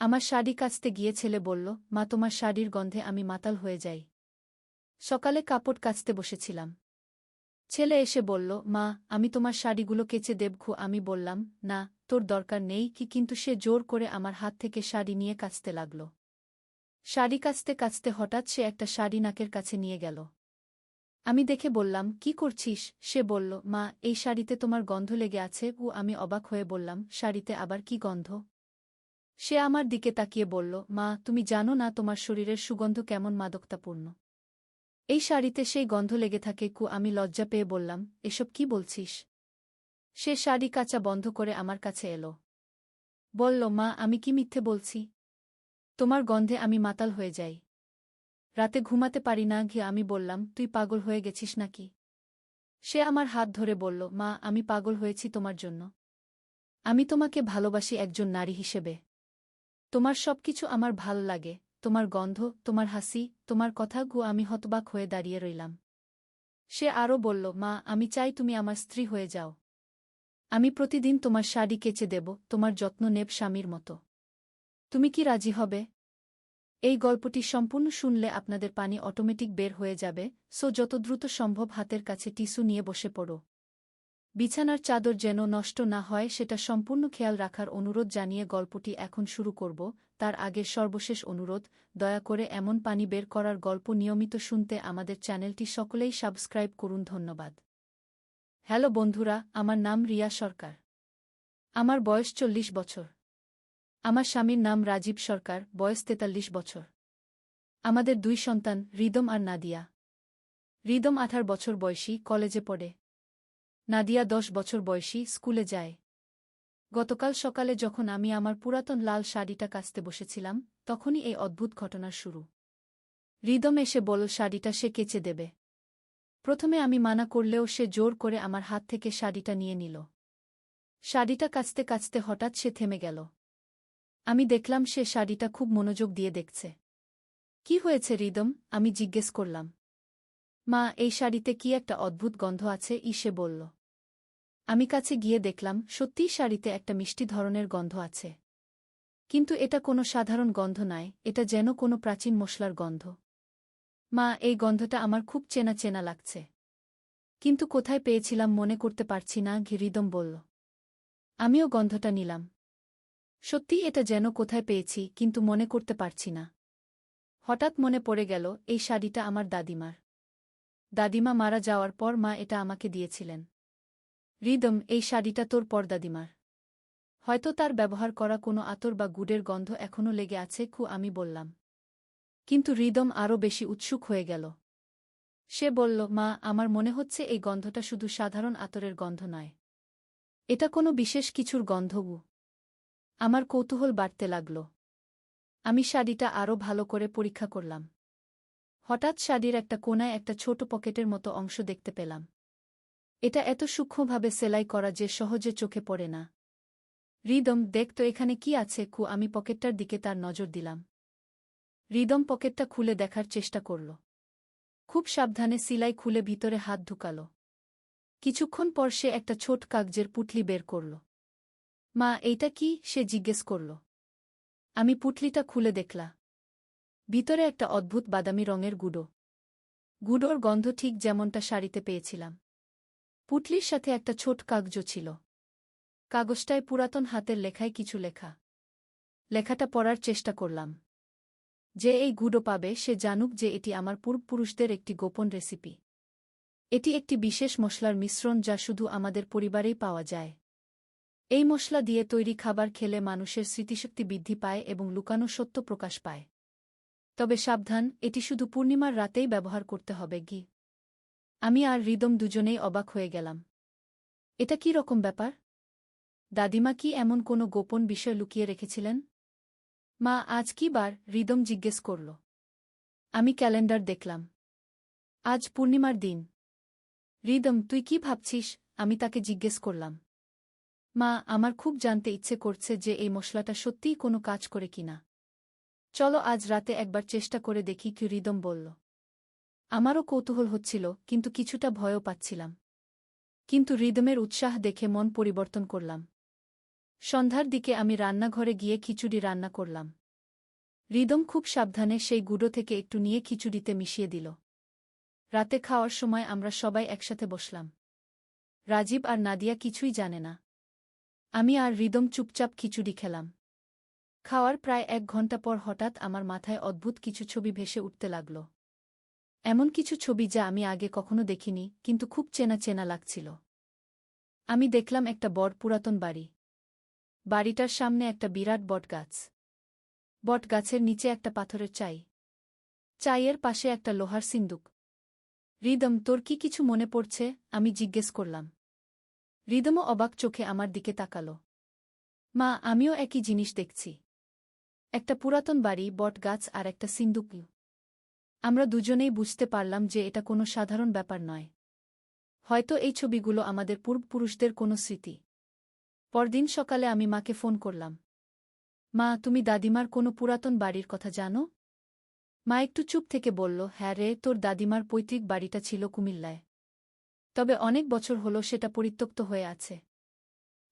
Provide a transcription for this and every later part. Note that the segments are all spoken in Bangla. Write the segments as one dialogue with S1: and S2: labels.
S1: আমার শাড়ি কাচতে গিয়ে ছেলে বলল, মা তোমার শাড়ির গন্ধে আমি মাতাল হয়ে যাই। সকালে কাপড় কাচতে বসেছিলাম। ছেলে এসে বলল, মা আমি তোমার শাড়িগুলো কেচে দেবখু। আমি বললাম, না তোর দরকার নেই কিন্তু সে জোর করে আমার হাত থেকে শাড়ি নিয়ে কাচতে লাগল। শাড়ি কাচতে কাচতে হঠাৎ সে একটা শাড়ি নাকের কাছে নিয়ে গেল। আমি দেখে বললাম, কি করছিস? সে বলল, মা এই শাড়িতে তোমার গন্ধ লেগে আছে। আমি অবাক হয়ে বললাম, শাড়িতে আবার কি গন্ধ? সে আমার দিকে তাকিয়ে বলল, মা তুমি জানো না তোমার শরীরের সুগন্ধ কেমন মাদকতাপূর্ণ। এই শাড়িতে সেই গন্ধ লেগে থাকে। আমি লজ্জা পেয়ে বললাম, এসব কি বলছিস? সে শাড়ি কাচা বন্ধ করে আমার কাছে এলো। বলল, মা আমি কি মিথ্যে বলছি? তোমার গন্ধে আমি মাতাল হয়ে যাই। রাতে ঘুমাতে পারি না। আমি বললাম, তুই পাগল হয়ে গেছিস নাকি? সে আমার হাত ধরে বলল, মা আমি পাগল হয়েছি তোমার জন্য। আমি তোমাকে ভালোবাসি একজন নারী হিসেবে। তোমার সবকিছু আমার ভালো লাগে, তোমার গন্ধ, তোমার হাসি, তোমার কথা। আমি হতবাক হয়ে দাঁড়িয়ে রইলাম। সে আরও বলল, মা আমি চাই তুমি আমার স্ত্রী হয়ে যাও। আমি প্রতিদিন তোমার শাড়ি কেচে দেব, তোমার যত্ন নেব স্বামীর মতো। তুমি কি রাজি হবে? এই গল্পটি সম্পূর্ণ শুনলে আপনাদের পানি অটোমেটিক বের হয়ে যাবে, সো যত দ্রুত সম্ভব হাতের কাছে টিস্যু নিয়ে বসে পড়ো। বিছানার চাদর যেন নষ্ট না হয় সেটা সম্পূর্ণ খেয়াল রাখার অনুরোধ জানিয়ে গল্পটি এখন শুরু করব। তার আগে সর্বশেষ অনুরোধ, দয়া করে এমন পানি বের করার গল্প নিয়মিত শুনতে আমাদের চ্যানেলটি সকলেই সাবস্ক্রাইব করুন। ধন্যবাদ। হ্যালো বন্ধুরা, আমার নাম রিয়া সরকার। আমার বয়স 40 বছর। আমার স্বামীর নাম রাজীব সরকার, বয়স 43 বছর। আমাদের 2 সন্তান, রিদম আর নাদিয়া। রিদম 18 বছর বয়সী, কলেজে পড়ে। নাদিয়া 10 বছর বয়সী, স্কুলে যায়। গতকাল সকালে যখন আমি আমার পুরাতন লাল শাড়িটা কাচতে বসেছিলাম, তখনই এই অদ্ভুত ঘটনার শুরু। রিদম এসে বলল শাড়িটা সে কেচে দেবে। প্রথমে আমি মানা করলেও সে জোর করে আমার হাত থেকে শাড়িটা নিয়ে নিল। শাড়িটা কাচতে কাচতে হঠাৎ সে থেমে গেল। আমি দেখলাম সে শাড়িটা খুব মনোযোগ দিয়ে দেখছে। কি হয়েছে রিদম? আমি জিজ্ঞেস করলাম। মা এই শাড়িতে কি একটা অদ্ভুত গন্ধ আছে, সে বলল। আমি কাছে গিয়ে দেখলাম সত্যিই শাড়িতে একটা মিষ্টি ধরনের গন্ধ আছে। কিন্তু এটা কোনো সাধারণ গন্ধ নয়, এটা যেন কোনো প্রাচীন মশলার গন্ধ। মা এই গন্ধটা আমার খুব চেনা চেনা লাগছে। কিন্তু কোথায় পেয়েছিলাম মনে করতে পারছি না, রিদম বলল। আমিও গন্ধটা নিলাম। সত্যি এটা যেন কোথায় পেয়েছি কিন্তু মনে করতে পারছি না। হঠাৎ মনে পড়ে গেল এই শাড়িটা আমার দাদিমার। দাদিমা মারা যাওয়ার পর মা এটা আমাকে দিয়েছিলেন। রিদম এই শাড়িটা তোর পরদাদিমার। হয়তো তার ব্যবহার করা কোনো আতর বা গুড়ের গন্ধ এখনও লেগে আছে। আমি বললাম। কিন্তু রিদম আরও বেশি উৎসুক হয়ে গেল। সে বলল, মা আমার মনে হচ্ছে এই গন্ধটা শুধু সাধারণ আতরের গন্ধ নয়। এটা কোনো বিশেষ কিছুর গন্ধ। আমার কৌতূহল বাড়তে লাগল। আমি শাড়িটা আরও ভালো করে পরীক্ষা করলাম। হঠাৎ শাড়ির একটা কোণায় একটা ছোট পকেটের মতো অংশ দেখতে পেলাম। এটা এত সূক্ষ্মভাবে সেলাই করা যে সহজে চোখে পড়ে না। রিদম দেখ তো এখানে কি আছে। আমি পকেটটার দিকে তার নজর দিলাম। রিদম পকেটটা খুলে দেখার চেষ্টা করল। খুব সাবধানে সিলাই খুলে ভিতরে হাত ঢুকাল। কিছুক্ষণ পর সে একটা ছোট কাগজের পুঁটলি বের করল। মা এইটা কি? সে জিজ্ঞেস করল। আমি পুঁটলিটা খুলে দেখলা। ভিতরে একটা অদ্ভুত বাদামি রঙের গুঁড়ো। গুঁড়োর গন্ধ ঠিক যেমনটা শাড়িতে পেয়েছিলাম। পুঁটলির সাথে একটা ছোট কাগজও ছিল। কাগজটায় পুরাতন হাতের লেখায় কিছু লেখা। লেখাটা পড়ার চেষ্টা করলাম। যে এই গুঁড়ো পাবে সে জানুক যে এটি আমার পূর্বপুরুষদের একটি গোপন রেসিপি। এটি একটি বিশেষ মশলার মিশ্রণ যা শুধু আমাদের পরিবারেই পাওয়া যায়। এই মশলা দিয়ে তৈরি খাবার খেলে মানুষের স্মৃতিশক্তি বৃদ্ধি পায় এবং লুকানো সত্য প্রকাশ পায়। তবে সাবধান, এটি শুধু পূর্ণিমার রাতেই ব্যবহার করতে হবে। আমি আর রিদম দুজনেই অবাক হয়ে গেলাম। এটা কি রকম ব্যাপার? দাদিমা কি এমন কোনো গোপন বিষয় লুকিয়ে রেখেছিলেন? মা আজ কি বার? রিদম জিজ্ঞেস করল। আমি ক্যালেন্ডার দেখলাম। আজ পূর্ণিমার দিন। রিদম তুই কি ভাবছিস? আমি তাকে জিজ্ঞেস করলাম। মা আমার খুব জানতে ইচ্ছে করছে যে এই মশলাটা সত্যিই কোনো কাজ করে কিনা। চলো আজ রাতে একবার চেষ্টা করে দেখি, রিদম বলল। আমারও কৌতূহল হচ্ছিল কিন্তু কিছুটা ভয়ও পাচ্ছিলাম। কিন্তু রিদমের উৎসাহ দেখে মন পরিবর্তন করলাম। সন্ধ্যার দিকে আমি রান্নাঘরে গিয়ে খিচুড়ি রান্না করলাম। রিদম খুব সাবধানে সেই গুঁড়ো থেকে একটু নিয়ে খিচুড়িতে মিশিয়ে দিল। রাতে খাওয়ার সময় আমরা সবাই একসাথে বসলাম। রাজীব আর নাদিয়া কিছুই জানে না। আমি আর রিদম চুপচাপ খিচুড়ি খেলাম। খাওয়ার প্রায় 1 ঘণ্টা পর হঠাৎ আমার মাথায় অদ্ভুত কিছু ছবি ভেসে উঠতে লাগল। এমন কিছু ছবি যা আমি আগে কখনো দেখিনি, কিন্তু খুব চেনা চেনা লাগছিল। আমি দেখলাম একটা বড় পুরাতন বাড়ি। বাড়িটার সামনে একটা বিরাট বটগাছ। বটগাছের নিচে একটা পাথরের চাই। চাইয়ের পাশে একটা লোহার সিন্দুক। রিদম, তোর কি কিছু মনে পড়ছে? আমি জিজ্ঞেস করলাম। রিদমও অবাক চোখে আমার দিকে তাকাল। মা, আমিও একই জিনিস দেখছি। একটা পুরাতন বাড়ি, বটগাছ আর একটা সিন্দুক। আমরা দুজনেই বুঝতে পারলাম যে এটা কোনো সাধারণ ব্যাপার নয়। হয়তো এই ছবিগুলো আমাদের পূর্বপুরুষদের কোনো স্মৃতি। পরদিন সকালে আমি মাকে ফোন করলাম। মা, তুমি দাদিমার কোনো পুরাতন বাড়ির কথা জানো? মা একটু চুপ থেকে বলল, হ্যাঁ রে, তোর দাদিমার পৈতৃক বাড়িটা ছিল কুমিল্লায়। তবে অনেক বছর হলো সেটা পরিত্যক্ত হয়ে আছে।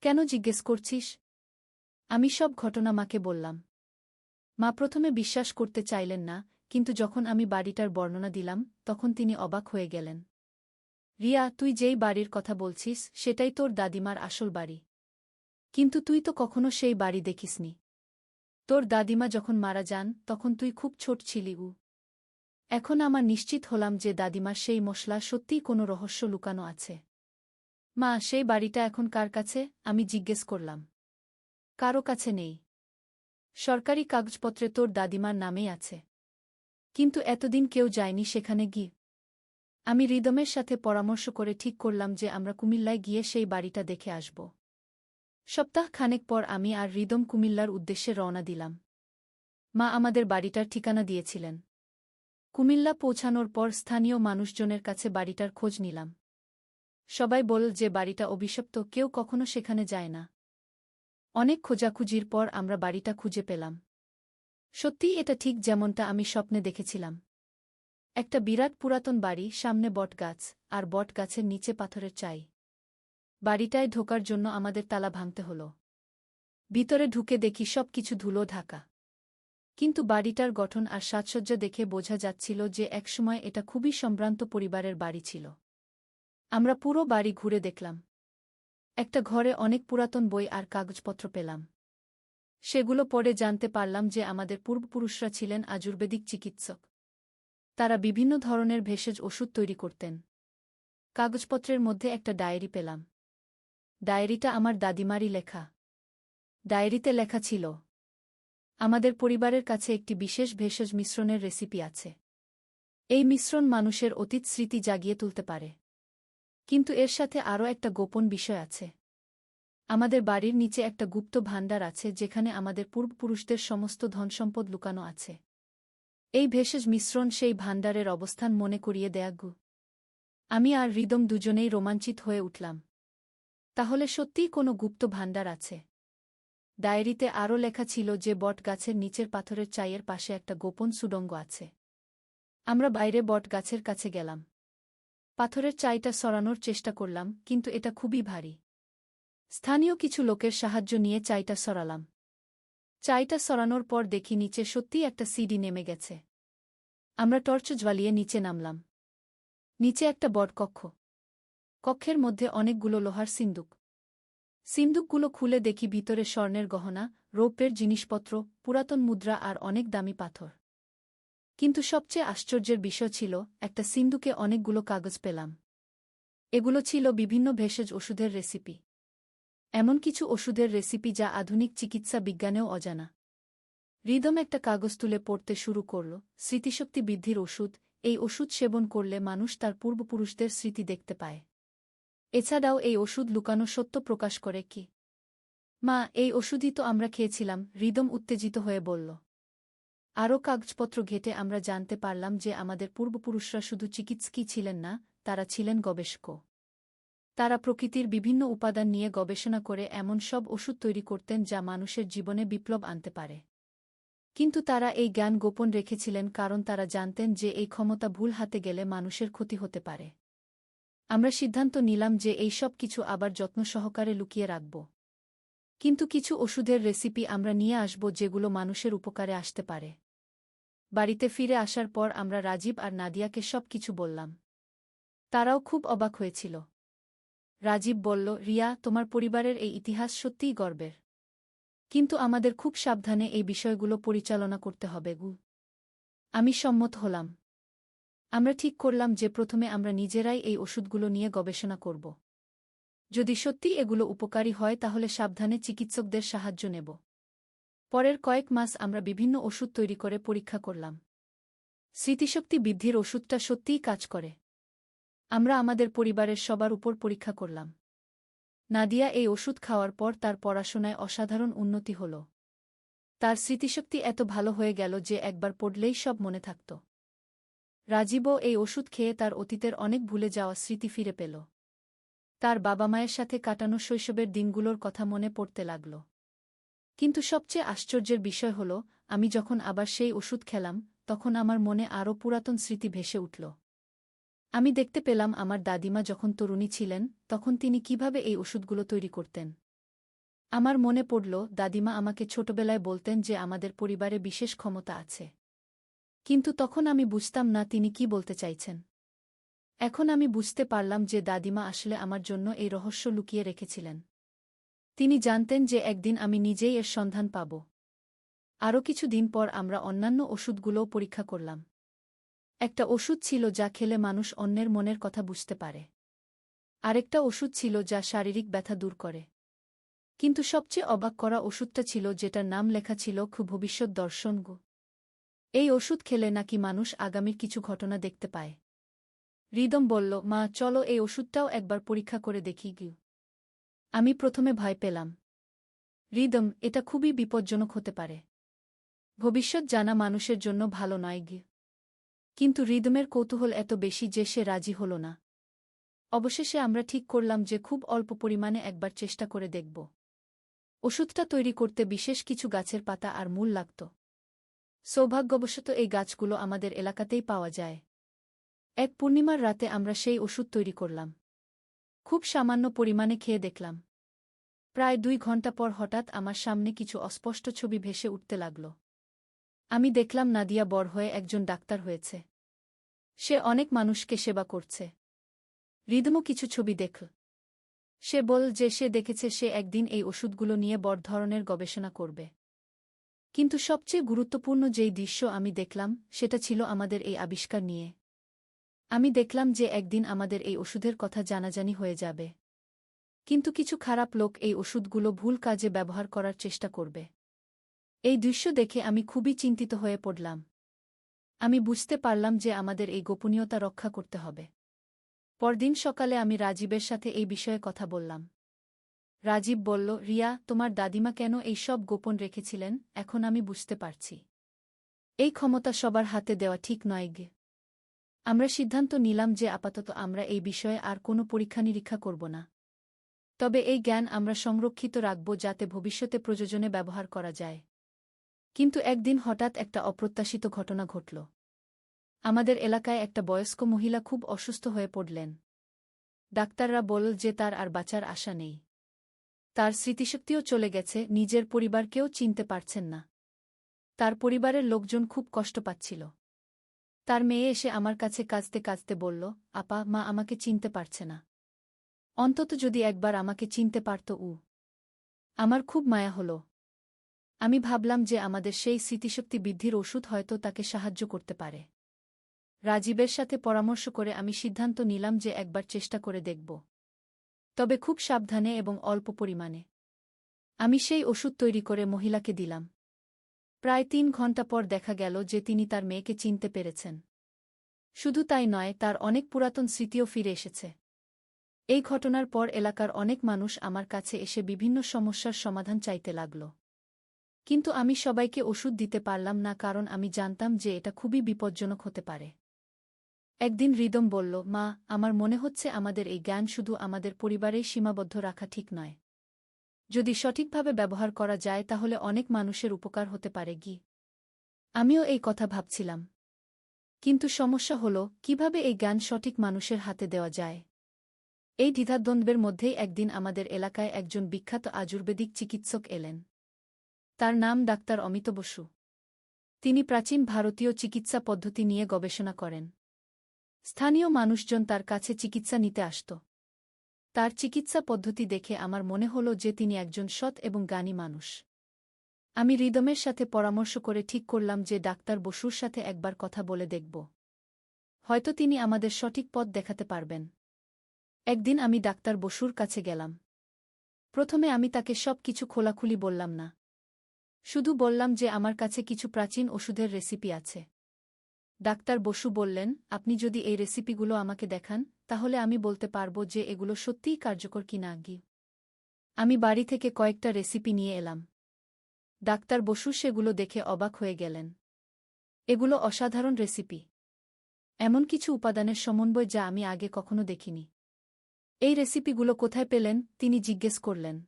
S1: কেন জিজ্ঞেস করছিস? আমি সব ঘটনা মাকে বললাম। মা প্রথমে বিশ্বাস করতে চাইলেন না, কিন্তু যখন আমি বাড়িটার বর্ণনা দিলাম তখন তিনি অবাক হয়ে গেলেন। রিয়া, তুই যেই বাড়ির কথা বলছিস সেটাই তোর দাদিমার আসল বাড়ি। কিন্তু তুই তো কখনো সেই বাড়ি দেখিসনি। তোর দাদিমা যখন মারা যান তখন তুই খুব ছোট ছিলি। এখন আমার নিশ্চিত হলাম যে দাদিমার সেই মশলা সত্যিই কোনো রহস্য লুকানো আছে। মা, সেই বাড়িটা এখন কার কাছে? আমি জিজ্ঞেস করলাম। কারো কাছে নেই। সরকারি কাগজপত্রে তোর দাদিমার নামেই আছে। কিন্তু এতদিন কেউ যায়নি সেখানে গিয়ে। আমি রিদমের সাথে পরামর্শ করে ঠিক করলাম যে আমরা কুমিল্লায় গিয়ে সেই বাড়িটা দেখে আসব। সপ্তাহ খানেক পর আমি আর রিদম কুমিল্লার উদ্দেশ্যে রওনা দিলাম। মা আমাদের বাড়িটার ঠিকানা দিয়েছিলেন। কুমিল্লা পৌঁছানোর পর স্থানীয় মানুষজনের কাছে বাড়িটার খোঁজ নিলাম। সবাই বলল যে বাড়িটা অভিশপ্ত, কেউ কখনো সেখানে যায় না। অনেক খোঁজাখুঁজির পর আমরা বাড়িটা খুঁজে পেলাম। সত্যিই এটা ঠিক যেমনটা আমি স্বপ্নে দেখেছিলাম। একটা বিরাট পুরাতন বাড়ি, সামনে বটগাছ, আর বটগাছের নিচে পাথরের চাই। বাড়িটায় ঢোকার জন্য আমাদের তালা ভাঙতে হল। ভিতরে ঢুকে দেখি সব কিছু ধুলো ঢাকা। কিন্তু বাড়িটার গঠন আর সাজসজ্জা দেখে বোঝা যাচ্ছিল যে একসময় এটা খুবই সম্ভ্রান্ত পরিবারের বাড়ি ছিল। আমরা পুরো বাড়ি ঘুরে দেখলাম। একটা ঘরে অনেক পুরাতন বই আর কাগজপত্র পেলাম। সেগুলো পড়ে জানতে পারলাম যে আমাদের পূর্বপুরুষরা ছিলেন আয়ুর্বেদিক চিকিৎসক। তারা বিভিন্ন ধরনের ভেষজ ওষুধ তৈরি করতেন। কাগজপত্রের মধ্যে একটা ডায়েরি পেলাম। ডায়েরিটা আমার দাদিমারই লেখা। ডায়েরিতে লেখা ছিল, আমাদের পরিবারের কাছে একটি বিশেষ ভেষজ মিশ্রণের রেসিপি আছে। এই মিশ্রণ মানুষের অতীত স্মৃতি জাগিয়ে তুলতে পারে। কিন্তু এর সাথে আরও একটা গোপন বিষয় আছে। আমাদের বাড়ির নিচে একটা গুপ্ত ভাণ্ডার আছে যেখানে আমাদের পূর্বপুরুষদের সমস্ত ধনসম্পদ লুকানো আছে। এই ভেষজ মিশ্রণ সেই ভাণ্ডারের অবস্থান মনে করিয়ে দেয়া। আমি আর রিদম দুজনেই রোমাঞ্চিত হয়ে উঠলাম। তাহলে সত্যিই কোনো গুপ্ত ভাণ্ডার আছে। ডায়েরিতে আরও লেখা ছিল যে বটগাছের নিচের পাথরের চাইয়ের পাশে একটা গোপন সুড়ঙ্গ আছে। আমরা বাইরে বটগাছের কাছে গেলাম। পাথরের চাইটা সরানোর চেষ্টা করলাম, কিন্তু এটা খুবই ভারী। স্থানীয় কিছু লোকের সাহায্য নিয়ে চাইটা সরালাম। চাইটা সরানোর পর দেখি নিচে সত্যিই একটা সিঁড়ি নেমে গেছে। আমরা টর্চ জ্বালিয়ে নিচে নামলাম। নিচে একটা বড় কক্ষ। কক্ষের মধ্যে অনেকগুলো লোহার সিন্দুক। সিন্দুকগুলো খুলে দেখি ভিতরে স্বর্ণের গহনা, রৌপ্যের জিনিসপত্র, পুরাতন মুদ্রা আর অনেক দামি পাথর। কিন্তু সবচেয়ে আশ্চর্যের বিষয় ছিল, একটা সিন্দুকে অনেকগুলো কাগজ পেলাম। এগুলো ছিল বিভিন্ন ভেষজ ওষুধের রেসিপি। এমন কিছু ওষুধের রেসিপি যা আধুনিক চিকিৎসা বিজ্ঞানেও অজানা। রিদম একটা কাগজ তুলে পড়তে শুরু করল, স্মৃতিশক্তি বৃদ্ধির ওষুধ। এই ওষুধ সেবন করলে মানুষ তার পূর্বপুরুষদের স্মৃতি দেখতে পায়। এছাড়াও এই ওষুধ লুকানো সত্য প্রকাশ করে। কি মা, এই ওষুধই তো আমরা খেয়েছিলাম, রিদম উত্তেজিত হয়ে বলল। আরও কাগজপত্র ঘেঁটে আমরা জানতে পারলাম যে আমাদের পূর্বপুরুষরা শুধু চিকিৎসকই ছিলেন না, তারা ছিলেন গবেষকও। তারা প্রকৃতির বিভিন্ন উপাদান নিয়ে গবেষণা করে এমন সব ওষুধ তৈরি করতেন যা মানুষের জীবনে বিপ্লব আনতে পারে। কিন্তু তারা এই জ্ঞান গোপন রেখেছিলেন কারণ তারা জানতেন যে এই ক্ষমতা ভুল হাতে গেলে মানুষের ক্ষতি হতে পারে। আমরা সিদ্ধান্ত নিলাম যে এই সব কিছু আবার যত্ন সহকারে লুকিয়ে রাখব। কিন্তু কিছু ওষুধের রেসিপি আমরা নিয়ে আসব যেগুলো মানুষের উপকারে আসতে পারে। বাড়িতে ফিরে আসার পর আমরা রাজীব আর নাদিয়াকে সব কিছু বললাম। তারাও খুব অবাক হয়েছিল। রাজীব বলল, রিয়া, তোমার পরিবারের এই ইতিহাস সত্যিই গর্বের। কিন্তু আমাদের খুব সাবধানে এই বিষয়গুলো পরিচালনা করতে হবে গু। আমি সম্মত হলাম। আমরা ঠিক করলাম যে প্রথমে আমরা নিজেরাই এই ওষুধগুলো নিয়ে গবেষণা করব। যদি সত্যি এগুলো উপকারী হয় তাহলে সাবধানে চিকিৎসকদের সাহায্য নেব। পরের কয়েক মাস আমরা বিভিন্ন ওষুধ তৈরি করে পরীক্ষা করলাম। স্মৃতিশক্তি বৃদ্ধির ওষুধটা সত্যিই কাজ করে। আমরা আমাদের পরিবারের সবার উপর পরীক্ষা করলাম। নাদিয়া এই ওষুধ খাওয়ার পর তার পড়াশোনায় অসাধারণ উন্নতি হল। তার স্মৃতিশক্তি এত ভালো হয়ে গেল যে একবার পড়লেই সব মনে থাকত। রাজীবও এই ওষুধ খেয়ে তার অতীতের অনেক ভুলে যাওয়া স্মৃতি ফিরে পেল। তার বাবা মায়ের সাথে কাটানো শৈশবের দিনগুলোর কথা মনে পড়তে লাগল। কিন্তু সবচেয়ে আশ্চর্যের বিষয় হল, আমি যখন আবার সেই ওষুধ খেলাম তখন আমার মনে আরও পুরাতন স্মৃতি ভেসে উঠল। আমি দেখতে পেলাম আমার দাদিমা যখন তরুণী ছিলেন তখন তিনি কিভাবে এই ওষুধগুলো তৈরি করতেন। আমার মনে পড়ল দাদিমা আমাকে ছোটবেলায় বলতেন যে আমাদের পরিবারে বিশেষ ক্ষমতা আছে। কিন্তু তখন আমি বুঝতাম না তিনি কি বলতে চাইছেন। এখন আমি বুঝতে পারলাম যে দাদিমা আসলে আমার জন্য এই রহস্য লুকিয়ে রেখেছিলেন। তিনি জানতেন যে একদিন আমি নিজেই এর সন্ধান পাব। আরও কিছু দিন পর আমরা অন্যান্য ওষুধগুলোও পরীক্ষা করলাম। একটা ওষুধ ছিল যা খেলে মানুষ অন্যের মনের কথা বুঝতে পারে। আরেকটা ওষুধ ছিল যা শারীরিক ব্যথা দূর করে। কিন্তু সবচেয়ে অবাক করা ওষুধটা ছিল যেটার নাম লেখা ছিল ভবিষ্যৎ দর্শন গো। এই ওষুধ খেলে নাকি মানুষ আগামীর কিছু ঘটনা দেখতে পায়। রিদম বলল, মা, চলো এই ওষুধটাও একবার পরীক্ষা করে দেখি গি। আমি প্রথমে ভয় পেলাম। রিদম, এটা খুবই বিপজ্জনক হতে পারে। ভবিষ্যৎ জানা মানুষের জন্য ভালো নয় গি। কিন্তু রিদমের কৌতূহল এত বেশি যে সে রাজি হল না। অবশেষে আমরা ঠিক করলাম যে খুব অল্প পরিমাণে একবার চেষ্টা করে দেখব। ওষুধটা তৈরি করতে বিশেষ কিছু গাছের পাতা আর মূল লাগত। সৌভাগ্যবশত এই গাছগুলো আমাদের এলাকাতেই পাওয়া যায়। এক পূর্ণিমার রাতে আমরা সেই ওষুধ তৈরি করলাম। খুব সামান্য পরিমাণে খেয়ে দেখলাম। প্রায় 2 ঘন্টা পর হঠাৎ আমার সামনে কিছু অস্পষ্ট ছবি ভেসে উঠতে লাগল। আমি দেখলাম নাদিয়া বড় হয়ে একজন ডাক্তার হয়েছে। সে অনেক মানুষকে সেবা করছে। রিদমও কিছু ছবি দেখল। সে বল যে সে দেখেছে সে একদিন এই ওষুধগুলো নিয়ে বড় ধরনের গবেষণা করবে। কিন্তু সবচেয়ে গুরুত্বপূর্ণ যেই দৃশ্য আমি দেখলাম সেটা ছিল আমাদের এই আবিষ্কার নিয়ে। আমি দেখলাম যে একদিন আমাদের এই ওষুধের কথা জানাজানি হয়ে যাবে। কিন্তু কিছু খারাপ লোক এই ওষুধগুলো ভুল কাজে ব্যবহার করার চেষ্টা করবে। এই দৃশ্য দেখে আমি খুবই চিন্তিত হয়ে পড়লাম। আমি বুঝতে পারলাম যে আমাদের এই গোপনীয়তা রক্ষা করতে হবে। পরদিন সকালে আমি রাজীবের সাথে এই বিষয়ে কথা বললাম। রাজীব বলল, রিয়া, তোমার দাদিমা কেন এই সব গোপন রেখেছিলেন এখন আমি বুঝতে পারছি। এই ক্ষমতা সবার হাতে দেওয়া ঠিক নয় গে। আমরা সিদ্ধান্ত নিলাম যে আপাতত আমরা এই বিষয়ে আর কোনো পরীক্ষা নিরীক্ষা করব না। তবে এই জ্ঞান আমরা সংরক্ষিত রাখব যাতে ভবিষ্যতে প্রয়োজনে ব্যবহার করা যায়। কিন্তু একদিন হঠাৎ একটা অপ্রত্যাশিত ঘটনা ঘটল। আমাদের এলাকায় একটা বয়স্ক মহিলা খুব অসুস্থ হয়ে পড়লেন। ডাক্তাররা বলল যে তার আর বাঁচার আশা নেই। তার স্মৃতিশক্তিও চলে গেছে, নিজের পরিবারকেও চিনতে পারছেন না। তার পরিবারের লোকজন খুব কষ্ট পাচ্ছিল। তার মেয়ে এসে আমার কাছে কাঁদতে কাঁদতে বলল, আপা, মা আমাকে চিনতে পারছে না। অন্তত যদি একবার আমাকে চিনতে পারত। আমার খুব মায়া হল। আমি ভাবলাম যে আমাদের সেই স্মৃতিশক্তি বৃদ্ধির ওষুধ হয়তো তাকে সাহায্য করতে পারে। রাজীবের সাথে পরামর্শ করে আমি সিদ্ধান্ত নিলাম যে একবার চেষ্টা করে দেখব। তবে খুব সাবধানে এবং অল্প পরিমাণে। আমি সেই ওষুধ তৈরি করে মহিলাকে দিলাম। প্রায় 3 ঘন্টা পর দেখা গেল যে তিনি তার মেয়েকে চিনতে পেরেছেন। শুধু তাই নয়, তার অনেক পুরাতন স্মৃতিও ফিরে এসেছে। এই ঘটনার পর এলাকার অনেক মানুষ আমার কাছে এসে বিভিন্ন সমস্যার সমাধান চাইতে লাগল। কিন্তু আমি সবাইকে ওষুধ দিতে পারলাম না, কারণ আমি জানতাম যে এটা খুবই বিপজ্জনক হতে পারে। একদিন রিদম বলল, মা, আমার মনে হচ্ছে আমাদের এই জ্ঞান শুধু আমাদের পরিবারেই সীমাবদ্ধ রাখা ঠিক নয়। যদি সঠিকভাবে ব্যবহার করা যায় তাহলে অনেক মানুষের উপকার হতে পারে গি। আমিও এই কথা ভাবছিলাম। কিন্তু সমস্যা হল কিভাবে এই জ্ঞান সঠিক মানুষের হাতে দেওয়া যায়। এই দ্বিধাদ্বন্দ্বের মধ্যেই একদিন আমাদের এলাকায় একজন বিখ্যাত আয়ুর্বেদিক চিকিৎসক এলেন। তার নাম ডাক্তার অমিত বসু। তিনি প্রাচীন ভারতীয় চিকিৎসা পদ্ধতি নিয়ে গবেষণা করেন। স্থানীয় মানুষজন তার কাছে চিকিৎসা নিতে আসত। তার চিকিৎসা পদ্ধতি দেখে আমার মনে হল যে তিনি একজন সৎ এবং জ্ঞানী মানুষ। আমি হৃদমের সাথে পরামর্শ করে ঠিক করলাম যে ডাক্তার বসুর সাথে একবার কথা বলে দেখব। হয়তো তিনি আমাদের সঠিক পথ দেখাতে পারবেন। একদিন আমি ডাক্তার বসুর কাছে গেলাম। প্রথমে আমি তাকে সব কিছু খোলাখুলি বললাম না। শুধু বললাম যে আমার কাছে কিছু প্রাচীন ওষুধের রেসিপি আছে। ডাক্তার বসু বললেন, আপনি যদি এই রেসিপিগুলো আমাকে দেখান, তাহলে আমি বলতে পারব যে এগুলো সত্যিই কার্যকর কিনা। আমি বাড়ি থেকে কয়েকটা রেসিপি নিয়ে এলাম। ডাক্তার বসু সেগুলো দেখে অবাক হয়ে গেলেন। এগুলো অসাধারণ রেসিপি। এমন কিছু উপাদানের সমন্বয় যা আমি আগে কখনো দেখিনি। এই রেসিপিগুলো কোথায় পেলেন, তিনি জিজ্ঞেস করলেন।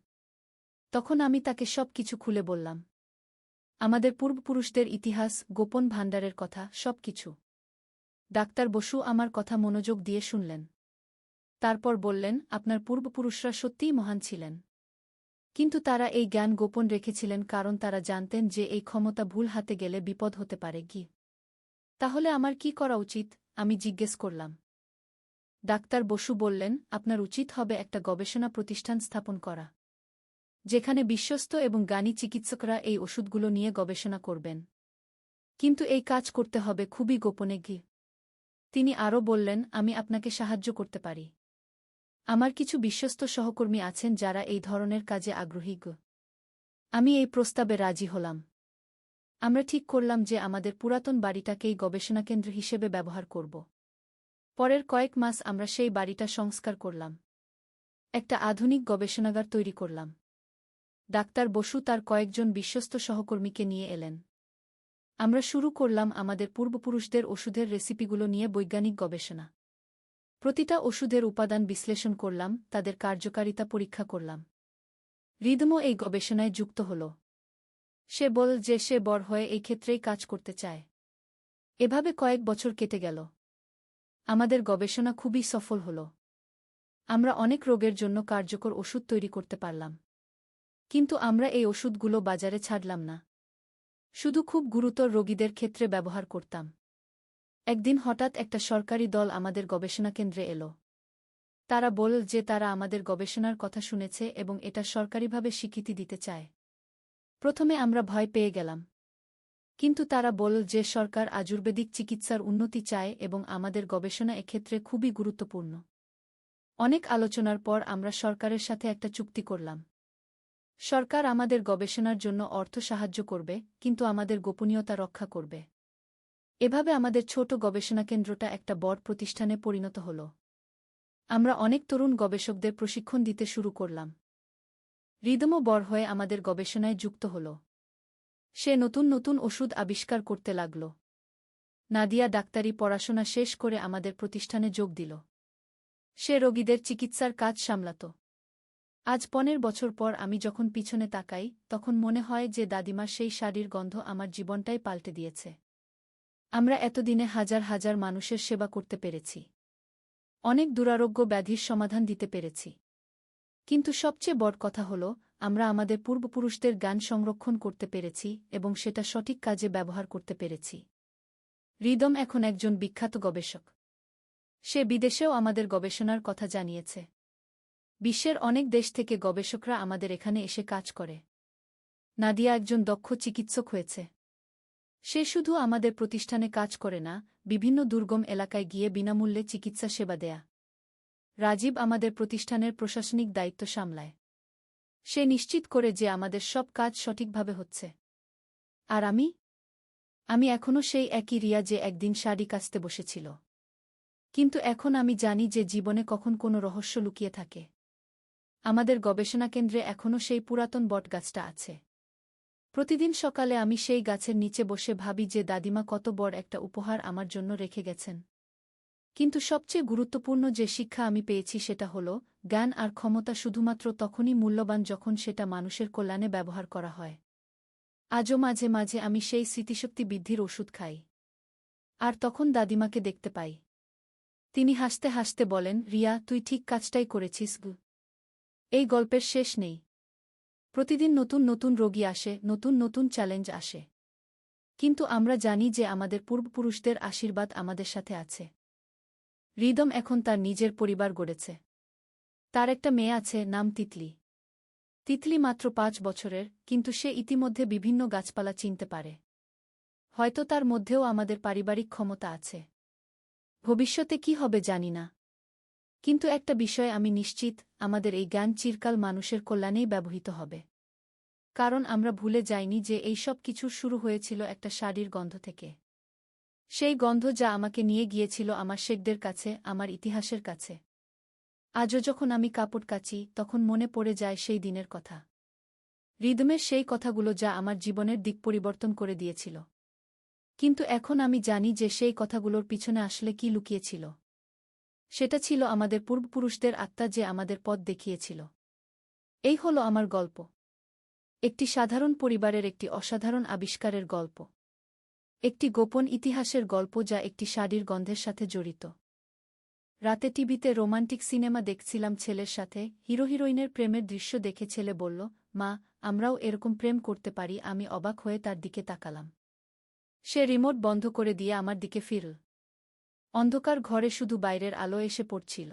S1: তখন আমি তাকে সব কিছু খুলে বললাম। আমাদের পূর্বপুরুষদের ইতিহাস, গোপন ভাণ্ডারের কথা, সব কিছু। ডাক্তার বসু আমার কথা মনোযোগ দিয়ে শুনলেন। তারপর বললেন, আপনার পূর্বপুরুষরা সত্যিই মহান ছিলেন। কিন্তু তারা এই জ্ঞান গোপন রেখেছিলেন কারণ তারা জানতেন যে এই ক্ষমতা ভুল হাতে গেলে বিপদ হতে পারে। তাহলে আমার কি করা উচিত, আমি জিজ্ঞেস করলাম। ডাক্তার বসু বললেন, আপনার উচিত হবে একটা গবেষণা প্রতিষ্ঠান স্থাপন করা, যেখানে বিশ্বস্ত এবং জ্ঞানী চিকিৎসকরা এই ওষুধগুলো নিয়ে গবেষণা করবেন। কিন্তু এই কাজ করতে হবে খুবই গোপনে। তিনি আরও বললেন, আমি আপনাকে সাহায্য করতে পারি। আমার কিছু বিশ্বস্ত সহকর্মী আছেন যারা এই ধরনের কাজে আগ্রহী। আমি এই প্রস্তাবে রাজি হলাম। আমরা ঠিক করলাম যে আমাদের পুরাতন বাড়িটাকেই গবেষণাকেন্দ্র হিসেবে ব্যবহার করব। পরের কয়েক মাস আমরা সেই বাড়িটা সংস্কার করলাম। একটা আধুনিক গবেষণাগার তৈরি করলাম। ডাক্তার বসু তার কয়েকজন বিশ্বস্ত সহকর্মীকে নিয়ে এলেন। আমরা শুরু করলাম আমাদের পূর্বপুরুষদের ওষুধের রেসিপিগুলো নিয়ে বৈজ্ঞানিক গবেষণা। প্রতিটা ওষুধের উপাদান বিশ্লেষণ করলাম, তাদের কার্যকারিতা পরীক্ষা করলাম। হৃদমও এই গবেষণায় যুক্ত হল। সে বল যে সে বড় হয়ে এই ক্ষেত্রেই কাজ করতে চায়। এভাবে কয়েক বছর কেটে গেল। আমাদের গবেষণা খুবই সফল হল। আমরা অনেক রোগের জন্য কার্যকর ওষুধ তৈরি করতে পারলাম। কিন্তু আমরা এই ওষুধগুলো বাজারে ছাড়লাম না। শুধু খুব গুরুতর রোগীদের ক্ষেত্রে ব্যবহার করতাম। একদিন হঠাৎ একটা সরকারি দল আমাদের গবেষণা কেন্দ্রে এলো। তারা বলল যে তারা আমাদের গবেষণার কথা শুনেছে এবং এটা সরকারিভাবে স্বীকৃতি দিতে চায়। প্রথমে আমরা ভয় পেয়ে গেলাম। কিন্তু তারা বলল যে সরকার আয়ুর্বেদিক চিকিৎসার উন্নতি চায় এবং আমাদের গবেষণা এক্ষেত্রে খুবই গুরুত্বপূর্ণ। অনেক আলোচনার পর আমরা সরকারের সাথে একটা চুক্তি করলাম। সরকার আমাদের গবেষণার জন্য অর্থ সাহায্য করবে, কিন্তু আমাদের গোপনীয়তা রক্ষা করবে। এভাবে আমাদের ছোট গবেষণা কেন্দ্রটা একটা বড় প্রতিষ্ঠানে পরিণত হল। আমরা অনেক তরুণ গবেষকদের প্রশিক্ষণ দিতে শুরু করলাম। হৃদমও বড় হয়ে আমাদের গবেষণায় যুক্ত হল। সে নতুন নতুন ওষুধ আবিষ্কার করতে লাগল। নাদিয়া ডাক্তারি পড়াশোনা শেষ করে আমাদের প্রতিষ্ঠানে যোগ দিল। সে রোগীদের চিকিৎসার কাজ সামলাত। আজ 15 বছর পর আমি যখন পিছনে তাকাই, তখন মনে হয় যে দাদিমার সেই শাড়ির গন্ধ আমার জীবনটাই পাল্টে দিয়েছে। আমরা এতদিনে হাজার হাজার মানুষের সেবা করতে পেরেছি। অনেক দুরারোগ্য ব্যাধির সমাধান দিতে পেরেছি। কিন্তু সবচেয়ে বড় কথা হল, আমরা আমাদের পূর্বপুরুষদের জ্ঞান সংরক্ষণ করতে পেরেছি এবং সেটা সঠিক কাজে ব্যবহার করতে পেরেছি। হৃদম এখন একজন বিখ্যাত গবেষক। সে বিদেশেও আমাদের গবেষণার কথা জানিয়েছে। বিশ্বের অনেক দেশ থেকে গবেষকরা আমাদের এখানে এসে কাজ করে। নাদিয়া একজন দক্ষ চিকিৎসক হয়েছে। সে শুধু আমাদের প্রতিষ্ঠানে কাজ করে না, বিভিন্ন দুর্গম এলাকায় গিয়ে বিনামূল্যে চিকিৎসা সেবা দেয়া। রাজীব আমাদের প্রতিষ্ঠানের প্রশাসনিক দায়িত্ব সামলায়। সে নিশ্চিত করে যে আমাদের সব কাজ সঠিকভাবে হচ্ছে। আর আমি এখনও সেই একই রিয়া যে একদিন শাড়ি কাচতে বসেছিল। কিন্তু এখন আমি জানি যে জীবনে কখন কোনো রহস্য লুকিয়ে থাকে। আমাদের গবেষণা কেন্দ্রে এখনও সেই পুরাতন বটগাছটা আছে। প্রতিদিন সকালে আমি সেই গাছের নিচে বসে ভাবি যে দাদিমা কত বড় একটা উপহার আমার জন্য রেখে গেছেন। কিন্তু সবচেয়ে গুরুত্বপূর্ণ যে শিক্ষা আমি পেয়েছি সেটা হল, জ্ঞান আর ক্ষমতা শুধুমাত্র তখনই মূল্যবান যখন সেটা মানুষের কল্যাণে ব্যবহার করা হয়। আজও মাঝে মাঝে আমি সেই স্মৃতিশক্তি বৃদ্ধির ওষুধ খাই। আর তখন দাদিমাকে দেখতে পাই। তিনি হাসতে হাসতে বলেন, রিয়া, তুই ঠিক কাজটাই করেছিস। এই গল্পের শেষ নেই। প্রতিদিন নতুন নতুন রোগী আসে, নতুন নতুন চ্যালেঞ্জ আসে। কিন্তু আমরা জানি যে আমাদের পূর্বপুরুষদের আশীর্বাদ আমাদের সাথে আছে। রিদম এখন তার নিজের পরিবার গড়েছে। তার একটা মেয়ে আছে, নাম তিতলি। তিতলি মাত্র ৫ বছরের, কিন্তু সে ইতিমধ্যে বিভিন্ন গাছপালা চিনতে পারে। হয়তো তার মধ্যেও আমাদের পারিবারিক ক্ষমতা আছে। ভবিষ্যতে কি হবে জানি না, কিন্তু একটা বিষয়ে আমি নিশ্চিত, আমাদের এই জ্ঞান চিরকাল মানুষের কল্যাণেই ব্যবহৃত হবে। কারণ আমরা ভুলে যাইনি যে এই সব কিছুর শুরু হয়েছিল একটা শাড়ির গন্ধ থেকে। সেই গন্ধ যা আমাকে নিয়ে গিয়েছিল আমার শেখদের কাছে, আমার ইতিহাসের কাছে। আজও যখন আমি কাপড় কাচি, তখন মনে পড়ে যায় সেই দিনের কথা। রিদমের সেই কথাগুলো যা আমার জীবনের দিক পরিবর্তন করে দিয়েছিল। কিন্তু এখন আমি জানি যে সেই কথাগুলোর পিছনে আসলে কি লুকিয়েছিল। সেটা ছিল আমাদের পূর্বপুরুষদের আত্মা, যে আমাদের পথ দেখিয়েছিল। এই হলো আমার গল্প। একটি সাধারণ পরিবারের একটি অসাধারণ আবিষ্কারের গল্প। একটি গোপন ইতিহাসের গল্প যা একটি শাড়ির গন্ধের সাথে জড়িত। রাতে টিভিতে রোমান্টিক সিনেমা দেখছিলাম ছেলের সাথে। হিরো হিরোইনের প্রেমের দৃশ্য দেখে ছেলে বলল, মা, আমরাও এরকম প্রেম করতে পারি। আমি অবাক হয়ে তার দিকে তাকালাম। সে রিমোট বন্ধ করে দিয়ে আমার দিকে ফিরল। অন্ধকার ঘরে শুধু বাইরের আলো এসে পড়ছিল।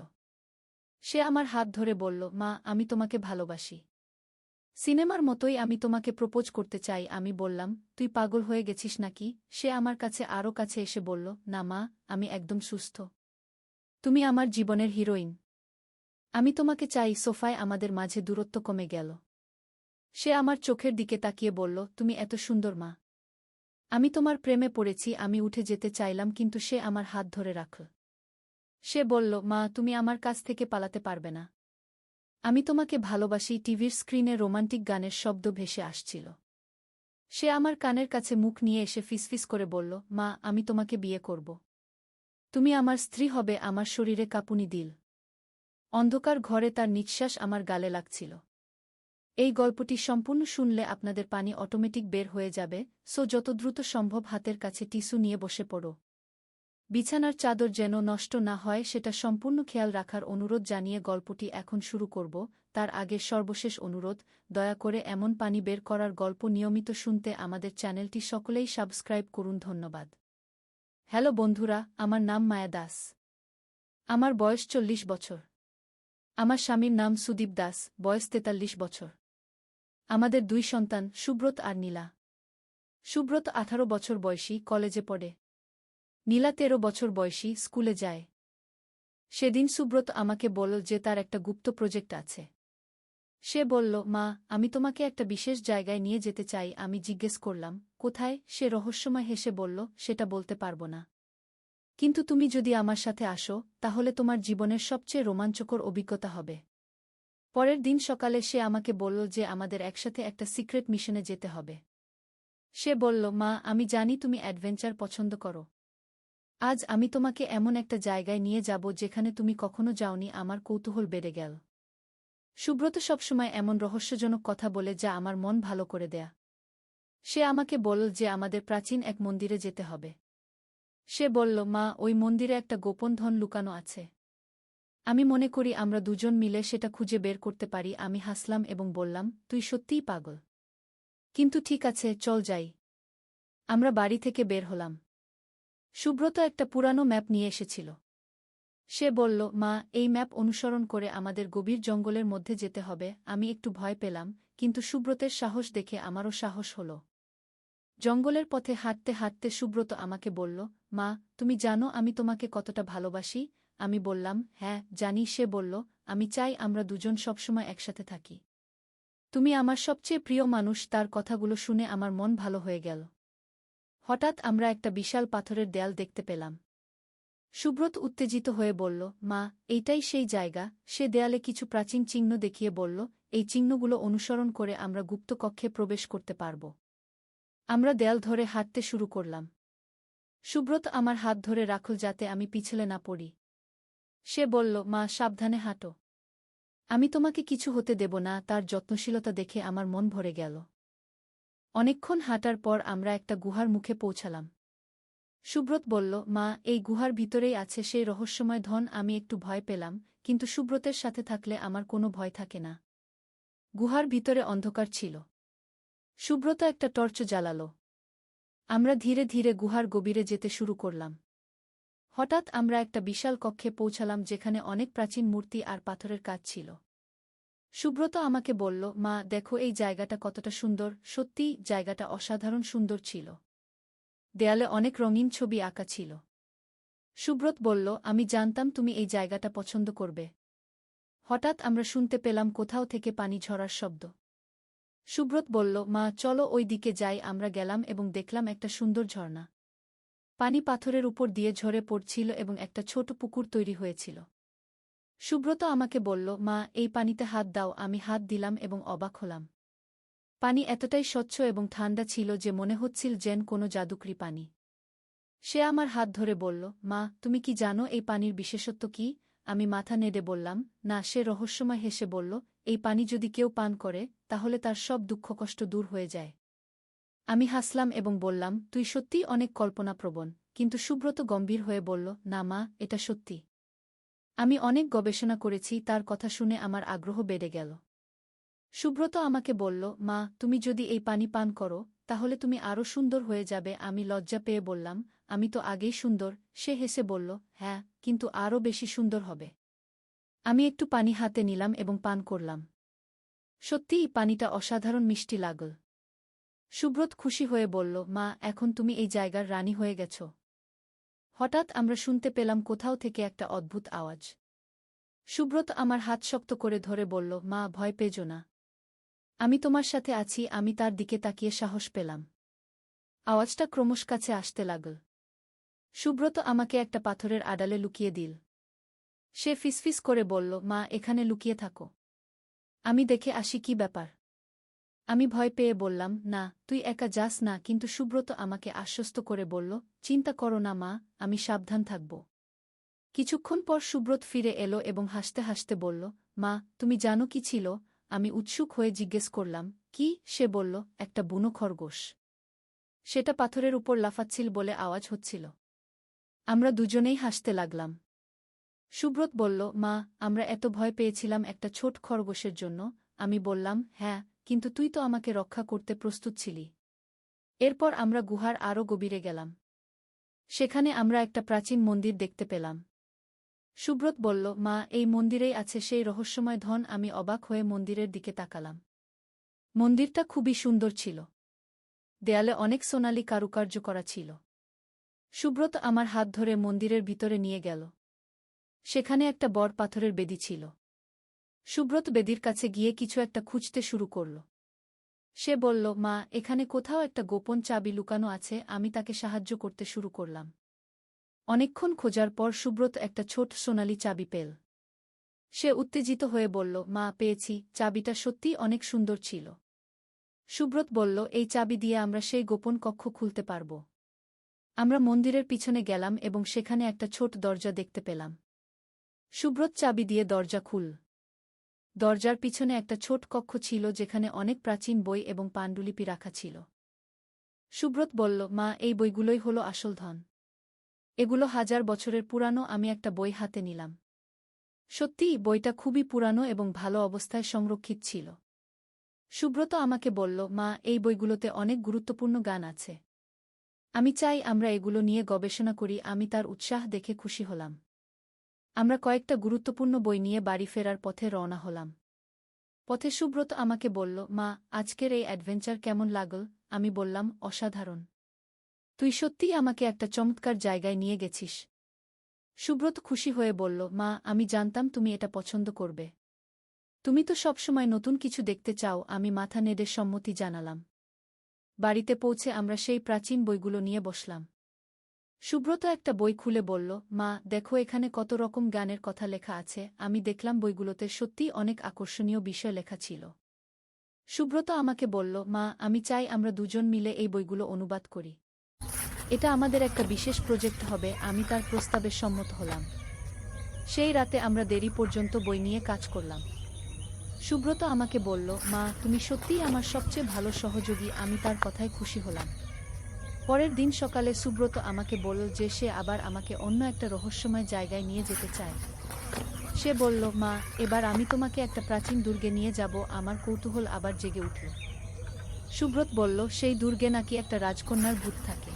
S1: সে আমার হাত ধরে বলল, মা, আমি তোমাকে ভালোবাসি। সিনেমার মতোই আমি তোমাকে প্রপোজ করতে চাই। আমি বললাম, তুই পাগল হয়ে গেছিস নাকি? সে আমার কাছে আরও কাছে এসে বলল, না মা, আমি একদম সুস্থ। তুমি আমার জীবনের হিরোইন। আমি তোমাকে চাই। সোফায় আমাদের মাঝে দূরত্ব কমে গেল। সে আমার চোখের দিকে তাকিয়ে বলল, তুমি এত সুন্দর মা। আমি তোমার প্রেমে পড়েছি। আমি উঠে যেতে চাইলাম, কিন্তু সে আমার হাত ধরে রাখল। সে বলল, মা, তুমি আমার কাছ থেকে পালাতে পারবে না। আমি তোমাকে ভালোবাসি। টিভির স্ক্রিনে রোমান্টিক গানের শব্দ ভেসে আসছিল। সে আমার কানের কাছে মুখ নিয়ে এসে ফিসফিস করে বলল, মা, আমি তোমাকে বিয়ে করব। তুমি আমার স্ত্রী হবে। আমার শরীরে কাঁপুনি দিল। অন্ধকার ঘরে তার নিঃশ্বাস আমার গালে লাগছিল। এই গল্পটি সম্পূর্ণ শুনলে আপনাদের পানি অটোমেটিক বের হয়ে যাবে, সো যত দ্রুত সম্ভব হাতের কাছে টিস্যু নিয়ে বসে পড়ো। বিছানার চাদর যেন নষ্ট না হয় সেটা সম্পূর্ণ খেয়াল রাখার অনুরোধ জানিয়ে গল্পটি এখন শুরু করব। তার আগে সর্বশেষ অনুরোধ, দয়া করে এমন পানি বের করার গল্প নিয়মিত শুনতে আমাদের চ্যানেলটি সকলেই সাবস্ক্রাইব করুন। ধন্যবাদ। হ্যালো বন্ধুরা, আমার নাম মায়া দাস। আমার বয়স 40 বছর। আমার স্বামীর নাম সুদীপ দাস, বয়স 43 বছর। আমাদের 2 সন্তান, সুব্রত আর নীলা। সুব্রত 18 বছর বয়সী, কলেজে পড়ে। নীলা 13 বছর বয়সী, স্কুলে যায়। সেদিন সুব্রত আমাকে বলল যে তার একটা গুপ্ত প্রজেক্ট আছে। সে বলল, মা, আমি তোমাকে একটা বিশেষ জায়গায় নিয়ে যেতে চাই। আমি জিজ্ঞেস করলাম, কোথায়? সে রহস্যময় হেসে বলল, সেটা বলতে পারব না। কিন্তু তুমি যদি আমার সাথে আসো, তাহলে তোমার জীবনের সবচেয়ে রোমাঞ্চকর অভিজ্ঞতা হবে। পরের দিন সকালে সে আমাকে বলল যে আমাদের একসাথে একটা সিক্রেট মিশনে যেতে হবে। সে বলল, মা, আমি জানি তুমি অ্যাডভেঞ্চার পছন্দ করো। আজ আমি তোমাকে এমন একটা জায়গায় নিয়ে যাব যেখানে তুমি কখনো যাওনি। আমার কৌতূহল বেড়ে গেল। সুব্রত সবসময় এমন রহস্যজনক কথা বলে যা আমার মন ভালো করে দেয়া। সে আমাকে বলল যে আমাদের প্রাচীন এক মন্দিরে যেতে হবে। সে বলল, মা, ওই মন্দিরে একটা গোপন ধন লুকানো আছে। আমি মনে করি আমরা দুজন মিলে সেটা খুঁজে বের করতে পারি। আমি হাসলাম এবং বললাম, তুই সত্যিই পাগল। কিন্তু ঠিক আছে, চল যাই। আমরা বাড়ি থেকে বের হলাম। সুব্রত একটা পুরানো ম্যাপ নিয়ে এসেছিল। সে বলল, মা, এই ম্যাপ অনুসরণ করে আমাদের গভীর জঙ্গলের মধ্যে যেতে হবে। আমি একটু ভয় পেলাম, কিন্তু সুব্রতের সাহস দেখে আমারও সাহস হল। জঙ্গলের পথে হাঁটতে হাঁটতে সুব্রত আমাকে বলল, মা, তুমি জানো আমি তোমাকে কতটা ভালোবাসি? আমি বললাম, হ্যাঁ, জানি। সে বলল, আমি চাই আমরা দুজন সবসময় একসাথে থাকি। তুমি আমার সবচেয়ে প্রিয় মানুষ। তার কথাগুলো শুনে আমার মন ভালো হয়ে গেল। হঠাৎ আমরা একটা বিশাল পাথরের দেয়াল দেখতে পেলাম। সুব্রত উত্তেজিত হয়ে বলল, মা, এইটাই সেই জায়গা। সে দেয়ালে কিছু প্রাচীন চিহ্ন দেখিয়ে বলল, এই চিহ্নগুলো অনুসরণ করে আমরা গুপ্ত কক্ষে প্রবেশ করতে পারব। আমরা দেয়াল ধরে হাঁটতে শুরু করলাম। সুব্রত আমার হাত ধরে রাখল যাতে আমি পিছলে না পড়ি। সে বলল, মা, সাবধানে হাঁটো। আমি তোমাকে কিছু হতে দেব না। তার যত্নশীলতা দেখে আমার মন ভরে গেল। অনেকক্ষণ হাঁটার পর আমরা একটা গুহার মুখে পৌঁছালাম। সুব্রত বলল, মা, এই গুহার ভিতরেই আছে সেই রহস্যময় ধন। আমি একটু ভয় পেলাম, কিন্তু সুব্রতের সাথে থাকলে আমার কোনো ভয় থাকে না। গুহার ভিতরে অন্ধকার ছিল। সুব্রত একটা টর্চ জ্বালাল। আমরা ধীরে ধীরে গুহার গভীরে যেতে শুরু করলাম। হঠাৎ আমরা একটা বিশাল কক্ষে পৌঁছালাম যেখানে অনেক প্রাচীন মূর্তি আর পাথরের কাজ ছিল। সুব্রত আমাকে বলল, মা, দেখো এই জায়গাটা কতটা সুন্দর। সত্যিই জায়গাটা অসাধারণ সুন্দর ছিল। দেয়ালে অনেক রঙিন ছবি আঁকা ছিল। সুব্রত বলল, আমি জানতাম তুমি এই জায়গাটা পছন্দ করবে। হঠাৎ আমরা শুনতে পেলাম কোথাও থেকে পানি ঝরার শব্দ। সুব্রত বলল, মা, চলো ওই দিকে যাই। আমরা গেলাম এবং দেখলাম একটা সুন্দর ঝর্ণা। পানি পাথরের উপর দিয়ে ঝরে পড়ছিল এবং একটা ছোট পুকুর তৈরি হয়েছিল। সুব্রত আমাকে বলল, মা, এই পানিতে হাত দাও। আমি হাত দিলাম এবং অবাক হলাম। পানি এতটাই স্বচ্ছ এবং ঠান্ডা ছিল যে মনে হচ্ছিল যেন কোনো জাদুকরি পানি। সে আমার হাত ধরে বলল, মা, তুমি কি জানো এই পানির বিশেষত্ব কি? আমি মাথা নেড়ে বললাম, না। সে রহস্যময় হেসে বলল, এই পানি যদি কেউ পান করে তাহলে তার সব দুঃখকষ্ট দূর হয়ে যায়। আমি হাসলাম এবং বললাম, তুই সত্যিই অনেক কল্পনাপ্রবণ। কিন্তু সুব্রত গম্ভীর হয়ে বলল, না মা, এটা সত্যি। আমি অনেক গবেষণা করেছি। তার কথা শুনে আমার আগ্রহ বেড়ে গেল। সুব্রত আমাকে বলল, মা, তুমি যদি এই পানি পান করো তাহলে তুমি আরও সুন্দর হয়ে যাবে। আমি লজ্জা পেয়ে বললাম, আমি তো আগেই সুন্দর। সে হেসে বলল, হ্যাঁ, কিন্তু আরও বেশি সুন্দর হবে। আমি একটু পানি হাতে নিলাম এবং পান করলাম। সত্যিই পানিটা অসাধারণ মিষ্টি লাগল। সুব্রত খুশি হয়ে বলল, মা, এখন তুমি এই জায়গার রানী হয়ে গেছ। হঠাৎ আমরা শুনতে পেলাম কোথাও থেকে একটা অদ্ভুত আওয়াজ। সুব্রত আমার হাত শক্ত করে ধরে বলল, মা, ভয় পেজো না। আমি তোমার সাথে আছি। আমি তার দিকে তাকিয়ে সাহস পেলাম। আওয়াজটা ক্রমশ কাছে আসতে লাগল। সুব্রত আমাকে একটা পাথরের আড়ালে লুকিয়ে দিল। সে ফিসফিস করে বলল, মা, এখানে লুকিয়ে থাকো। আমি দেখে আসি কি ব্যাপার। আমি ভয় পেয়ে বললাম, না, তুই একা যাস না। কিন্তু সুব্রত আমাকে আশ্বস্ত করে বলল, চিন্তা করো না মা, আমি সাবধান থাকব। কিছুক্ষণ পর সুব্রত ফিরে এলো এবং হাসতে হাসতে বলল, মা, তুমি জানো কি ছিল? আমি উৎসুক হয়ে জিজ্ঞেস করলাম, কি? সে বলল, একটা বুনো খরগোশ। সেটা পাথরের উপর লাফাচ্ছিল বলে আওয়াজ হচ্ছিল। আমরা দুজনেই হাসতে লাগলাম। সুব্রত বলল, মা, আমরা এত ভয় পেয়েছিলাম একটা ছোট খরগোশের জন্য। আমি বললাম, হ্যাঁ, কিন্তু তুই তো আমাকে রক্ষা করতে প্রস্তুত ছিলি। এরপর আমরা গুহার আরও গভীরে গেলাম। সেখানে আমরা একটা প্রাচীন মন্দির দেখতে পেলাম। সুব্রত বলল, মা, এই মন্দিরেই আছে সেই রহস্যময় ধন। আমি অবাক হয়ে মন্দিরের দিকে তাকালাম। মন্দিরটা খুবই সুন্দর ছিল। দেয়ালে অনেক সোনালি কারুকার্য করা ছিল। সুব্রত আমার হাত ধরে মন্দিরের ভিতরে নিয়ে গেল। সেখানে একটা বড় পাথরের বেদি ছিল। সুব্রত বেদির কাছে গিয়ে কিছু একটা খুঁজতে শুরু করল। সে বলল, মা, এখানে কোথাও একটা গোপন চাবি লুকানো আছে। আমি তাকে সাহায্য করতে শুরু করলাম। অনেকক্ষণ খোঁজার পর সুব্রত একটা ছোট সোনালি চাবি পেল। সে উত্তেজিত হয়ে বলল, মা, পেয়েছি। চাবিটা সত্যিই অনেক সুন্দর ছিল। সুব্রত বলল, এই চাবি দিয়ে আমরা সেই গোপন কক্ষ খুলতে পারব। আমরা মন্দিরের পিছনে গেলাম এবং সেখানে একটা ছোট দরজা দেখতে পেলাম। সুব্রত চাবি দিয়ে দরজা খুল। দরজার পিছনে একটা ছোট কক্ষ ছিল যেখানে অনেক প্রাচীন বই এবং পাণ্ডুলিপি রাখা ছিল। সুব্রত বলল, মা, এই বইগুলোই হলো আসল ধন। এগুলো 1000 বছরের পুরানো। আমি একটা বই হাতে নিলাম। সত্যিই বইটা খুবই পুরানো এবং ভালো অবস্থায় সংরক্ষিত ছিল। সুব্রত আমাকে বলল, মা, এই বইগুলোতে অনেক গুরুত্বপূর্ণ গান আছে। আমি চাই আমরা এগুলো নিয়ে গবেষণা করি। আমি তার উৎসাহ দেখে খুশি হলাম। আমরা কয়েকটা গুরুত্বপূর্ণ বই নিয়ে বাড়ি ফেরার পথে রওনা হলাম। পথে সুব্রত আমাকে বলল, মা, আজকের এই অ্যাডভেঞ্চার কেমন লাগল? আমি বললাম, অসাধারণ। তুই সত্যিই আমাকে একটা চমৎকার জায়গায় নিয়ে গেছিস। সুব্রত খুশি হয়ে বলল, মা, আমি জানতাম তুমি এটা পছন্দ করবে। তুমি তো সবসময় নতুন কিছু দেখতে চাও। আমি মাথা নেড়ে সম্মতি জানালাম। বাড়িতে পৌঁছে আমরা সেই প্রাচীন বইগুলো নিয়ে বসলাম। সুব্রত একটা বই খুলে বলল, মা, দেখো এখানে কত রকম গানের কথা লেখা আছে। আমি দেখলাম বইগুলোতে সত্যিই অনেক আকর্ষণীয় বিষয় লেখা ছিল। সুব্রত আমাকে বলল, মা, আমি চাই আমরা দুজন মিলে এই বইগুলো অনুবাদ করি। এটা আমাদের একটা বিশেষ প্রজেক্ট হবে। আমি তার প্রস্তাবে সম্মত হলাম। সেই রাতে আমরা দেরি পর্যন্ত বই নিয়ে কাজ করলাম। সুব্রত আমাকে বলল, মা, তুমি সত্যিই আমার সবচেয়ে ভালো সহযোগী। আমি তার কথায় খুশি হলাম। পরের দিন সকালে সুব্রত আমাকে বলল যে সে আবার আমাকে অন্য একটা রহস্যময় জায়গায় নিয়ে যেতে চায়। সে বলল, মা, এবার আমি তোমাকে একটা প্রাচীন দুর্গে নিয়ে যাব। আমার কৌতূহল আবার জেগে উঠল। সুব্রত বলল, সেই দুর্গে নাকি একটা রাজকন্যার ভূত থাকে,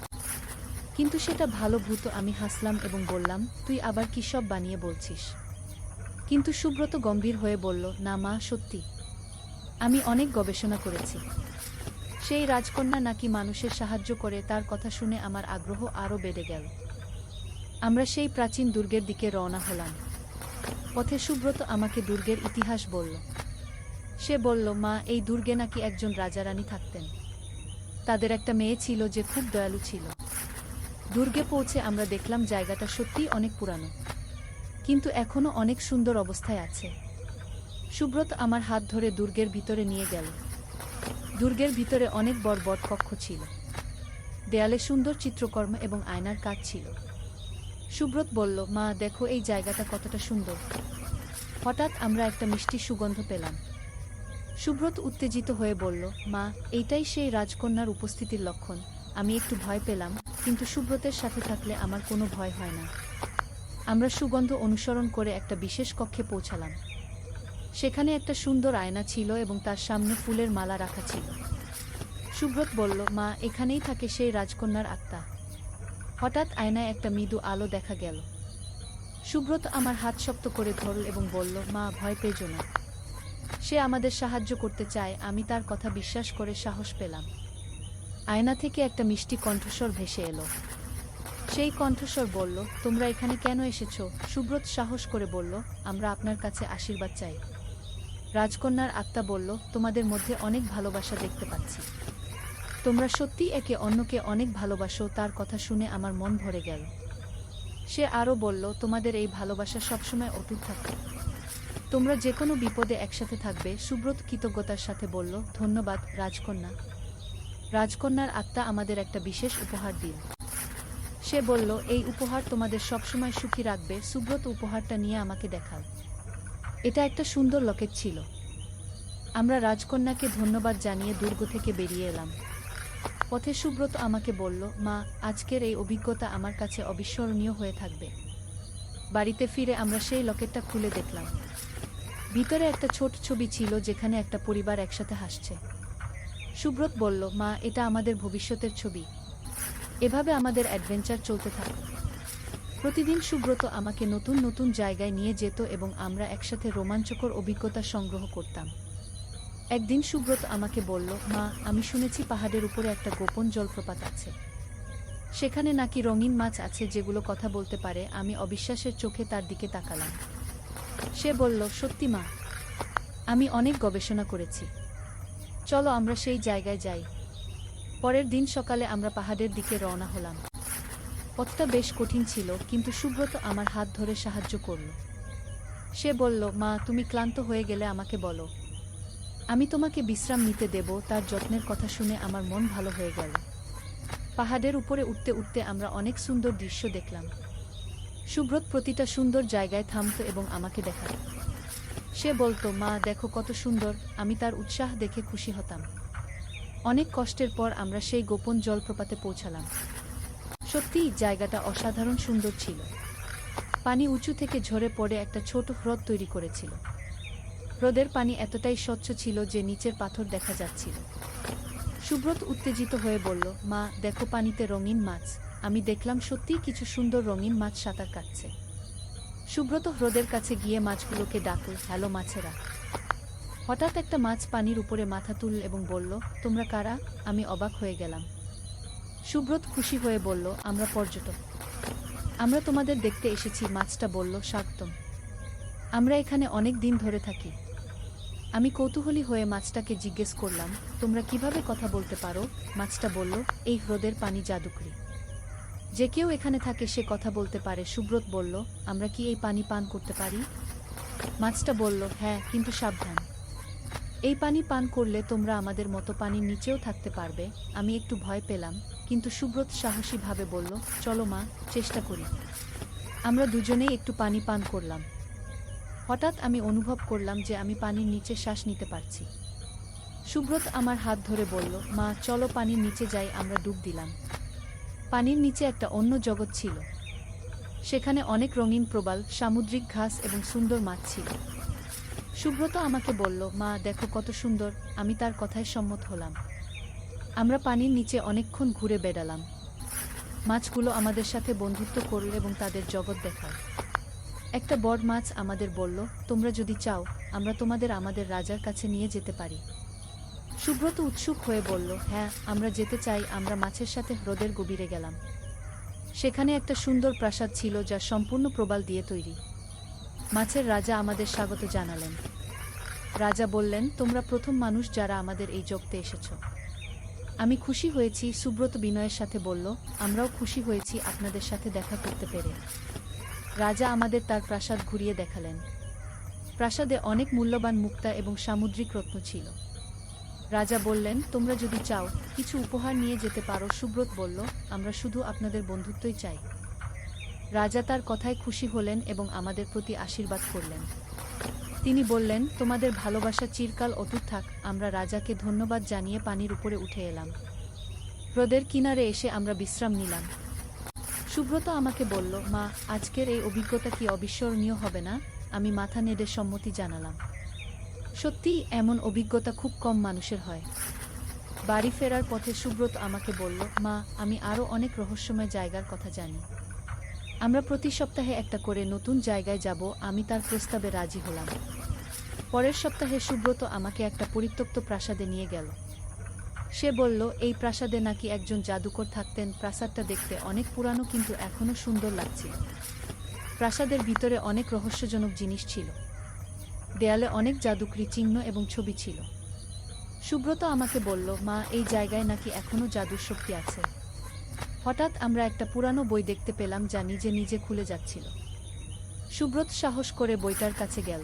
S1: কিন্তু সেটা ভালো ভূত। আমি হাসলাম এবং বললাম, তুই আবার কি সব বানিয়ে বলছিস? কিন্তু সুব্রত গম্ভীর হয়ে বলল, না মা, সত্যি, আমি অনেক গবেষণা করেছি। সেই রাজকন্যা নাকি মানুষের সাহায্য করে। তার কথা শুনে আমার আগ্রহ আরও বেড়ে গেল। আমরা সেই প্রাচীন দুর্গের দিকে রওনা হলাম। পথে সুব্রত আমাকে দুর্গের ইতিহাস বলল। সে বলল, মা, এই দুর্গে নাকি একজন রাজারানী থাকতেন। তাদের একটা মেয়ে ছিল যে খুব দয়ালু ছিল। দুর্গে পৌঁছে আমরা দেখলাম জায়গাটা সত্যিই অনেক পুরানো, কিন্তু এখনও অনেক সুন্দর অবস্থায় আছে। সুব্রত আমার হাত ধরে দুর্গের ভিতরে নিয়ে গেল। দুর্গের ভিতরে অনেক বড় বড় কক্ষ ছিল। দেয়ালে সুন্দর চিত্রকর্ম এবং আয়নার কাজ ছিল। সুব্রত বলল, মা, দেখো এই জায়গাটা কতটা সুন্দর। হঠাৎ আমরা একটা মিষ্টি সুগন্ধ পেলাম। সুব্রত উত্তেজিত হয়ে বলল, মা, এইটাই সেই রাজকন্যার উপস্থিতির লক্ষণ। আমি একটু ভয় পেলাম, কিন্তু সুব্রতের সাথে থাকলে আমার কোনো ভয় হয় না। আমরা সুগন্ধ অনুসরণ করে একটা বিশেষ কক্ষে পৌঁছালাম। সেখানে একটা সুন্দর আয়না ছিল এবং তার সামনে ফুলের মালা রাখা ছিল। সুব্রত বলল, মা, এখানেই থাকে সেই রাজকন্যার আত্মা। হঠাৎ আয়নায় একটা মৃদু আলো দেখা গেল। সুব্রত আমার হাত শক্ত করে ধরল এবং বলল, মা, ভয় পেয়ো না। সে আমাদের সাহায্য করতে চায়। আমি তার কথা বিশ্বাস করে সাহস পেলাম। আয়না থেকে একটা মিষ্টি কণ্ঠস্বর ভেসে এলো। সেই কণ্ঠস্বর বলল, তোমরা এখানে কেন এসেছো? সুব্রত সাহস করে বলল, আমরা আপনার কাছে আশীর্বাদ চাই। রাজকন্যার আত্মা বলল, তোমাদের মধ্যে অনেক ভালোবাসা দেখতে পাচ্ছি। তোমরা সত্যি একে অন্যকে অনেক ভালোবাসো। তার কথা শুনে আমার মন ভরে গেল। সে আরও বলল, তোমাদের এই ভালোবাসা সবসময় অটুট থাকবে। তোমরা যে কোনো বিপদে একসাথে থাকবে। সুব্রত কৃতজ্ঞতার সাথে বলল, ধন্যবাদ রাজকন্যা। রাজকন্যার আত্মা আমাদের একটা বিশেষ উপহার দিল। সে বলল, এই উপহার তোমাদের সবসময় সুখী রাখবে। সুব্রত উপহারটা নিয়ে আমাকে দেখাল। এটা একটা সুন্দর লকেট ছিল। আমরা রাজকন্যাকে ধন্যবাদ জানিয়ে দুর্গ থেকে বেরিয়ে এলাম। পথে সুব্রত আমাকে বলল, মা, আজকের এই অভিজ্ঞতা আমার কাছে অবিস্মরণীয় হয়ে থাকবে। বাড়িতে ফিরে আমরা সেই লকেটটা খুলে দেখলাম। ভিতরে একটা ছোট ছবি ছিল যেখানে একটা পরিবার একসাথে হাসছে। সুব্রত বলল, মা, এটা আমাদের ভবিষ্যতের ছবি। এভাবে আমাদের অ্যাডভেঞ্চার চলতে থাকবে। প্রতিদিন সুব্রত আমাকে নতুন নতুন জায়গায় নিয়ে যেত এবং আমরা একসাথে রোমাঞ্চকর অভিজ্ঞতা সংগ্রহ করতাম। একদিন সুব্রত আমাকে বলল, মা, আমি শুনেছি পাহাড়ের উপরে একটা গোপন জলপ্রপাত আছে। সেখানে নাকি রঙিন মাছ আছে যেগুলো কথা বলতে পারে। আমি অবিশ্বাসের চোখে তার দিকে তাকালাম। সে বলল, সত্যি মা, আমি অনেক গবেষণা করেছি। চলো আমরা সেই জায়গায় যাই। পরের দিন সকালে আমরা পাহাড়ের দিকে রওনা হলাম। পথটা বেশ কঠিন ছিল, কিন্তু সুব্রত আমার হাত ধরে সাহায্য করল। সে বলল, মা, তুমি ক্লান্ত হয়ে গেলে আমাকে বলো, আমি তোমাকে বিশ্রাম নিতে দেব। তার যত্নের কথা শুনে আমার মন ভালো হয়ে গেল। পাহাড়ের উপরে উঠতে উঠতে আমরা অনেক সুন্দর দৃশ্য দেখলাম। সুব্রত প্রতিটা সুন্দর জায়গায় থামত এবং আমাকে দেখাত। সে বলতো, মা, দেখো কত সুন্দর। আমি তার উৎসাহ দেখে খুশি হতাম। অনেক কষ্টের পর আমরা সেই গোপন জলপ্রপাতে পৌঁছালাম। সত্যিই জায়গাটা অসাধারণ সুন্দর ছিল। পানি উঁচু থেকে ঝরে পড়ে একটা ছোট হ্রদ তৈরি করেছিল। হ্রদের পানি এতটাই স্বচ্ছ ছিল যে নিচের পাথর দেখা যাচ্ছিল। সুব্রত উত্তেজিত হয়ে বলল, মা, দেখো পানিতে রঙিন মাছ। আমি দেখলাম সত্যিই কিছু সুন্দর রঙিন মাছ সাঁতার কাটছে। সুব্রত হ্রদের কাছে গিয়ে মাছগুলোকে ডাকল, হ্যালো মাছেরা। হঠাৎ একটা মাছ পানির উপরে মাথা তুলল এবং বলল, তোমরা কারা? আমি অবাক হয়ে গেলাম। সুব্রত খুশি হয়ে বলল, আমরা পর্যটক। আমরা তোমাদের দেখতে এসেছি। মাছটা বলল, স্বাগতম। আমরা এখানে অনেক দিন ধরে থাকি। আমি কৌতূহলী হয়ে মাছটাকে জিজ্ঞেস করলাম, তোমরা কিভাবে কথা বলতে পারো? মাছটা বলল, এই হ্রদের পানি জাদুকরি। যে কেউ এখানে থাকে সে কথা বলতে পারে। সুব্রত বলল, আমরা কি এই পানি পান করতে পারি? মাছটা বলল, হ্যাঁ, কিন্তু সাবধান। এই পানি পান করলে তোমরা আমাদের মতো পানির নিচেও থাকতে পারবে। আমি একটু ভয় পেলাম, কিন্তু সুব্রত সাহসীভাবে বলল, চলো মা, চেষ্টা করি। আমরা দুজনেই একটু পানি পান করলাম। হঠাৎ আমি অনুভব করলাম যে আমি পানির নিচে শ্বাস নিতে পারছি। সুব্রত আমার হাত ধরে বলল, মা, চলো পানির নিচে যাই। আমরা ডুব দিলাম। পানির নিচে একটা অন্য জগৎ ছিল। সেখানে অনেক রঙিন প্রবাল, সামুদ্রিক ঘাস এবং সুন্দর মাছ ছিল। সুব্রত আমাকে বলল, মা দেখো কত সুন্দর। আমি তার কথায় সম্মত হলাম। আমরা পানির নিচে অনেকক্ষণ ঘুরে বেড়ালাম। মাছগুলো আমাদের সাথে বন্ধুত্ব করল এবং তাদের জগৎ দেখাল। একটা বড় মাছ আমাদের বলল, তোমরা যদি চাও আমরা তোমাদের আমাদের রাজার কাছে নিয়ে যেতে পারি। সুব্রত উৎসুক হয়ে বলল, হ্যাঁ আমরা যেতে চাই। আমরা মাছের সাথে হ্রদের গভীরে গেলাম। সেখানে একটা সুন্দর প্রাসাদ ছিল যা সম্পূর্ণ প্রবাল দিয়ে তৈরি। মাছের রাজা আমাদের স্বাগত জানালেন। রাজা বললেন, তোমরা প্রথম মানুষ যারা আমাদের এই জগতে এসেছ। আমি খুশি হয়েছি। সুব্রত বিনয়ের সাথে বলল, আমরাও খুশি হয়েছি আপনাদের সাথে দেখা করতে পেরে। রাজা আমাদের তার প্রাসাদ ঘুরিয়ে দেখালেন। প্রাসাদে অনেক মূল্যবান মুক্তা এবং সামুদ্রিক রত্ন ছিল। রাজা বললেন, তোমরা যদি চাও কিছু উপহার নিয়ে যেতে পারো। সুব্রত বলল, আমরা শুধু আপনাদের বন্ধুত্বই চাই। রাজা তার কথায় খুশি হলেন এবং আমাদের প্রতি আশীর্বাদ করলেন। তিনি বললেন, তোমাদের ভালোবাসা চিরকাল অটুট থাক। আমরা রাজাকে ধন্যবাদ জানিয়ে পানির উপরে উঠে এলাম। হ্রদের কিনারে এসে আমরা বিশ্রাম নিলাম। সুব্রত আমাকে বলল, মা আজকের এই অভিজ্ঞতা কি অবিস্মরণীয় হবে না? আমি মাথা নেড়ে সম্মতি জানালাম। সত্যিই এমন অভিজ্ঞতা খুব কম মানুষের হয়। বাড়ি ফেরার পথে সুব্রত আমাকে বলল, মা আমি আরও অনেক রহস্যময় জায়গার কথা জানি। আমরা প্রতি সপ্তাহে একটা করে নতুন জায়গায় যাব। আমি তার প্রস্তাবে রাজি হলাম। পরের সপ্তাহে সুব্রত আমাকে একটা পরিত্যক্ত প্রাসাদে নিয়ে গেল। সে বলল, এই প্রাসাদে নাকি একজন জাদুকর থাকতেন। প্রাসাদটা দেখতে অনেক পুরানো কিন্তু এখনও সুন্দর লাগছিল। প্রাসাদের ভিতরে অনেক রহস্যজনক জিনিস ছিল। দেয়ালে অনেক জাদুকরি চিহ্ন এবং ছবি ছিল। সুব্রত আমাকে বলল, মা এই জায়গায় নাকি এখনও জাদুর শক্তি আছে। হঠাৎ আমরা একটা পুরানো বই দেখতে পেলাম যা নিজে নিজে খুলে যাচ্ছিল। সুব্রত সাহস করে বইটার কাছে গেল।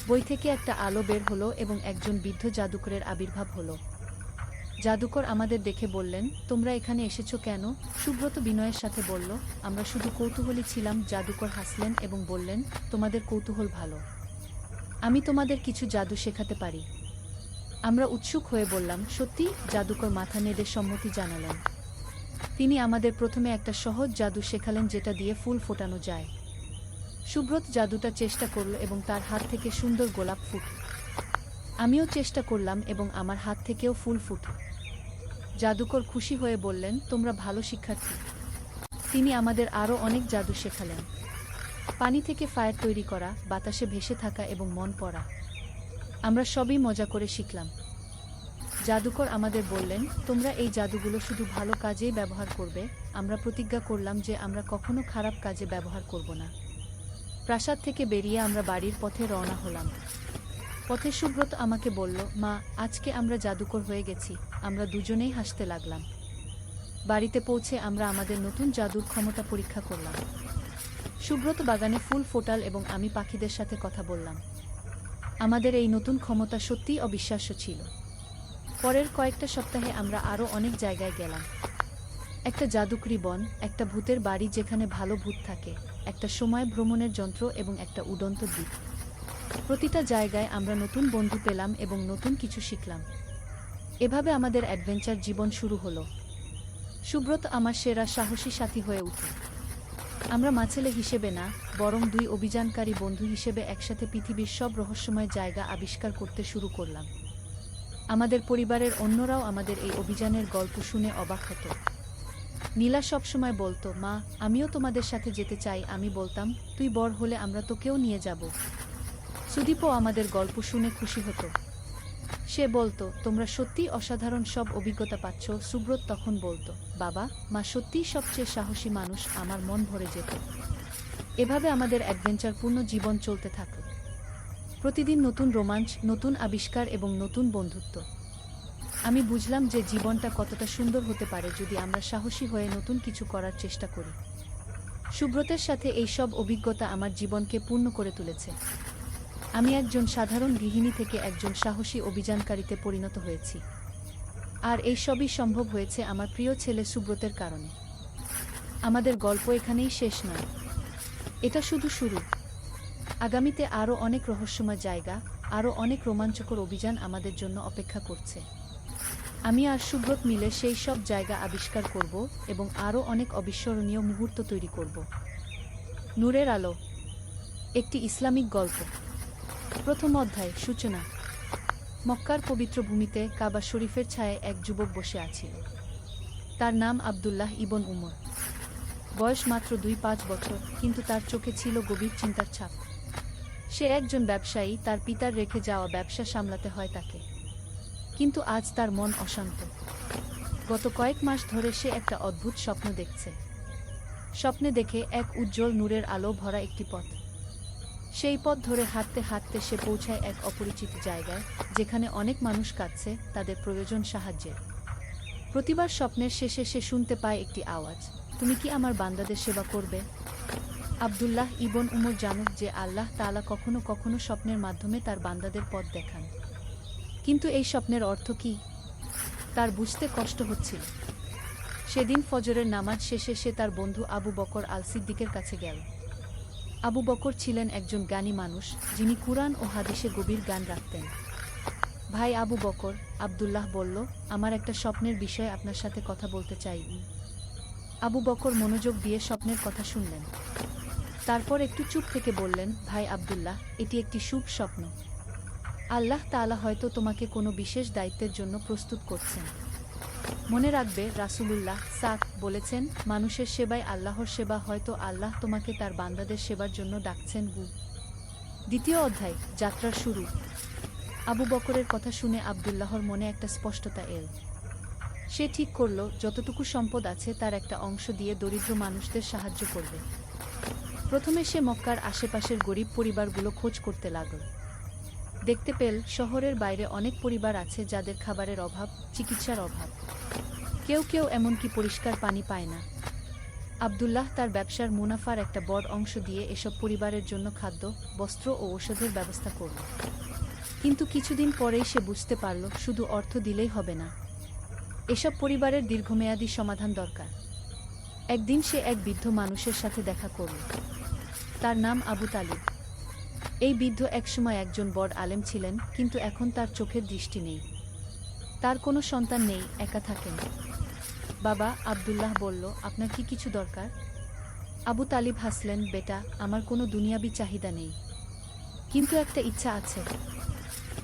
S1: বই থেকে একটা আলো বের হলো এবং একজন বৃদ্ধ জাদুকরের আবির্ভাব হলো। জাদুকর আমাদের দেখে বললেন, তোমরা এখানে এসেছো কেন? সুব্রত বিনয়ের সাথে বলল, আমরা শুধু কৌতূহলী ছিলাম। জাদুকর হাসলেন এবং বললেন, তোমাদের কৌতূহল ভালো। আমি তোমাদের কিছু জাদু শেখাতে পারি। আমরা উৎসুক হয়ে বললাম, সত্যি? জাদুকর মাথা নেড়ে সম্মতি জানালেন। তিনি আমাদের প্রথমে একটা সহজ জাদু শেখালেন যেটা দিয়ে ফুল ফোটানো যায়। সুব্রত জাদুটা চেষ্টা করল এবং তার হাত থেকে সুন্দর গোলাপ ফুটল। আমিও চেষ্টা করলাম এবং আমার হাত থেকেও ফুল ফুটল। জাদুকর খুশি হয়ে বললেন, তোমরা ভালো শিক্ষার্থী। তিনি আমাদের আরও অনেক জাদু শেখালেন। পানি থেকে ফায়ার তৈরি করা, বাতাসে ভেসে থাকা এবং মন পড়া। আমরা সবই মজা করে শিখলাম। জাদুকর আমাদের বললেন, তোমরা এই জাদুগুলো শুধু ভালো কাজেই ব্যবহার করবে। আমরা প্রতিজ্ঞা করলাম যে আমরা কখনো খারাপ কাজে ব্যবহার করব না। প্রাসাদ থেকে বেরিয়ে আমরা বাড়ির পথে রওনা হলাম। পথে সুব্রত আমাকে বলল, মা আজকে আমরা জাদুকর হয়ে গেছি। আমরা দুজনেই হাসতে লাগলাম। বাড়িতে পৌঁছে আমরা আমাদের নতুন জাদুর ক্ষমতা পরীক্ষা করলাম। সুব্রত বাগানে ফুল ফোটাল এবং আমি পাখিদের সাথে কথা বললাম। আমাদের এই নতুন ক্ষমতা সত্যিই অবিশ্বাস্য ছিল। পরের কয়েকটা সপ্তাহে আমরা আরও অনেক জায়গায় গেলাম। একটা জাদুকরি বন, একটা ভূতের বাড়ি যেখানে ভালো ভূত থাকে, একটা সময় ভ্রমণের যন্ত্র এবং একটা উড়ন্ত দ্বীপ। প্রতিটা জায়গায় আমরা নতুন বন্ধু পেলাম এবং নতুন কিছু শিখলাম। এভাবে আমাদের অ্যাডভেঞ্চার জীবন শুরু হলো। সুব্রত আমার সেরা সাহসী সাথী হয়ে উঠল। আমরা মাছেলে হিসেবে না, বরং দুই অভিযানকারী বন্ধু হিসেবে একসাথে পৃথিবীর সব রহস্যময় জায়গা আবিষ্কার করতে শুরু করলাম। আমাদের পরিবারের অন্যরাও আমাদের এই অভিযানের গল্প শুনে অবাক হতো। নীলা সবসময় বলতো, মা আমিও তোমাদের সাথে যেতে চাই। আমি বলতাম, তুই বড় হলে আমরা তোকেও নিয়ে যাব। সুদীপও আমাদের গল্প শুনে খুশি হতো। সে বলতো, তোমরা সত্যিই অসাধারণ সব অভিজ্ঞতা পাচ্ছ। সুব্রত তখন বলতো, বাবা মা সত্যিই সবচেয়ে সাহসী মানুষ। আমার মন ভরে যেত। এভাবে আমাদের অ্যাডভেঞ্চারপূর্ণ জীবন চলতে থাকল। প্রতিদিন নতুন রোমাঞ্চ, নতুন আবিষ্কার এবং নতুন বন্ধুত্ব। আমি বুঝলাম যে জীবনটা কতটা সুন্দর হতে পারে যদি আমরা সাহসী হয়ে নতুন কিছু করার চেষ্টা করি। সুব্রতের সাথে এই সব অভিজ্ঞতা আমার জীবনকে পূর্ণ করে তুলেছে। আমি একজন সাধারণ গৃহিণী থেকে একজন সাহসী অভিযানকারীতে পরিণত হয়েছি। আর এই সবই সম্ভব হয়েছে আমার প্রিয় ছেলে সুব্রতের কারণে। আমাদের গল্প এখানেই শেষ নয়। এটা শুধু শুরু। আগামীতে আরও অনেক রহস্যময় জায়গা, আরও অনেক রোমাঞ্চকর অভিযান আমাদের জন্য অপেক্ষা করছে। আমি আর সুব্রত মিলে সেই সব জায়গা আবিষ্কার করব এবং আরও অনেক অবিস্মরণীয় মুহূর্ত তৈরি করব। নূরের আলো, একটি ইসলামিক গল্প। প্রথম অধ্যায়, সূচনা। মক্কার পবিত্র ভূমিতে কাবা শরীফের ছায়ায় এক যুবক বসে আছিল। তার নাম আব্দুল্লাহ ইবন উমর। বয়স মাত্র 2-5 বছর, কিন্তু তার চোখে ছিল গভীর চিন্তার ছাপ। সে একজন ব্যবসায়ী, তার পিতার রেখে যাওয়া ব্যবসা সামলাতে হয় তাকে। কিন্তু আজ তার মন অশান্ত। গত কয়েক মাস ধরে সে একটা অদ্ভুত স্বপ্ন দেখছে। স্বপ্নে দেখে এক উজ্জ্বল নূরের আলো ভরা একটি পথ। সেই পথ ধরে হাঁটতে হাঁটতে সে পৌঁছায় এক অপরিচিত জায়গায়, যেখানে অনেক মানুষ কাঁদছে, তাদের প্রয়োজন সাহায্যের। প্রতিবার স্বপ্নের শেষে সে শুনতে পায় একটি আওয়াজ, তুমি কি আমার বান্দাদের সেবা করবে? আব্দুল্লাহ ইবন উমর জানুক যে আল্লাহ তাআলা কখনো কখনো স্বপ্নের মাধ্যমে তার বান্দাদের পথ দেখান। কিন্তু এই স্বপ্নের অর্থ কি, তার বুঝতে কষ্ট হচ্ছিল। সেদিন ফজরের নামাজ শেষে সে তার বন্ধু আবু বকর আল সিদ্দিকের কাছে গেল। আবু বকর ছিলেন একজন জ্ঞানী মানুষ, যিনি কুরআন ও হাদিসে গভীর জ্ঞান রাখতেন। ভাই আবু বকর, আব্দুল্লাহ বলল, আমার একটা স্বপ্নের বিষয়ে আপনার সাথে কথা বলতে চাই। আবু বকর মনোযোগ দিয়ে স্বপ্নের কথা শুনলেন। তারপর একটু চুপ থেকে বললেন, ভাই আব্দুল্লাহ, এটি একটি শুভ স্বপ্ন। আল্লাহ তাআলা হয়তো তোমাকে কোনো বিশেষ দায়িত্বের জন্য প্রস্তুত করছেন। মনে রাখবে, রাসূলুল্লাহ বলেছেন, মানুষের সেবাই আল্লাহর সেবা। হয়তো আল্লাহ তোমাকে তার বান্দাদের সেবার জন্য ডাকছেন। দ্বিতীয় অধ্যায়, যাত্রার শুরু। আবু বকরের কথা শুনে আব্দুল্লাহর মনে একটা স্পষ্টতা এল। সে ঠিক করল, যতটুকু সম্পদ আছে তার একটা অংশ দিয়ে দরিদ্র মানুষদের সাহায্য করবে। প্রথমে সে মক্কার আশেপাশের গরিব পরিবারগুলো খোঁজ করতে লাগল। দেখতে পেল, শহরের বাইরে অনেক পরিবার আছে যাদের খাবারের অভাব, চিকিৎসার অভাব। কেউ কেউ এমনকি পরিষ্কার পানি পায় না। আব্দুল্লাহ তার ব্যবসার মুনাফার একটা বড় অংশ দিয়ে এসব পরিবারের জন্য খাদ্য, বস্ত্র ও ঔষধের ব্যবস্থা করল। কিন্তু কিছুদিন পরেই সে বুঝতে পারল, শুধু অর্থ দিলেই হবে না। এসব পরিবারের দীর্ঘমেয়াদী সমাধান দরকার। একদিন সে এক বৃদ্ধ মানুষের সাথে দেখা করল। তার নাম আবু তালিব। এই বৃদ্ধ একসময় একজন বড় আলেম ছিলেন, কিন্তু এখন তার চোখের দৃষ্টি নেই। তার কোনো সন্তান নেই, একা থাকেন। বাবা, আব্দুল্লাহ বলল, আপনার কি কিছু দরকার? আবু তালিব হাসলেন, বেটা, আমার কোনো দুনিয়াবি চাহিদা নেই, কিন্তু একটা ইচ্ছা আছে।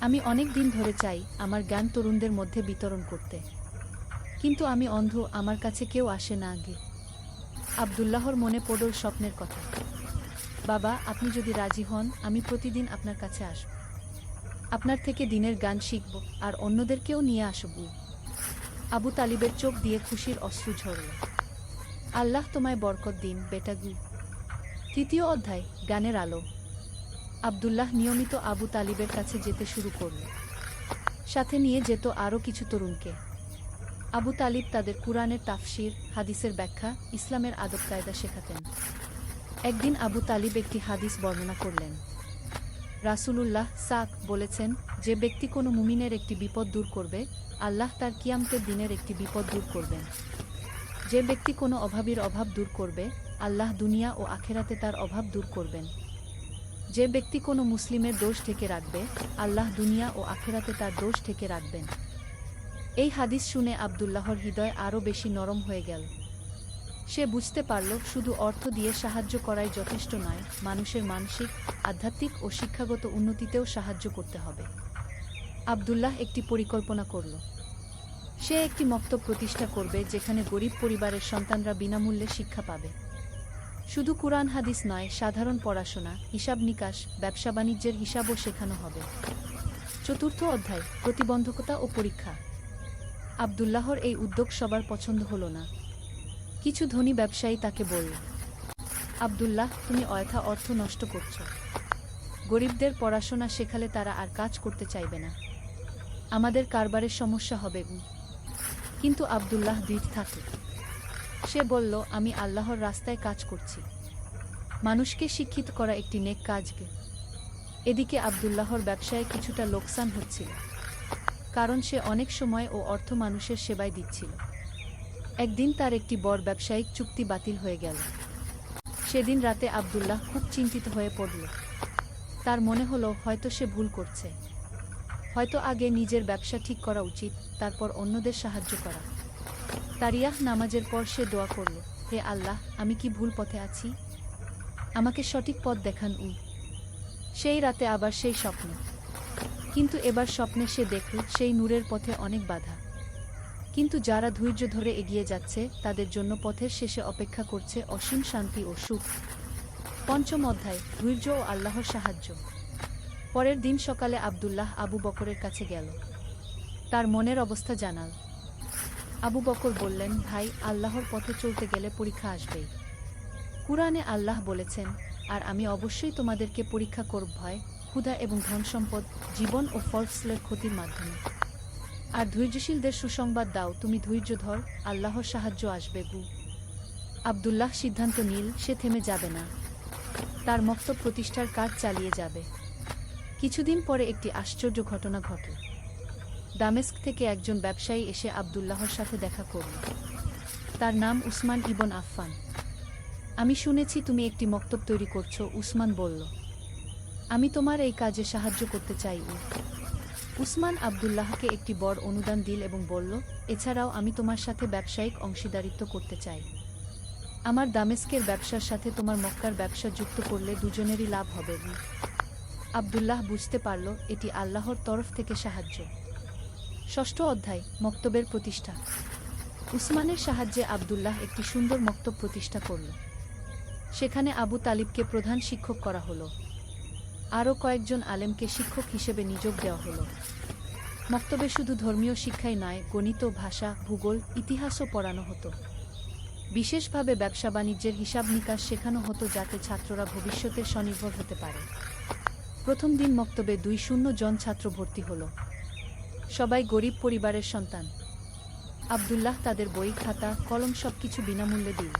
S1: আমি অনেক দিন ধরে চাই আমার জ্ঞান তরুণদের মধ্যে বিতরণ করতে, কিন্তু আমি অন্ধ, আমার কাছে কেউ আসে না। আব্দুল্লাহর মনে পড়ল স্বপ্নের কথা। বাবা, আপনি যদি রাজি হন, আমি প্রতিদিন আপনার কাছে আসব। আপনার থেকে দিনের জ্ঞান শিখব, আর অন্যদেরকেও নিয়ে আসব। আবু তালিবের চোখ দিয়ে খুশির অশ্রু ঝরল। আল্লাহ তোমায় বরকত দিন, বেটা। তৃতীয় অধ্যায়, জ্ঞানের আলো। আব্দুল্লাহ নিয়মিত আবু তালিবের কাছে যেতে শুরু করল। সাথে নিয়ে যেত আরও কিছু তরুণকে। আবু তালিব তাদের কুরআনের তাফসির, হাদিসের ব্যাখ্যা, ইসলামের আদব কায়দা শেখাতেন। একদিন আবু তালিব একটি হাদিস বর্ণনা করলেন। রাসূলুল্লাহ বলেছেন, যে ব্যক্তি কোনো মুমিনের একটি বিপদ দূর করবে, আল্লাহ তার কিয়ামতের দিনের একটি বিপদ দূর করবেন। যে ব্যক্তি কোনো অভাবীর অভাব দূর করবে, আল্লাহ দুনিয়া ও আখেরাতে তার অভাব দূর করবেন। যে ব্যক্তি কোনো মুসলিমের দোষ ঢেকে রাখবে, আল্লাহ দুনিয়া ও আখেরাতে তার দোষ ঢেকে রাখবেন। এই হাদিস শুনে আব্দুল্লাহর হৃদয় আরও বেশি নরম হয়ে গেল। সে বুঝতে পারল, শুধু অর্থ দিয়ে সাহায্য করাই যথেষ্ট নয়, মানুষের মানসিক, আধ্যাত্মিক ও শিক্ষাগত উন্নতিতেও সাহায্য করতে হবে। আব্দুল্লাহ একটি পরিকল্পনা করল। সে একটি মক্তব প্রতিষ্ঠা করবে, যেখানে গরিব পরিবারের সন্তানরা বিনামূল্যে শিক্ষা পাবে। শুধু কুরআন হাদিস নয়, সাধারণ পড়াশোনা, হিসাব নিকাশ, ব্যবসা বাণিজ্যের হিসাবও শেখানো হবে। চতুর্থ অধ্যায়, প্রতিবন্ধকতা ও পরীক্ষা। আব্দুল্লাহর এই উদ্যোগ সবার পছন্দ হল না। কিছু ধনী ব্যবসায়ী তাকে বলল, আব্দুল্লাহ, তুমি অযথা অর্থ নষ্ট করছ। গরিবদের পড়াশোনা শেখালে তারা আর কাজ করতে চাইবে না। আমাদের কারবারের সমস্যা হবে। কিন্তু আব্দুল্লাহ দৃঢ় থাকল। সে বলল, আমি আল্লাহর রাস্তায় কাজ করছি। মানুষকে শিক্ষিত করা একটি নেক কাজ। এদিকে আব্দুল্লাহর ব্যবসায় কিছুটা লোকসান হচ্ছিল, কারণ সে অনেক সময় ও অর্থ মানুষের সেবায় দিচ্ছিল। একদিন তার একটি বড় ব্যবসায়িক চুক্তি বাতিল হয়ে গেল। সেদিন রাতে আব্দুল্লাহ খুব চিন্তিত হয়ে পড়ল। তার মনে হলো, হয়তো সে ভুল করছে। হয়তো আগে নিজের ব্যবসা ঠিক করা উচিত, তারপর অন্যদের সাহায্য করা। তারিয়াহ নামাজের পর সে দোয়া করল, হে আল্লাহ, আমি কি ভুল পথে আছি? আমাকে সঠিক পথ দেখান। সেই রাতে আবার সেই স্বপ্ন, কিন্তু এবার স্বপ্নে সে দেখল সেই নূরের পথে অনেক বাধা। কিন্তু যারা ধৈর্য ধরে এগিয়ে যাচ্ছে তাদের জন্য পথের শেষে অপেক্ষা করছে অসীম শান্তি ও সুখ। পঞ্চম অধ্যায়, ধৈর্য ও আল্লাহর সাহায্য। পরের দিন সকালে আব্দুল্লাহ আবু বকরের কাছে গেল। তার মনের অবস্থা জানাল। আবু বকর বললেন, ভাই, আল্লাহর পথে চলতে গেলে পরীক্ষা আসবেই। কুরআনে আল্লাহ বলেছেন, আর আমি অবশ্যই তোমাদেরকে পরীক্ষা করব ভয়, ক্ষুধা এবং ধনসম্পদ, জীবন ও ফসলের ক্ষতির মাধ্যমে। আর ধৈর্যশীলদের সুসংবাদ দাও, তুমি ধৈর্য ধর, আল্লাহর সাহায্য আসবে। আব্দুল্লাহ সিদ্ধান্ত নিল সে থেমে যাবে না, তার মক্তব প্রতিষ্ঠার কাজ চালিয়ে যাবে। কিছুদিন পরে একটি আশ্চর্য ঘটনা ঘটল। দামেস্ক থেকে একজন ব্যবসায়ী এসে আব্দুল্লাহর সাথে দেখা করল। তার নাম উসমান ইবন আফফান। আমি শুনেছি তুমি একটি মক্তব তৈরি করছো, উসমান বলল। আমি তোমার এই কাজে সাহায্য করতে চাই। উসমান আব্দুল্লাহকে একটি বড় অনুদান দিল এবং বলল, এছাড়াও আমি তোমার সাথে ব্যবসায়িক অংশীদারিত্ব করতে চাই। আমার দামেস্কের ব্যবসার সাথে তোমার মক্কার ব্যবসা যুক্ত করলে দুজনেরই লাভ হবে। আব্দুল্লাহ বুঝতে পারল এটি আল্লাহর তরফ থেকে সাহায্য। ষষ্ঠ অধ্যায়, মক্তবের প্রতিষ্ঠা। উসমানের সাহায্যে আব্দুল্লাহ একটি সুন্দর মক্তব প্রতিষ্ঠা করল। সেখানে আবু তালিবকে প্রধান শিক্ষক করা হলো। আরও কয়েকজন আলেমকে শিক্ষক হিসেবে নিয়োগ দেওয়া হলো। মক্তবে শুধু ধর্মীয় শিক্ষাই নয়, গণিত, ভাষা, ভূগোল, ইতিহাসও পড়ানো হতো। বিশেষভাবে ব্যবসা বাণিজ্যের হিসাব নিকাশ শেখানো হতো যাতে ছাত্ররা ভবিষ্যতে স্বনির্ভর হতে পারে। প্রথম দিন মক্তবে 200 জন ছাত্র ভর্তি হলো। সবাই গরিব পরিবারের সন্তান। আব্দুল্লাহ তাদের বই, খাতা, কলম সবকিছু বিনামূল্যে দিল।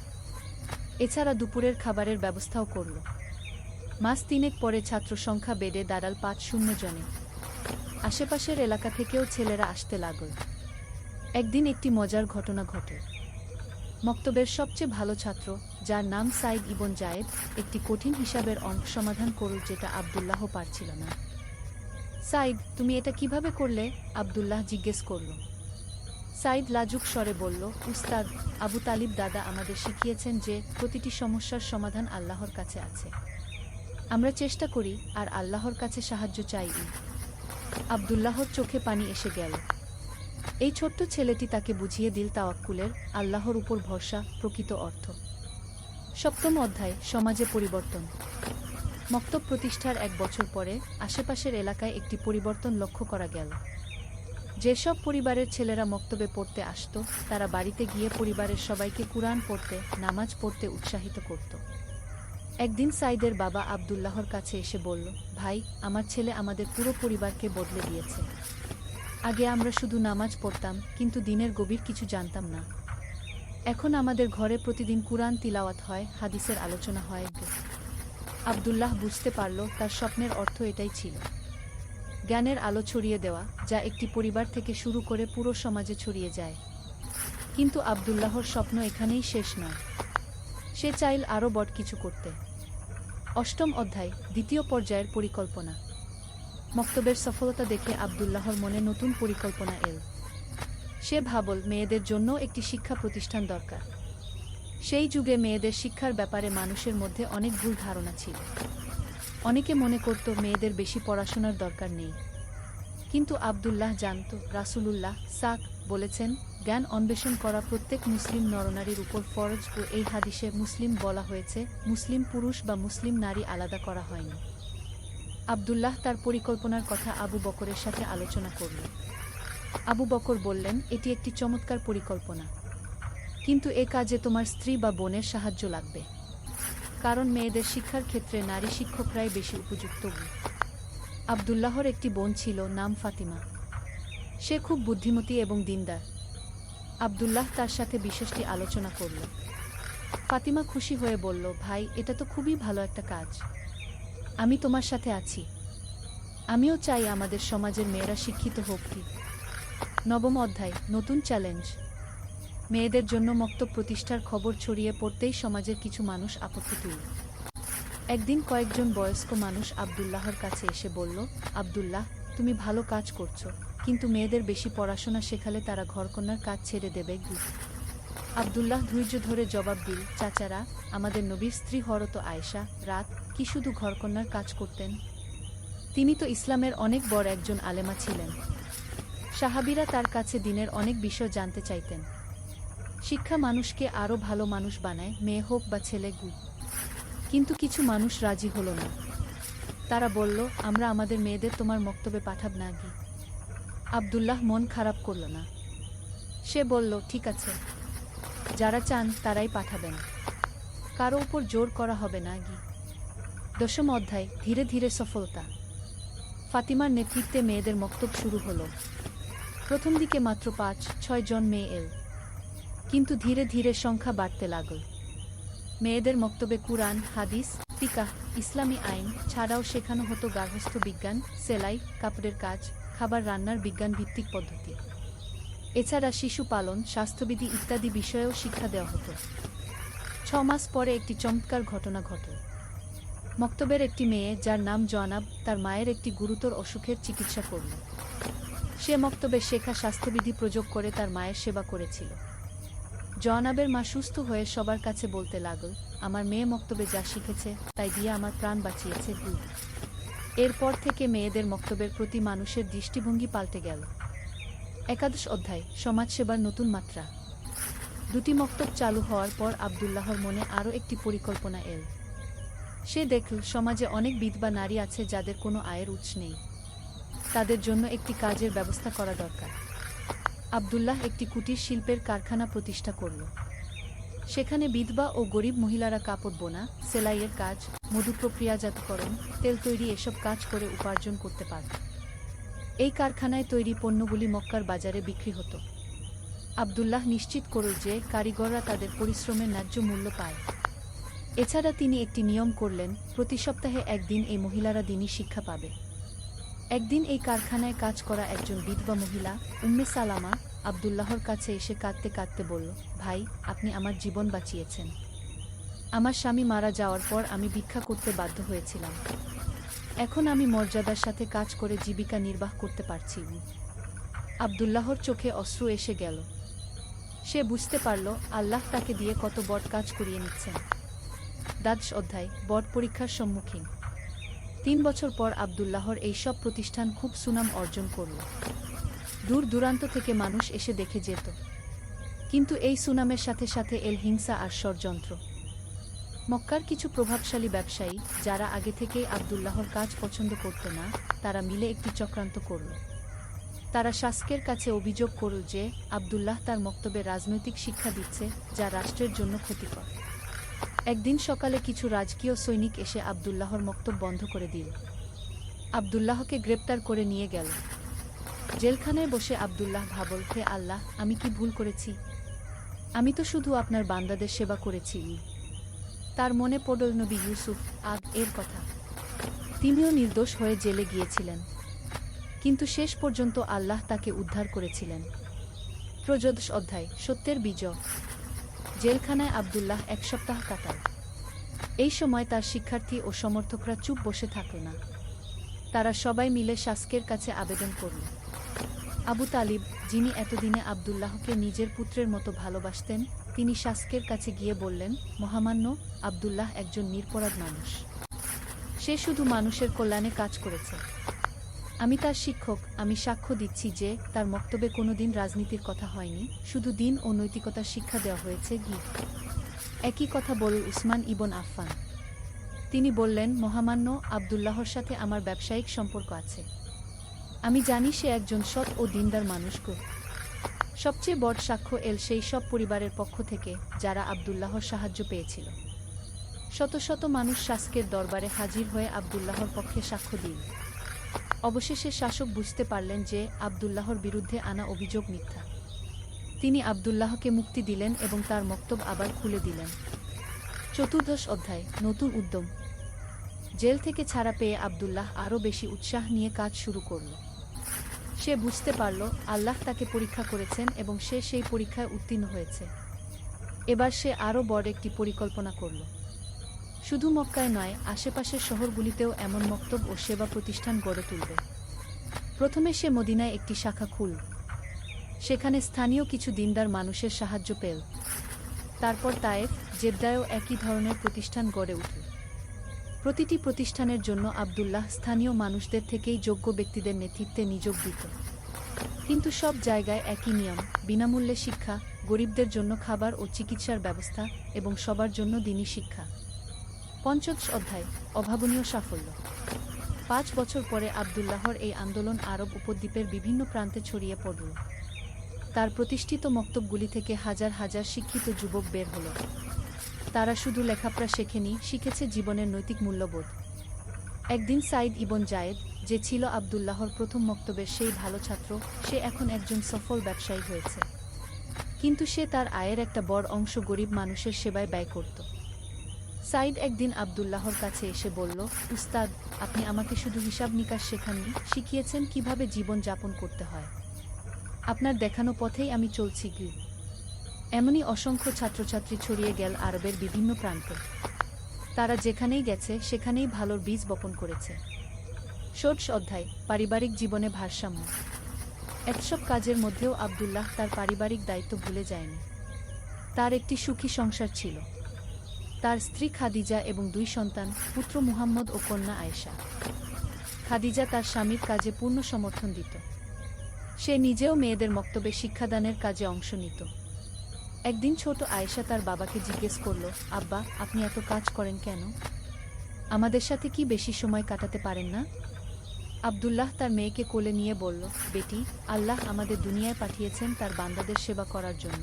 S1: এছাড়া দুপুরের খাবারের ব্যবস্থাও করল। মাস তিনেক পরে ছাত্র সংখ্যা বেড়ে দাঁড়াল 500 জনে। আশেপাশের এলাকা থেকেও ছেলেরা আসতে লাগল। একদিন একটি মজার ঘটনা ঘটে। মক্তবের সবচেয়ে ভালো ছাত্র, যার নাম সাইদ ইবন জায়েদ, একটি কঠিন হিসাবের অঙ্ক সমাধান করল যেটা আব্দুল্লাহ পারছিল না। সাইদ, তুমি এটা কিভাবে করলে? আব্দুল্লাহ জিজ্ঞেস করল। সাইদ লাজুক স্বরে বলল, উস্তাদ, আবু তালিব দাদা আমাদের শিখিয়েছেন যে প্রতিটি সমস্যার সমাধান আল্লাহর কাছে আছে। আমরা চেষ্টা করি আর আল্লাহর কাছে সাহায্য চাই। আব্দুল্লাহর চোখে পানি এসে গেল। এই ছোট্ট ছেলেটি তাকে বুঝিয়ে দিল তাওয়াক্কুলের, আল্লাহর উপর ভরসা, প্রকৃত অর্থ। সপ্তম অধ্যায়, সমাজে পরিবর্তন। মক্তব প্রতিষ্ঠার 1 বছর পরে আশেপাশের এলাকায় একটি পরিবর্তন লক্ষ্য করা গেল। যেসব পরিবারের ছেলেরা মক্তবে পড়তে আসত, তারা বাড়িতে গিয়ে পরিবারের সবাইকে কুরআন পড়তে, নামাজ পড়তে উৎসাহিত করত। একদিন সাইদের বাবা আব্দুল্লাহর কাছে এসে বলল, ভাই, আমার ছেলে আমাদের পুরো পরিবারকে বদলে দিয়েছে। আগে আমরা শুধু নামাজ পড়তাম, কিন্তু দিনের গভীর কিছু জানতাম না। এখন আমাদের ঘরে প্রতিদিন কুরআন তিলাওয়াত হয়, হাদিসের আলোচনা হয়। আব্দুল্লাহ বুঝতে পারল তার স্বপ্নের অর্থ এটাই ছিল, জ্ঞানের আলো ছড়িয়ে দেওয়া, যা একটি পরিবার থেকে শুরু করে পুরো সমাজে ছড়িয়ে যায়। কিন্তু আব্দুল্লাহর স্বপ্ন এখানেই শেষ নয়। সে চাইল আরও বড় কিছু করতে। অষ্টম অধ্যায়, দ্বিতীয় পর্যায়ের পরিকল্পনা। মক্তবের সফলতা দেখে আব্দুল্লাহর মনে নতুন পরিকল্পনা এল। সে ভাবল মেয়েদের জন্য একটি শিক্ষা প্রতিষ্ঠান দরকার। সেই যুগে মেয়েদের শিক্ষার ব্যাপারে মানুষের মধ্যে অনেক ভুল ধারণা ছিল। অনেকে মনে করত মেয়েদের বেশি পড়াশোনার দরকার নেই। কিন্তু আব্দুল্লাহ জানত রাসূলুল্লাহ সাক বলেছেন, জ্ঞান অন্বেষণ করা প্রত্যেক মুসলিম নরনারীর উপর ফরজ, ও এই হাদিসে মুসলিম বলা হয়েছে, মুসলিম পুরুষ বা মুসলিম নারী আলাদা করা হয়নি। আব্দুল্লাহ তার পরিকল্পনার কথা আবু বকরের সাথে আলোচনা করল। আবু বকর বললেন, এটি একটি চমৎকার পরিকল্পনা, কিন্তু এ কাজে তোমার স্ত্রী বা বোনের সাহায্য লাগবে, কারণ মেয়েদের শিক্ষার ক্ষেত্রে নারী শিক্ষকরাই বেশি উপযুক্ত। আব্দুল্লাহর একটি বোন ছিল, নাম ফাতিমা। সে খুব বুদ্ধিমতী এবং দিনদার। আব্দুল্লাহ তার সাথে বিষয়টি আলোচনা করল। ফাতিমা খুশি হয়ে বলল, ভাই, এটা তো খুবই ভালো একটা কাজ। আমি তোমার সাথে আছি। আমিও চাই আমাদের সমাজের মেয়েরা শিক্ষিত হোক। নবম অধ্যায়, নতুন চ্যালেঞ্জ। মেয়েদের জন্য মক্তব প্রতিষ্ঠার খবর ছড়িয়ে পড়তেই সমাজের কিছু মানুষ আপত্তি তুলল। একদিন কয়েকজন বয়স্ক মানুষ আব্দুল্লাহর কাছে এসে বলল, আব্দুল্লাহ, তুমি ভালো কাজ করছো, কিন্তু মেয়েদের বেশি পড়াশোনা শেখালে তারা ঘরকন্যার কাজ ছেড়ে দেবে। আব্দুল্লাহ ধৈর্য ধরে জবাব দিল, চাচারা, আমাদের নবীর স্ত্রী হরত আয়েশা রাত কি শুধু ঘরকন্যার কাজ করতেন? তিনি তো ইসলামের অনেক বড় একজন আলেমা ছিলেন। সাহাবীরা তার কাছে দিনের অনেক বিষয় জানতে চাইতেন। শিক্ষা মানুষকে আরও ভালো মানুষ বানায়, মেয়ে হোক বা ছেলে। কিন্তু কিছু মানুষ রাজি হল না। তারা বলল, আমরা আমাদের মেয়েদের তোমার মক্তবে পাঠাব না। আব্দুল্লাহ মন খারাপ করল না। সে বলল, ঠিক আছে, যারা চান তারাই পাঠাবেন, কারো উপর জোর করা হবে না। 10ম অধ্যায়, ধীরে ধীরে সফলতা। ফাতিমার নেতৃত্বে মেয়েদের মক্তব শুরু হলো। প্রথম দিকে মাত্র 5-6 জন মেয়ে এল, কিন্তু ধীরে ধীরে সংখ্যা বাড়তে লাগল। মেয়েদের মক্তবে কুরআন, হাদিস, ফিকাহ, ইসলামী আইন ছাড়াও শেখানো হতো গার্হস্থ্য বিজ্ঞান, সেলাই, কাপড়ের কাজ, খাবার রান্নার বিজ্ঞান ভিত্তিক পদ্ধতি। এছাড়া শিশু পালন, স্বাস্থ্যবিধি ইত্যাদি বিষয়েও শিক্ষা দেওয়া হতো। 6 মাস পরে একটি চমৎকার ঘটনা ঘটল। মক্তবের একটি মেয়ে, যার নাম জয়নাব, তার মায়ের একটি গুরুতর অসুখের চিকিৎসা করল। সে মক্তবে শেখা স্বাস্থ্যবিধি প্রয়োগ করে তার মায়ের সেবা করেছিল। জয়নাবের মা সুস্থ হয়ে সবার কাছে বলতে লাগল, আমার মেয়ে মক্তবে যা শিখেছে তাই দিয়ে আমার প্রাণ বাঁচিয়েছে। এরপর থেকে মেয়েদের মক্তবের প্রতি মানুষের দৃষ্টিভঙ্গি পাল্টে গেল। একাদশ অধ্যায়, সমাজসেবার নতুন মাত্রা। 2টি মক্তব চালু হওয়ার পর আব্দুল্লাহর মনে আরও একটি পরিকল্পনা এল। সে দেখল, সমাজে অনেক বিধবা নারী আছে যাদের কোনো আয়ের উৎস নেই। তাদের জন্য একটি কাজের ব্যবস্থা করা দরকার। আব্দুল্লাহ একটি কুটির শিল্পের কারখানা প্রতিষ্ঠা করল। সেখানে বিধবা ও গরিব মহিলারা কাপড় বোনা, সেলাইয়ের কাজ, মধু প্রক্রিয়াজাতকরণ, তেল তৈরি এসব কাজ করে উপার্জন করতে পারত। এই কারখানায় তৈরি পণ্যগুলি মক্কার বাজারে বিক্রি হতো। আব্দুল্লাহ নিশ্চিত করল যে কারিগররা তাদের পরিশ্রমের ন্যায্য মূল্য পায়। এছাড়া তিনি একটি নিয়ম করলেন, প্রতি সপ্তাহে একদিন এই মহিলারা দিনী শিক্ষা পাবে। একদিন এই কারখানায় কাজ করা একজন বিধবা মহিলা, উম্মে সালামা, আব্দুল্লাহর কাছে এসে কাঁদতে কাঁদতে বলল, ভাই, আপনি আমার জীবন বাঁচিয়েছেন। আমার স্বামী মারা যাওয়ার পর আমি ভিক্ষা করতে বাধ্য হয়েছিলাম। এখন আমি মর্যাদার সাথে কাজ করে জীবিকা নির্বাহ করতে পারছি। আব্দুল্লাহর চোখে অশ্রু এসে গেল। সে বুঝতে পারল, আল্লাহ তাকে দিয়ে কত বড় কাজ করিয়ে নিচ্ছেন। দ্বাদশ অধ্যায়, বড় পরীক্ষার সম্মুখীন। 3 বছর পর আব্দুল্লাহর এই সব প্রতিষ্ঠান খুব সুনাম অর্জন করল। দূর দূরান্ত থেকে মানুষ এসে দেখে যেত। কিন্তু এই সুনামের সাথে সাথে এল হিংসা আর ষড়যন্ত্র। মক্কার কিছু প্রভাবশালী ব্যবসায়ী, যারা আগে থেকেই আব্দুল্লাহর কাজ পছন্দ করত না, তারা মিলে একটি চক্রান্ত করল। তারা শাসকের কাছে অভিযোগ করল যে আব্দুল্লাহ তার মক্তবে রাজনৈতিক শিক্ষা দিচ্ছে, যা রাষ্ট্রের জন্য ক্ষতিকর। একদিন সকালে কিছু রাজকীয় সৈনিক এসে আব্দুল্লাহর মক্তব বন্ধ করে দিল। আব্দুল্লাহকে গ্রেপ্তার করে নিয়ে গেল। জেলখানায় বসে আব্দুল্লাহ ভাবল, হে আল্লাহ, আমি কি ভুল করেছি? আমি তো শুধু আপনার বান্দাদের সেবা করেছি। তার মনে পড়ল নবী ইউসুফ এর কথা। তিনিও নির্দোষ হয়ে জেলে গিয়েছিলেন, কিন্তু শেষ পর্যন্ত আল্লাহ তাকে উদ্ধার করেছিলেন। ত্রয়োদশ অধ্যায়, সত্যের বিজয়। জেলখানায় আব্দুল্লাহ 1 সপ্তাহ কাটাল। এই সময় তার শিক্ষার্থী ও সমর্থকরা চুপ বসে থাকল না। তারা সবাই মিলে শাসকের কাছে আবেদন করল। আবু তালিব, যিনি এতদিনে আব্দুল্লাহকে নিজের পুত্রের মতো ভালোবাসতেন, তিনি শাসকের কাছে গিয়ে বললেন, মহামান্য, আব্দুল্লাহ একজন নিরপরাধ মানুষ। সে শুধু মানুষের কল্যাণে কাজ করেছে। আমি তার শিক্ষক, আমি সাক্ষ্য দিচ্ছি যে তার মক্তবে কোনোদিন রাজনীতির কথা হয়নি, শুধু দিন ও নৈতিকতার শিক্ষা দেওয়া হয়েছে। একই কথা বলল উসমান ইবন আফফান। তিনি বললেন, মহামান্য, আব্দুল্লাহর সাথে আমার ব্যবসায়িক সম্পর্ক আছে। আমি জানি সে একজন সৎ ও দিনদার মানুষ। সবচেয়ে বড় সাক্ষ্য এল সেই সব পরিবারের পক্ষ থেকে যারা আব্দুল্লাহর সাহায্য পেয়েছিল। শত শত মানুষ শাসকের দরবারে হাজির হয়ে আব্দুল্লাহর পক্ষে সাক্ষ্য দিল। অবশেষে শাসক বুঝতে পারলেন যে আব্দুল্লাহর বিরুদ্ধে আনা অভিযোগ মিথ্যা। তিনি আব্দুল্লাহকে মুক্তি দিলেন এবং তার মক্তব আবার খুলে দিলেন। চতুর্দশ অধ্যায়, নতুন উদ্যম। জেল থেকে ছাড়া পেয়ে আব্দুল্লাহ আরও বেশি উৎসাহ নিয়ে কাজ শুরু করল। সে বুঝতে পারল, আল্লাহ তাকে পরীক্ষা করেছেন এবং সে সেই পরীক্ষায় উত্তীর্ণ হয়েছে। এবার সে আরও বড় একটি পরিকল্পনা করল। শুধু মক্কায় নয়, আশেপাশের শহরগুলিতেও এমন মক্তব ও সেবা প্রতিষ্ঠান গড়ে তুলবে। প্রথমে সে মদিনায় একটি শাখা খুলল। সেখানে স্থানীয় কিছু দিনদার মানুষের সাহায্য পেল। তারপর তায়েফ, জেদ্দায়ও একই ধরনের প্রতিষ্ঠান গড়ে উঠল। প্রতিটি প্রতিষ্ঠানের জন্য আবদুল্লাহ স্থানীয় মানুষদের থেকেই যোগ্য ব্যক্তিদের নেতৃত্বে নিয়োগ দিত। কিন্তু সব জায়গায় একই নিয়ম: বিনামূল্যে শিক্ষা, গরিবদের জন্য খাবার ও চিকিৎসার ব্যবস্থা, এবং সবার জন্য দ্বীনি শিক্ষা। পঞ্চম অধ্যায়: অভাবনীয় সাফল্য। 5 বছর পরে আবদুল্লাহর এই আন্দোলন আরব উপদ্বীপের বিভিন্ন প্রান্তে ছড়িয়ে পড়ল। তার প্রতিষ্ঠিত মক্তবগুলি থেকে হাজার হাজার শিক্ষিত যুবক বের হল। তারা শুধু লেখাপড়া শেখেনি, শিখেছে জীবনের নৈতিক মূল্যবোধ। একদিন সাইদ ইবন জায়েদ, যে ছিল আবদুল্লাহর প্রথম মক্তবের সেই ভালো ছাত্র, সে এখন একজন সফল ব্যবসায়ী হয়েছে। কিন্তু সে তার আয়ের একটা বড় অংশ গরিব মানুষের সেবায় ব্যয় করত। সাইদ একদিন আবদুল্লাহর কাছে এসে বলল, উস্তাদ, আপনি আমাকে শুধু হিসাব নিকাশ শেখাননি, শিখিয়েছেন কিভাবে জীবন যাপন করতে হয়। আপনার দেখানো পথেই আমি চলছি। এমনই অসংখ্য ছাত্রছাত্রী ছড়িয়ে গেল আরবের বিভিন্ন প্রান্তে। তারা যেখানেই গেছে সেখানেই ভালোর বীজ বপন করেছে। ষোড়শ অধ্যায়: পারিবারিক জীবনে ভারসাম্য। এসব কাজের মধ্যেও আবদুল্লাহ তার পারিবারিক দায়িত্ব ভুলে যায়নি। তার একটি সুখী সংসার ছিল। তার স্ত্রী খাদিজা এবং 2 সন্তান, পুত্র মুহাম্মদ ও কন্যা আয়েশা। খাদিজা তার স্বামীর কাজে পূর্ণ সমর্থন দিত। সে নিজেও মেয়েদের মক্তবে শিক্ষাদানের কাজে অংশ নিত। একদিন ছোট আয়েশা তার বাবাকে জিজ্ঞেস করল, আব্বা, আপনি এত কাজ করেন কেন? আমাদের সাথে কি বেশি সময় কাটাতে পারেন না? আবদুল্লাহ তার মেয়েকে কোলে নিয়ে বলল, বেটি, আল্লাহ আমাদের দুনিয়ায় পাঠিয়েছেন তার বান্দাদের সেবা করার জন্য।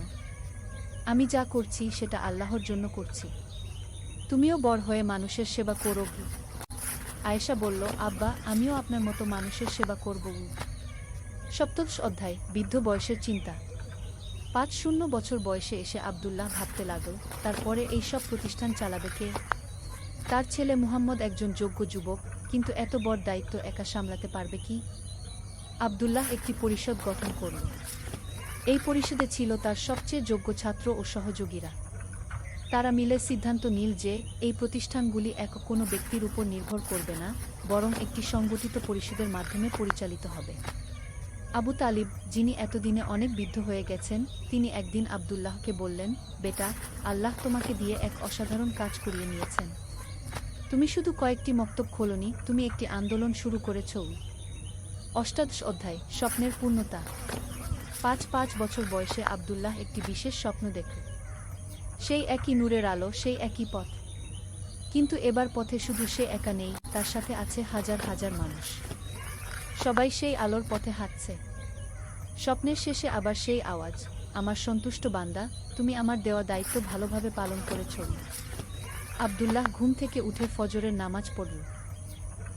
S1: আমি যা করছি সেটা আল্লাহর জন্য করছি। তুমিও বড় হয়ে মানুষের সেবা করো। আয়েশা বলল, আব্বা, আমিও আপনার মতো মানুষের সেবা করব। সপ্তদশ অধ্যায়: বৃদ্ধ বয়সের চিন্তা। 5 বছর বয়সে এসে আবদুল্লাহ ভাবতে লাগল, তারপরে এই সব প্রতিষ্ঠান চালাবে কে? তার ছেলে মুহাম্মদ একজন যোগ্য যুবক, কিন্তু এত বড় দায়িত্ব একা সামলাতে পারবে কি? আবদুল্লাহ একটি পরিষদ গঠন করল। এই পরিষদে ছিল তার সবচেয়ে যোগ্য ছাত্র ও সহযোগীরা। তারা মিলে সিদ্ধান্ত নিল যে এই প্রতিষ্ঠানগুলি একক কোনো ব্যক্তির উপর নির্ভর করবে না, বরং একটি সংগঠিত পরিষদের মাধ্যমে পরিচালিত হবে। আবু তালিব, যিনি এতদিনে অনেক বৃদ্ধ হয়ে গেছেন, তিনি একদিন আবদুল্লাহকে বললেন, বেটা, আল্লাহ তোমাকে দিয়ে এক অসাধারণ কাজ করিয়ে নিয়েছেন। তুমি শুধু কয়েকটি মক্তব খোলনি, তুমি একটি আন্দোলন শুরু করেছ। অষ্টাদশ অধ্যায়: স্বপ্নের পূর্ণতা। 5 বছর বয়সে আবদুল্লাহ একটি বিশেষ স্বপ্ন দেখল। সেই একই নূরের আলো, সেই একই পথ। কিন্তু এবার পথে শুধু সে একা নেই, তার সাথে আছে হাজার হাজার মানুষ। সবাই সেই আলোর পথে হাঁটছে। স্বপ্নের শেষে আবার সেই আওয়াজ, আমার সন্তুষ্ট বান্দা, তুমি আমার দেওয়া দায়িত্ব ভালোভাবে পালন করেছ। আবদুল্লাহ ঘুম থেকে উঠে ফজরের নামাজ পড়ল।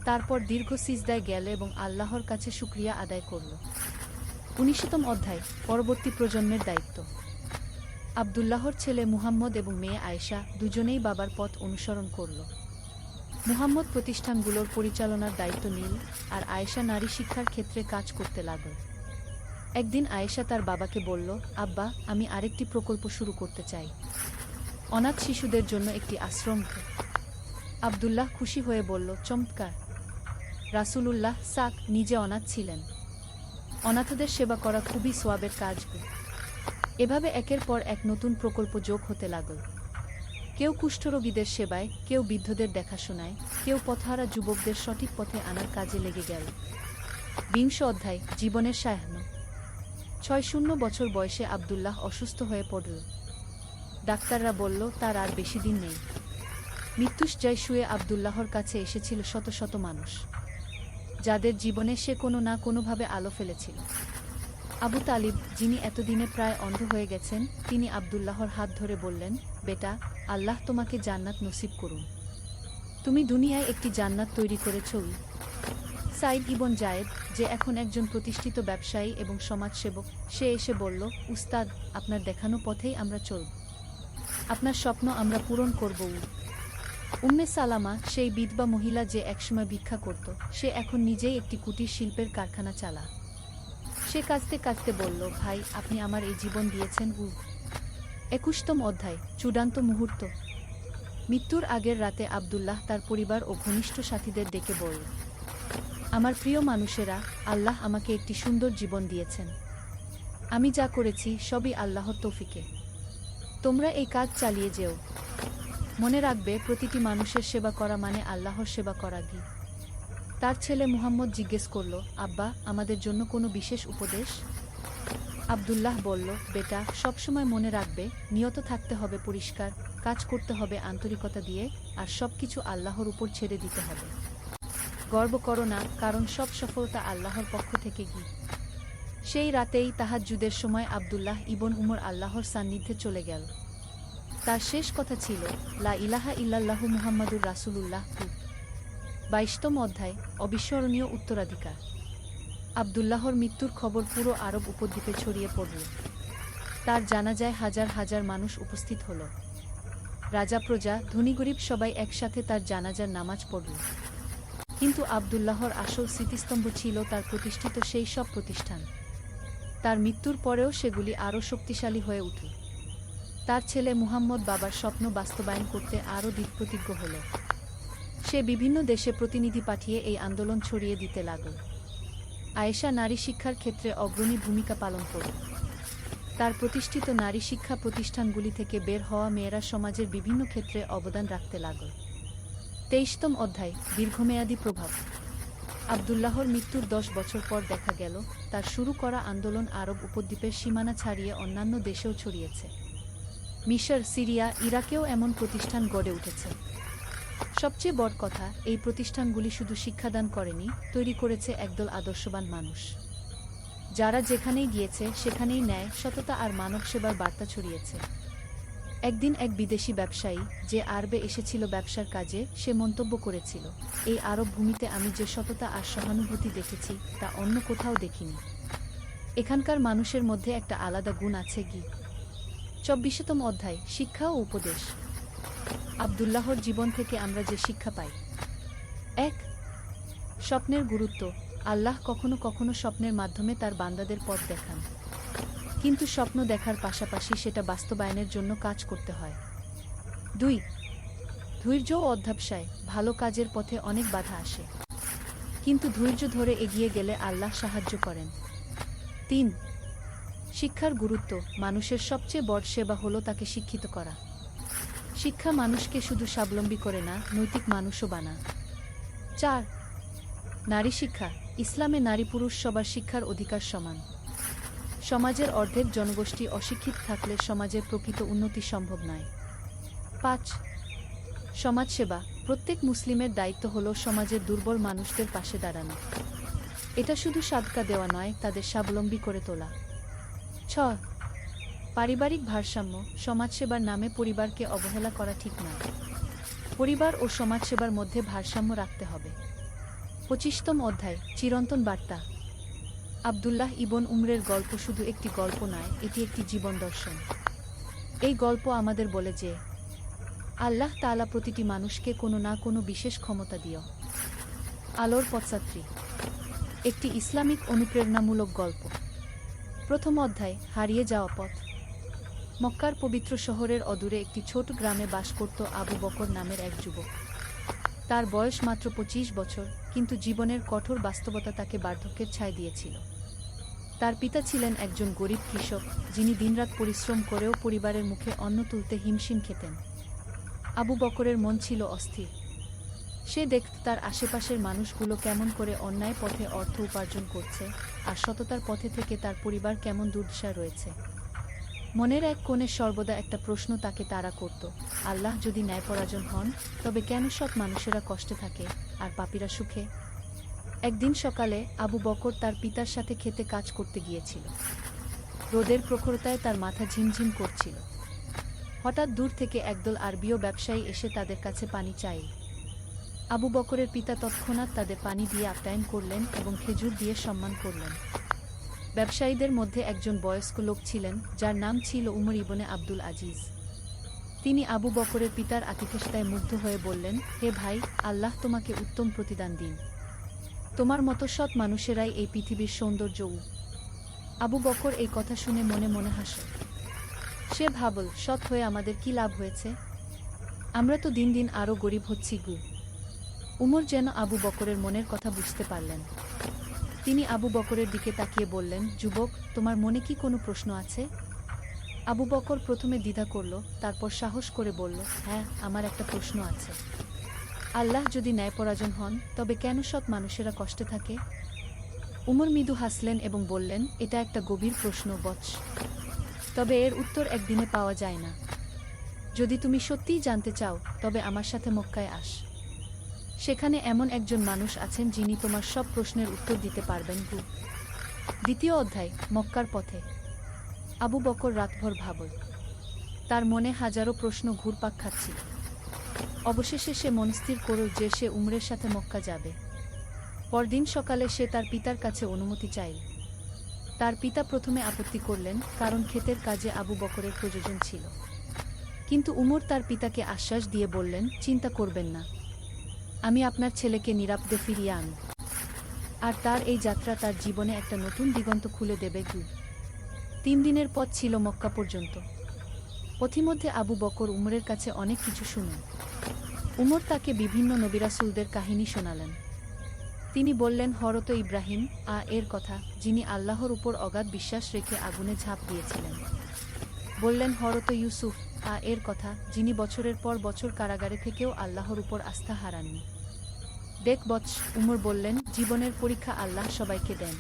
S1: তারপর দীর্ঘ সিজদায় গেল এবং আল্লাহর কাছে শুকরিয়া আদায় করল। 19তম অধ্যায়: পরবর্তী প্রজন্মের দায়িত্ব। আবদুল্লাহর ছেলে মুহাম্মদ এবং মেয়ে আয়েশা দুজনেই বাবার পথ অনুসরণ করল। মুহাম্মদ প্রতিষ্ঠানগুলোর পরিচালনার দায়িত্ব নিল, আর আয়েশা নারী শিক্ষার ক্ষেত্রে কাজ করতে লাগল। একদিন আয়েশা তার বাবাকে বলল, আব্বা, আমি আরেকটি প্রকল্প শুরু করতে চাই। অনাথ শিশুদের জন্য একটি আশ্রম। আবদুল্লাহ খুশি হয়ে বলল, চমৎকার। রাসূলুল্লাহ সাক নিজে অনাথ ছিলেন। অনাথদের সেবা করা খুবই সওয়াবের কাজ। এভাবে একের পর এক নতুন প্রকল্প যোগ হতে লাগল। কেউ কুষ্ঠরোগীদের সেবায়, কেউ বৃদ্ধদের দেখাশোনায়, কেউ পথহারা যুবকদের সঠিক পথে আনার কাজে লেগে গেল। 20 অধ্যায়: জীবনের সায়াহ্ন। 6 বছর বয়সে আবদুল্লাহ অসুস্থ হয়ে পড়ল। ডাক্তাররা বলল, তার আর বেশি দিন নেই। মৃত্যুশয্যায় শুয়ে আবদুল্লাহর কাছে এসেছিল শত শত মানুষ, যাদের জীবনে সে কোনো না কোনোভাবে আলো ফেলেছিল। আবু তালিব, যিনি এতদিনে প্রায় অন্ধ হয়ে গেছেন, তিনি আবদুল্লাহর হাত ধরে বললেন, বেটা, আল্লাহ তোমাকে জান্নাত নসিব করুন। তুমি দুনিয়ায় একটি জান্নাত তৈরি করেছ। সাইদ ইবন জায়েদ, যে এখন একজন প্রতিষ্ঠিত ব্যবসায়ী এবং সমাজসেবক, সে এসে বলল, উস্তাদ, আপনার দেখানো পথেই আমরা চলব। আপনার স্বপ্ন আমরা পূরণ করব। উম্মে সালামা, সেই বিধবা মহিলা যে একসময় ভিক্ষা করত, সে এখন নিজেই একটি কুটির শিল্পের কারখানা চালা। সে কাঁদতে কাঁদতে বলল, ভাই, আপনি আমার এই জীবন দিয়েছেন। 21তম অধ্যায়: চূড়ান্ত মুহূর্ত। মৃত্যুর আগের রাতে আবদুল্লাহ তার পরিবার ও ঘনিষ্ঠ সাথীদের ডেকে বলল, আমার প্রিয় মানুষেরা, আল্লাহ আমাকে একটি সুন্দর জীবন দিয়েছেন। আমি যা করেছি সবই আল্লাহর তৌফিকে। তোমরা এই কাজ চালিয়ে যেও। মনে রাখবে, প্রতিটি মানুষের সেবা করা মানে আল্লাহর সেবা করা। তার ছেলে মুহাম্মদ জিজ্ঞেস করল, আব্বা, আমাদের জন্য কোনো বিশেষ উপদেশ? আব্দুল্লাহ বলল, বেটা, সবসময় মনে রাখবে, নিয়ত থাকতে হবে পরিষ্কার, কাজ করতে হবে আন্তরিকতা দিয়ে, আর সবকিছু আল্লাহর উপর ছেড়ে দিতে হবে। গর্ব করো না, কারণ সব সফলতা আল্লাহর পক্ষ থেকে। সেই রাতেই তাহাজ্জুদের সময় আব্দুল্লাহ ইবন উমর আল্লাহর সান্নিধ্যে চলে গেল। তার শেষ কথা ছিল, লা ইলাহা ইল্লাল্লাহু মুহাম্মাদুর রাসূলুল্লাহ। 22তম অধ্যায়, অবিস্মরণীয় উত্তরাধিকার। আব্দুল্লাহর মৃত্যুর খবর পুরো আরব উপদ্বীপে ছড়িয়ে পড়ল। তার জানাজায় হাজার হাজার মানুষ উপস্থিত হল। রাজা, প্রজা, ধনী গরিব সবাই একসাথে তার জানাজার নামাজ পড়ল। কিন্তু আব্দুল্লাহর আসল স্মৃতিস্তম্ভ ছিল তার প্রতিষ্ঠিত সেই সব প্রতিষ্ঠান। তার মৃত্যুর পরেও সেগুলি আরও শক্তিশালী হয়ে উঠল। তার ছেলে মুহাম্মদ বাবার স্বপ্ন বাস্তবায়ন করতে আরও দৃঢ়প্রতিজ্ঞ হল। সে বিভিন্ন দেশে প্রতিনিধি পাঠিয়ে এই আন্দোলন ছড়িয়ে দিতে লাগল। আয়েশা নারী শিক্ষার ক্ষেত্রে অগ্রণী ভূমিকা পালন করল। তার প্রতিষ্ঠিত নারী শিক্ষা প্রতিষ্ঠানগুলি থেকে বের হওয়া মেয়েরা সমাজের বিভিন্ন ক্ষেত্রে অবদান রাখতে লাগল। 23তম অধ্যায়, দীর্ঘমেয়াদী প্রভাব। আব্দুল্লাহর মৃত্যুর 10 বছর পর দেখা গেল, তার শুরু করা আন্দোলন আরব উপদ্বীপের সীমানা ছাড়িয়ে অন্যান্য দেশেও ছড়িয়েছে। মিশর, সিরিয়া, ইরাকেও এমন প্রতিষ্ঠান গড়ে উঠেছে। সবচেয়ে বড় কথা, এই প্রতিষ্ঠানগুলি শুধু শিক্ষাদান করেনি, তৈরি করেছে একদল আদর্শবান মানুষ, যারা যেখানেই গিয়েছে সেখানেই ন্যায়, সততা আর মানব সেবার বার্তা ছড়িয়েছে। একদিন এক বিদেশি ব্যবসায়ী, যে আরবে এসেছিল ব্যবসার কাজে, সে মন্তব্য করেছিল, এই আরব ভূমিতে আমি যে সততা আর সহানুভূতি দেখেছি তা অন্য কোথাও দেখিনি। এখানকার মানুষের মধ্যে একটা আলাদা গুণ আছে। 24তম অধ্যায়, শিক্ষা ও উপদেশ। আব্দুল্লাহর জীবন থেকে আমরা যে শিক্ষা পাই। 1. স্বপ্নের গুরুত্ব। আল্লাহ কখনো কখনো স্বপ্নের মাধ্যমে তার বান্দাদের পথ দেখান, কিন্তু স্বপ্ন দেখার পাশাপাশি সেটা বাস্তবায়নের জন্য কাজ করতে হয়। 2. ধৈর্য ও অধ্যবসায়। ভালো কাজের পথে অনেক বাধা আসে, কিন্তু ধৈর্য ধরে এগিয়ে গেলে আল্লাহ সাহায্য করেন। 3. শিক্ষার গুরুত্ব। মানুষের সবচেয়ে বড় সেবা হলো তাকে শিক্ষিত করা। শিক্ষা মানুষকে শুধু স্বাবলম্বী করে না, নৈতিক মানুষও বানায়। 4. নারী শিক্ষা। ইসলামে নারী পুরুষ সবার শিক্ষার অধিকার সমান। সমাজের অর্ধেক জনগোষ্ঠী অশিক্ষিত থাকলে সমাজের প্রকৃত উন্নতি সম্ভব নয়। 5. সমাজসেবা। প্রত্যেক মুসলিমের দায়িত্ব হলো সমাজের দুর্বল মানুষদের পাশে দাঁড়ানো। এটা শুধু সাদকা দেওয়া নয়, তাদের স্বাবলম্বী করে তোলা। 6. পারিবারিক ভারসাম্য। সমাজসেবার নামে পরিবারকে অবহেলা করা ঠিক নয়। পরিবার ও সমাজসেবার মধ্যে ভারসাম্য রাখতে হবে। 25তম অধ্যায়, চিরন্তন বার্তা। আব্দুল্লাহ ইবন উমরের গল্প শুধু একটি গল্প নয়, এটি একটি জীবন দর্শন। এই গল্প আমাদের বলে যে আল্লাহ তাআলা প্রতিটি মানুষকে কোনো না কোনো বিশেষ ক্ষমতা দিও। আলোর পথযাত্রী। একটি ইসলামিক অনুপ্রেরণামূলক গল্প। প্রথম অধ্যায়, হারিয়ে যাওয়া পথ। মক্কার পবিত্র শহরের অদূরে একটি ছোট গ্রামে বাস করত আবু বকর নামের এক যুবক। তার বয়স মাত্র 25 বছর, কিন্তু জীবনের কঠোর বাস্তবতা তাকে বার্ধক্যের ছায় দিয়েছিল। তার পিতা ছিলেন একজন গরিব কৃষক, যিনি দিনরাত পরিশ্রম করেও পরিবারের মুখে অন্ন তুলতে হিমশিম খেতেন। আবু বকরের মন ছিল অস্থির। সে দেখত তার আশেপাশের মানুষগুলো কেমন করে অন্যায় পথে অর্থ উপার্জন করছে, আর সততার পথে থেকে তার পরিবার কেমন দুর্দশায় রয়েছে। মনের এক কোণে সর্বদা একটা প্রশ্ন তাকে তাড়া করত, আল্লাহ যদি ন্যায়পরায়ণ হন, তবে কেন সৎ মানুষেরা কষ্টে থাকে আর পাপীরা সুখে? একদিন সকালে আবু বকর তার পিতার সাথে খেতে কাজ করতে গিয়েছিল। রোদের প্রখরতায় তার মাথা ঝিমঝিম করছিল। হঠাৎ দূর থেকে একদল আরবীয় ব্যবসায়ী এসে তাদের কাছে পানি চায়। আবু বকরের পিতা তৎক্ষণাৎ তাদের পানি দিয়ে আপ্যায়ন করলেন এবং খেজুর দিয়ে সম্মান করলেন। ব্যবসায়ীদের মধ্যে একজন বয়স্ক লোক ছিলেন, যার নাম ছিল উমর ইবনে আব্দুল আজিজ। তিনি আবু বকরের পিতার আতিথেয়তায় মুগ্ধ হয়ে বললেন, হে ভাই, আল্লাহ তোমাকে উত্তম প্রতিদান দিন। তোমার মতো সৎ মানুষেরাই এই পৃথিবীর সৌন্দর্য। আবু বকর এই কথা শুনে মনে মনে হাসে। সে ভাবল, সৎ হয়ে আমাদের কি লাভ হয়েছে? আমরা তো দিন দিন আরও গরিব হচ্ছি। উমর যেন আবু বকরের মনের কথা বুঝতে পারলেন। তিনি আবু বকরের দিকে তাকিয়ে বললেন, যুবক, তোমার মনে কি কোনো প্রশ্ন আছে? আবু বকর প্রথমে দ্বিধা করল, তারপর সাহস করে বলল, হ্যাঁ, আমার একটা প্রশ্ন আছে। আল্লাহ যদি ন্যায়পরায়ণ হন, তবে কেন সৎ মানুষেরা কষ্টে থাকে? উমর মৃদু হাসলেন এবং বললেন, এটা একটা গভীর প্রশ্ন বৎস। তবে এর উত্তর একদিনে পাওয়া যায় না। যদি তুমি সত্যিই জানতে চাও, তবে আমার সাথে মক্কায় আস। সেখানে এমন একজন মানুষ আছেন যিনি তোমার সব প্রশ্নের উত্তর দিতে পারবেন। দ্বিতীয় অধ্যায়, মক্কার পথে। আবু বকর রাতভর ভাবল। তার মনে হাজারো প্রশ্ন ঘুরপাক খাচ্ছিল। অবশেষে সে মনস্থির করল যে সে উমরের সাথে মক্কা যাবে। পরদিন সকালে সে তার পিতার কাছে অনুমতি চাইল। তার পিতা প্রথমে আপত্তি করলেন, কারণ ক্ষেতের কাজে আবু বকরের প্রয়োজন ছিল। কিন্তু উমর তার পিতাকে আশ্বাস দিয়ে বললেন, চিন্তা করবেন না, আমি আপনার ছেলেকে নিরাপদে ফিরিয়ে আনব। আর তার এই যাত্রা তার জীবনে একটা নতুন দিগন্ত খুলে দেবে। 3 দিনের পথ ছিল মক্কা পর্যন্ত। পথিমধ্যে আবু বকর উমরের কাছে অনেক কিছু শুনেন। উমর তাকে বিভিন্ন নবিরাসুলদের কাহিনী শোনালেন। তিনি বললেন, হযরত ইব্রাহিম এর কথা, যিনি আল্লাহর উপর অগাধ বিশ্বাস রেখে আগুনে ঝাঁপ দিয়েছিলেন। বললেন হযরত ইউসুফ এর কথা, যিনি বছরের পর বছর কারাগারে থেকেও আল্লাহর উপর আস্থা হারাননি। দেখ বৎস, উমর বললেন, জীবনের পরীক্ষা আল্লাহ সবাইকে দেন।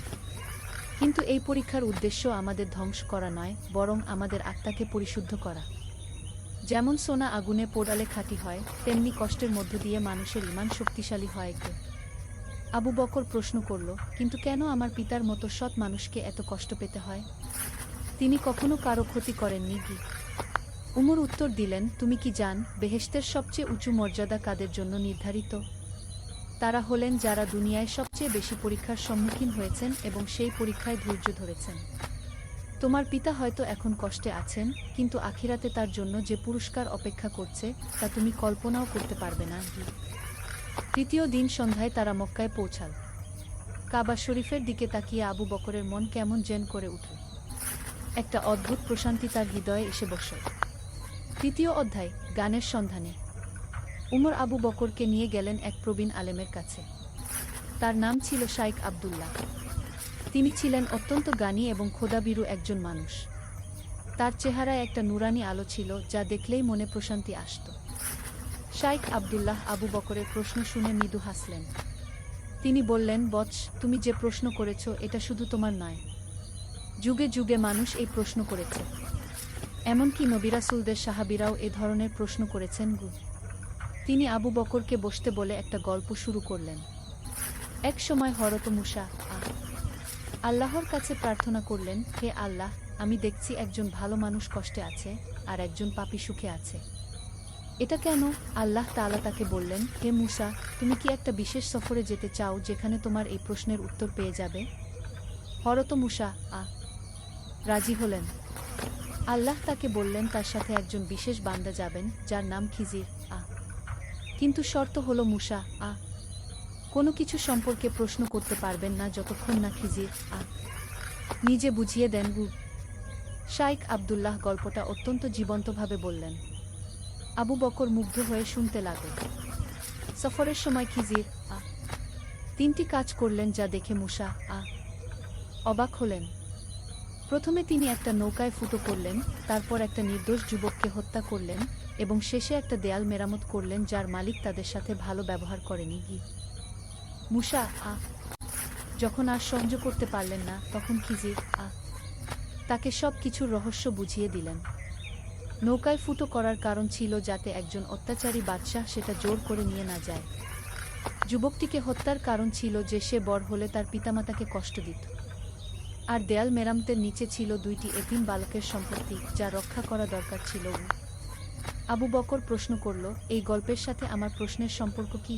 S1: কিন্তু এই পরীক্ষার উদ্দেশ্য আমাদের ধ্বংস করা নয়, বরং আমাদের আত্মাকে পরিশুদ্ধ করা। যেমন সোনা আগুনে পোড়ালে খাঁটি হয়, তেমনি কষ্টের মধ্য দিয়ে মানুষের ঈমান শক্তিশালী হয়। আবু বকর প্রশ্ন করল, কিন্তু কেন আমার পিতার মতো সৎ মানুষকে এত কষ্ট পেতে হয়? তিনি কখনো কারো ক্ষতি করেননি কি? উমর উত্তর দিলেন, তুমি কি জান, বেহেশতের সবচেয়ে উঁচু মর্যাদা কাদের জন্য নির্ধারিত? তারা হলেন যারা দুনিয়ায় সবচেয়ে বেশি পরীক্ষার সম্মুখীন হয়েছেন এবং সেই পরীক্ষায় ধৈর্য ধরেছেন। তোমার পিতা হয়তো এখন কষ্টে আছেন, কিন্তু আখিরাতে তার জন্য যে পুরস্কার অপেক্ষা করছে, তা তুমি কল্পনাও করতে পারবে না। তৃতীয় দিন সন্ধ্যায় তারা মক্কায় পৌঁছাল। কাবা শরীফের দিকে তাকিয়ে আবু বকরের মন কেমন যেন করে উঠল। একটা অদ্ভুত প্রশান্তি তার হৃদয়ে এসে বসল। তৃতীয় অধ্যায়, গানের সন্ধানে। উমর আবু বকরকে নিয়ে গেলেন এক প্রবীণ আলেমের কাছে। তার নাম ছিল শাইখ আব্দুল্লাহ। তিনি ছিলেন অত্যন্ত জ্ঞানী এবং খোদাভীরু একজন মানুষ। তার চেহারায় একটা নুরানি আলো ছিল, যা দেখলেই মনে প্রশান্তি আসত। শাইখ আব্দুল্লাহ আবু বকরের প্রশ্ন শুনে মৃদু হাসলেন। তিনি বললেন, বৎস, তুমি যে প্রশ্ন করেছ, এটা শুধু তোমার নয়। যুগে যুগে মানুষ এই প্রশ্ন করেছে। এমনকি নবিরাসুলদের সাহাবীরাও এ ধরনের প্রশ্ন করেছেন। তিনি আবু বকরকে বসতে বলে একটা গল্প শুরু করলেন। এক সময় হযরত মূসা আল্লাহর কাছে প্রার্থনা করলেন, হে আল্লাহ, আমি দেখছি একজন ভালো মানুষ কষ্টে আছে, আর একজন পাপী সুখে আছে। এটা কেন? আল্লাহ তাআলা তাকে বললেন, হে মূসা, তুমি কি একটা বিশেষ সফরে যেতে চাও যেখানে তোমার এই প্রশ্নের উত্তর পেয়ে যাবে? হযরত মূসা রাজি হলেন। আল্লাহ তাকে বললেন, তার সাথে একজন বিশেষ বান্দা যাবেন, যার নাম খিজির কিন্তু শর্ত হলো মূসা কোনো কিছু সম্পর্কে প্রশ্ন করতে পারবেন না যতক্ষণ না খিজির নিজে বুঝিয়ে দেন। শাইখ আব্দুল্লাহ গল্পটা অত্যন্ত জীবন্তভাবে বললেন। আবু বকর মুগ্ধ হয়ে শুনতে লাগল। সফরের সময় খিজির 3টি কাজ করলেন, যা দেখে মূসা অবাক হলেন। প্রথমে তিনি একটা নৌকায় ফুটো করলেন, তারপর একটা নির্দোষ যুবককে হত্যা করলেন, এবং শেষে একটা দেয়াল মেরামত করলেন যার মালিক তাদের সাথে ভালো ব্যবহার করেনি। মূসা যখন আর সহ্য করতে পারলেন না, তখন খিজির তাকে সব কিছুর রহস্য বুঝিয়ে দিলেন। নৌকায় ফুটো করার কারণ ছিল যাতে একজন অত্যাচারী বাদশাহ সেটা জোর করে নিয়ে না যায়। যুবকটিকে হত্যার কারণ ছিল যে সে বড় হলে তার পিতামাতাকে কষ্ট দিত। আর দেয়াল মেরামতের নিচে ছিল 2টি এতিম বালকের সম্পত্তি, যা রক্ষা করা দরকার ছিল। আবু বকর প্রশ্ন করল, এই গল্পের সাথে আমার প্রশ্নের সম্পর্ক কি?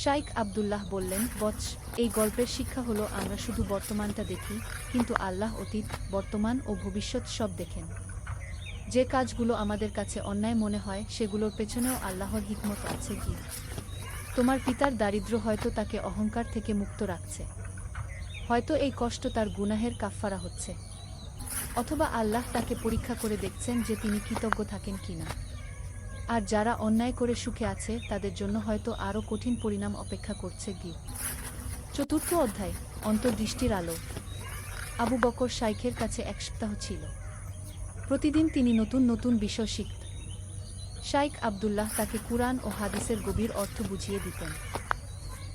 S1: শাইখ আব্দুল্লাহ বললেন, বৎস, এই গল্পের শিক্ষা হলো আমরা শুধু বর্তমানটা দেখি, কিন্তু আল্লাহ অতীত, বর্তমান ও ভবিষ্যৎ সব দেখেন। যে কাজগুলো আমাদের কাছে অন্যায় মনে হয়, সেগুলোর পেছনেও আল্লাহর হিকমত আছে। তোমার পিতার দারিদ্র্য হয়তো তাকে অহংকার থেকে মুক্ত রাখছে। হয়তো এই কষ্ট তার গুনাহের কাফফারা হচ্ছে। অথবা আল্লাহ তাকে পরীক্ষা করে দেখছেন যে তিনি কৃতজ্ঞ থাকেন কিনা। আর যারা অন্যায় করে সুখে আছে তাদের জন্য হয়তো আরও কঠিন পরিণাম অপেক্ষা করছে। চতুর্থ অধ্যায়, অন্তর্দৃষ্টির আলো। আবু বকর শাইখের কাছে এক সপ্তাহ ছিল। প্রতিদিন তিনি নতুন নতুন বিষয় শিখত। শাইখ আবদুল্লাহ তাকে কুরআন ও হাদিসের গভীর অর্থ বুঝিয়ে দিতেন।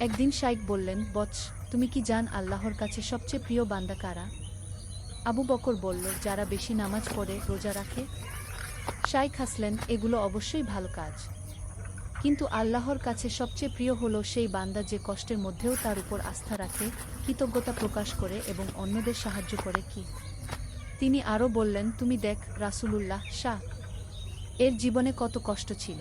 S1: একদিন শাইখ বললেন, বৎস, তুমি কি জান আল্লাহর কাছে সবচেয়ে প্রিয় বান্দা কারা? আবু বকর বলল, যারা বেশি নামাজ পড়ে, রোজা রাখে। শাইখ হাসলেন, এগুলো অবশ্যই ভালো কাজ, কিন্তু আল্লাহর কাছে সবচেয়ে প্রিয় হলো সেই বান্দা যে কষ্টের মধ্যেও তার উপর আস্থা রাখে, কৃতজ্ঞতা প্রকাশ করে এবং অন্যদের সাহায্য করে। কি? তিনি আরও বললেন, তুমি দেখ রাসূলুল্লাহ শাহ এর জীবনে কত কষ্ট ছিল।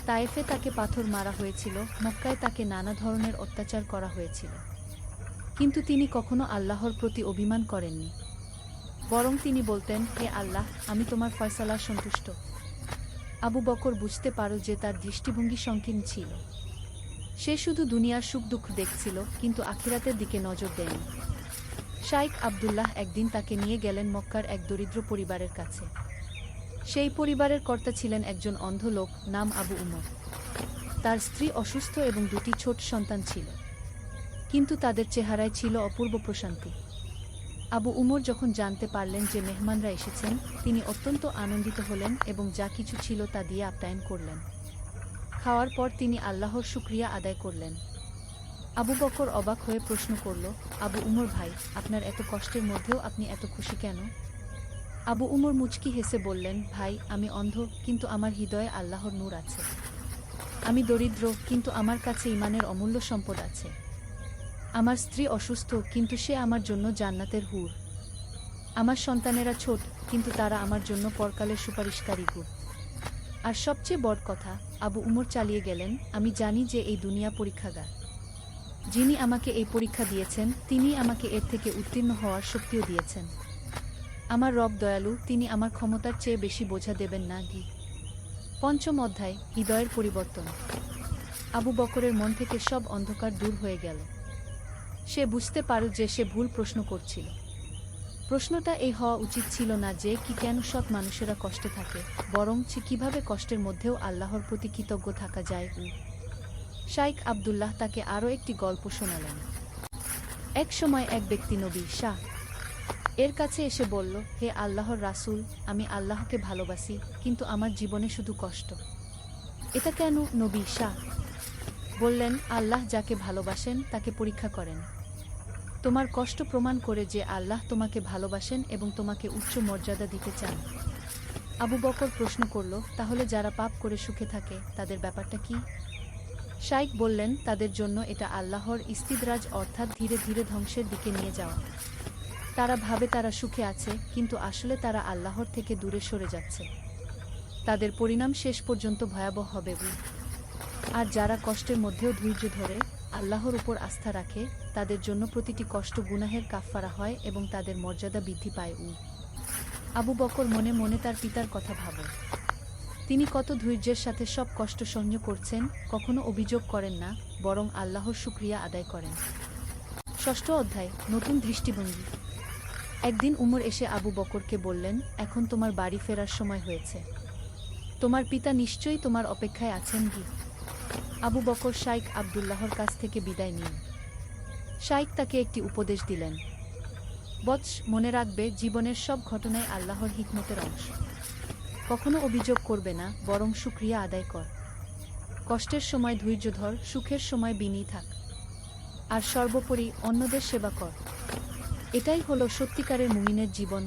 S1: তায়েফে তাকে পাথর মারা হয়েছিল, মক্কায় তাকে নানা ধরনের অত্যাচার করা হয়েছিল, কিন্তু তিনি কখনো আল্লাহর প্রতি অভিমান করেননি। বরং তিনি বলতেন, হে আল্লাহ, আমি তোমার ফয়সালা সন্তুষ্ট। আবু বকর বুঝতে পারল যে তার দৃষ্টিভঙ্গি সংকীর্ণ ছিল। সে শুধু দুনিয়ার সুখ দুঃখ দেখছিল, কিন্তু আখিরাতের দিকে নজর দেয়নি। শাইখ আবদুল্লাহ একদিন তাকে নিয়ে গেলেন মক্কার এক দরিদ্র পরিবারের কাছে। সেই পরিবারের কর্তা ছিলেন একজন অন্ধ লোক, নাম আবু উমর। তার স্ত্রী অসুস্থ এবং দুটি ছোট সন্তান ছিল, কিন্তু তাদের চেহারায় ছিল অপূর্ব প্রশান্তি। আবু উমর যখন জানতে পারলেন যে মেহমানরা এসেছেন, তিনি অত্যন্ত আনন্দিত হলেন এবং যা কিছু ছিল তা দিয়ে আপ্যায়ন করলেন। খাওয়ার পর তিনি আল্লাহর শুকরিয়া আদায় করলেন। আবু বকর অবাক হয়ে প্রশ্ন করল, আবু উমর ভাই, আপনার এত কষ্টের মধ্যেও আপনি এত খুশি কেন? আবু উমর মুচকি হেসে বললেন, ভাই, আমি অন্ধ, কিন্তু আমার হৃদয়ে আল্লাহর নূর আছে। আমি দরিদ্র, কিন্তু আমার কাছে ঈমানের অমূল্য সম্পদ আছে। আমার স্ত্রী অসুস্থ, কিন্তু সে আমার জন্য জান্নাতের হুর। আমার সন্তানেরা ছোট, কিন্তু তারা আমার জন্য পরকালের সুপারিশকারী হুর। আর সবচেয়ে বড় কথা, আবু উমর চালিয়ে গেলেন, আমি জানি যে এই দুনিয়া পরীক্ষাগার। যিনি আমাকে এই পরীক্ষা দিয়েছেন, তিনি আমাকে এর থেকে উত্তীর্ণ হওয়ার শক্তিও দিয়েছেন। আমার রব দয়ালু, তিনি আমার ক্ষমতার চেয়ে বেশি বোঝা দেবেন না। পঞ্চম অধ্যায়, হৃদয়ের পরিবর্তন। আবু বকরের মন থেকে সব অন্ধকার দূর হয়ে গেল। সে বুঝতে পারল যে সে ভুল প্রশ্ন করছিল। প্রশ্নটা এই হওয়া উচিত ছিল না যে কেন সৎ মানুষেরা কষ্টে থাকে, বরং কিভাবে কষ্টের মধ্যেও আল্লাহর প্রতি কৃতজ্ঞ থাকা যায়। শাইখ আবদুল্লাহ তাকে আরও একটি গল্প শোনালেন। এক সময় এক ব্যক্তি নবী শাহ এর কাছে এসে বলল, হে আল্লাহর রাসূল, আমি আল্লাহকে ভালোবাসি, কিন্তু আমার জীবনে শুধু কষ্ট। এটা কেন? নবী শাহ বললেন, আল্লাহ যাকে ভালোবাসেন তাকে পরীক্ষা করেন। তোমার কষ্ট প্রমাণ করে যে আল্লাহ তোমাকে ভালোবাসেন এবং তোমাকে উচ্চ মর্যাদা দিতে চান। আবু বকর প্রশ্ন করল, তাহলে যারা পাপ করে সুখে থাকে, তাদের ব্যাপারটা কি? শাইখ বললেন, তাদের জন্য এটা আল্লাহর ইস্তিদরাজ, অর্থাৎ ধীরে ধীরে ধ্বংসের দিকে নিয়ে যাওয়া। তারা ভাবে তারা সুখে আছে, কিন্তু আসলে তারা আল্লাহর থেকে দূরে সরে যাচ্ছে। তাদের পরিণাম শেষ পর্যন্ত ভয়াবহ হবে। আর যারা কষ্টের মধ্যেও ধৈর্য ধরে আল্লাহর উপর আস্থা রাখে, তাদের জন্য প্রতিটি কষ্ট গুনাহের কাফফারা হয় এবং তাদের মর্যাদা বৃদ্ধি পায়। আবু বকর মনে মনে তার পিতার কথা ভাবেন। তিনি কত ধৈর্যের সাথে সব কষ্ট সহ্য করছেন, কখনো অভিযোগ করেন না, বরং আল্লাহর শুকরিয়া আদায় করেন। ষষ্ঠ অধ্যায়, নতুন দৃষ্টিভঙ্গি। একদিন উমর এসে আবু বকরকে বললেন, এখন তোমার বাড়ি ফেরার সময় হয়েছে। তোমার পিতা নিশ্চয়ই তোমার অপেক্ষায় আছেন। আবু বকর শাইখ আবদুল্লাহর কাছ থেকে বিদায় নিন। শাইখ তাকে একটি উপদেশ দিলেন, বৎস, মনে রাখবে, জীবনের সব ঘটনায় আল্লাহর হিকমতের অংশ। কখনো অভিযোগ করবে না, বরং শুকরিয়া আদায় কর। কষ্টের সময় ধৈর্য ধর, সুখের সময় বিনয়ী থাক, আর সর্বোপরি অন্যদের সেবা কর। এটাই হলো সত্যিকারের মুমিনের জীবন।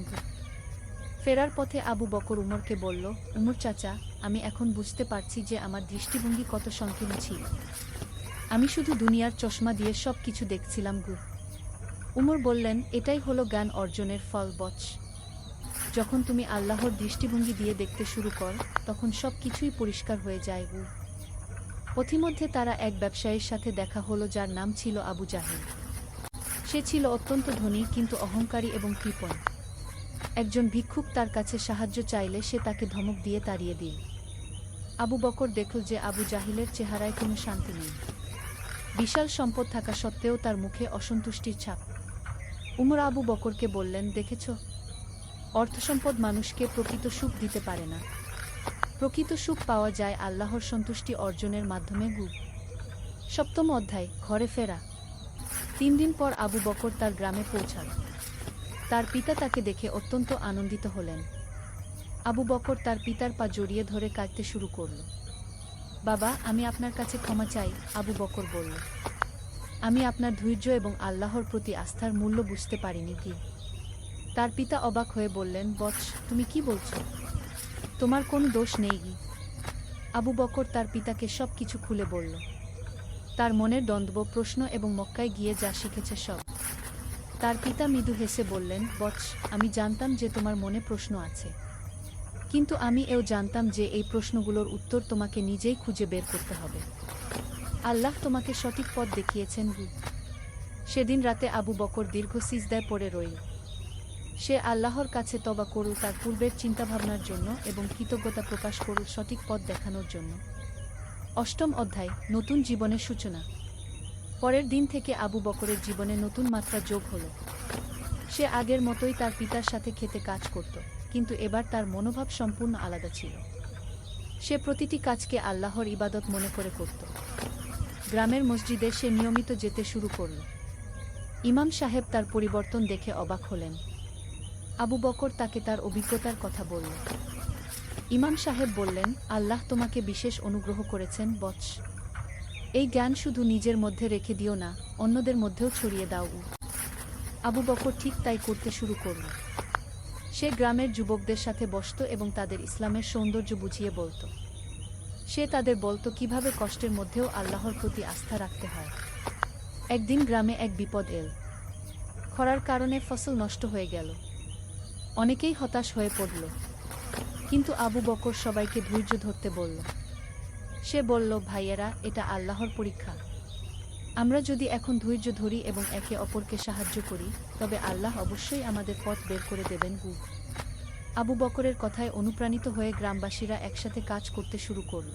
S1: ফেরার পথে আবু বকর উমরকে বলল, উমর চাচা, আমি এখন বুঝতে পারছি যে আমার দৃষ্টিভঙ্গি কত সংকীর্ণ ছিল। আমি শুধু দুনিয়ার চশমা দিয়ে সব কিছু দেখছিলাম। উমর বললেন, এটাই হলো জ্ঞান অর্জনের ফল বৎস। যখন তুমি আল্লাহর দৃষ্টিভঙ্গি দিয়ে দেখতে শুরু কর, তখন সব কিছুই পরিষ্কার হয়ে যায়। পথিমধ্যে তারা এক ব্যবসায়ীর সাথে দেখা হলো, যার নাম ছিল আবু জাহেল। সে ছিল অত্যন্ত ধনী, কিন্তু অহংকারী এবং কৃপণ। একজন ভিক্ষুক তার কাছে সাহায্য চাইলে সে তাকে ধমক দিয়ে তাড়িয়ে দিল। আবু বকর দেখল যে আবু জাহিলের চেহারায় কোনো শান্তি নেই। বিশাল সম্পদ থাকা সত্ত্বেও তার মুখে অসন্তুষ্টির ছাপ। উমর আবু বকরকে বললেন, দেখেছ, অর্থসম্পদ মানুষকে প্রকৃত সুখ দিতে পারে না। প্রকৃত সুখ পাওয়া যায় আল্লাহর সন্তুষ্টি অর্জনের মাধ্যমে। সপ্তম অধ্যায়, ঘরে ফেরা। 3 দিন পর আবু বকর তার গ্রামে পৌঁছাল। তার পিতা তাকে দেখে অত্যন্ত আনন্দিত হলেন। আবু বকর তার পিতার পা জড়িয়ে ধরে কাঁদতে শুরু করল। বাবা, আমি আপনার কাছে ক্ষমা চাই, আবু বকর বলল। আমি আপনার ধৈর্য এবং আল্লাহর প্রতি আস্থার মূল্য বুঝতে পারিনি। তার পিতা অবাক হয়ে বললেন, বৎস, তুমি কি বলছ? তোমার কোনো দোষ নেই। আবু বকর তার পিতাকে সব কিছু খুলে বলল, তার মনের দ্বন্দ্ব, প্রশ্ন এবং মক্কায় গিয়ে যা শিখেছে সব। তার পিতা মৃদু হেসে বললেন, বৎস, আমি জানতাম যে তোমার মনে প্রশ্ন আছে, কিন্তু আমি এও জানতাম যে এই প্রশ্নগুলোর উত্তর তোমাকে নিজেই খুঁজে বের করতে হবে। আল্লাহ তোমাকে সঠিক পথ দেখিয়েছেন। সেদিন রাতে আবু বকর দীর্ঘ সিজদায় পড়ে রইল। সে আল্লাহর কাছে তওবা করল তার পূর্বের চিন্তাভাবনার জন্য এবং কৃতজ্ঞতা প্রকাশ করল সঠিক পথ দেখানোর জন্য। অষ্টম অধ্যায়, নতুন জীবনের সূচনা। পরের দিন থেকে আবু বকরের জীবনে নতুন মাত্রা যোগ হল। সে আগের মতোই তার পিতার সাথে খেতে কাজ করত, কিন্তু এবার তার মনোভাব সম্পূর্ণ আলাদা ছিল। সে প্রতিটি কাজকে আল্লাহর ইবাদত মনে করে করত। গ্রামের মসজিদে সে নিয়মিত যেতে শুরু করল। ইমাম সাহেব তার পরিবর্তন দেখে অবাক হলেন। আবু বকর তাকে তার অভিজ্ঞতার কথা বলল। ইমাম সাহেব বললেন, আল্লাহ তোমাকে বিশেষ অনুগ্রহ করেছেন বৎস। এই জ্ঞান শুধু নিজের মধ্যে রেখে দিও না, অন্যদের মধ্যেও ছড়িয়ে দাও। আবু বকর ঠিক তাই করতে শুরু করল। সে গ্রামের যুবকদের সাথে বসত এবং তাদের ইসলামের সৌন্দর্য বুঝিয়ে বলত। সে তাদের বলত কিভাবে কষ্টের মধ্যেও আল্লাহর প্রতি আস্থা রাখতে হয়। একদিন গ্রামে এক বিপদ এল। খরার কারণে ফসল নষ্ট হয়ে গেল। অনেকেই হতাশ হয়ে পড়ল, কিন্তু আবু বকর সবাইকে ধৈর্য ধরতে বলল। সে বলল, ভাইয়েরা, এটা আল্লাহর পরীক্ষা। আমরা যদি এখন ধৈর্য ধরি এবং একে অপরকে সাহায্য করি, তবে আল্লাহ অবশ্যই আমাদের পথ বের করে দেবেন। আবু বকরের কথায় অনুপ্রাণিত হয়ে গ্রামবাসীরা একসাথে কাজ করতে শুরু করল।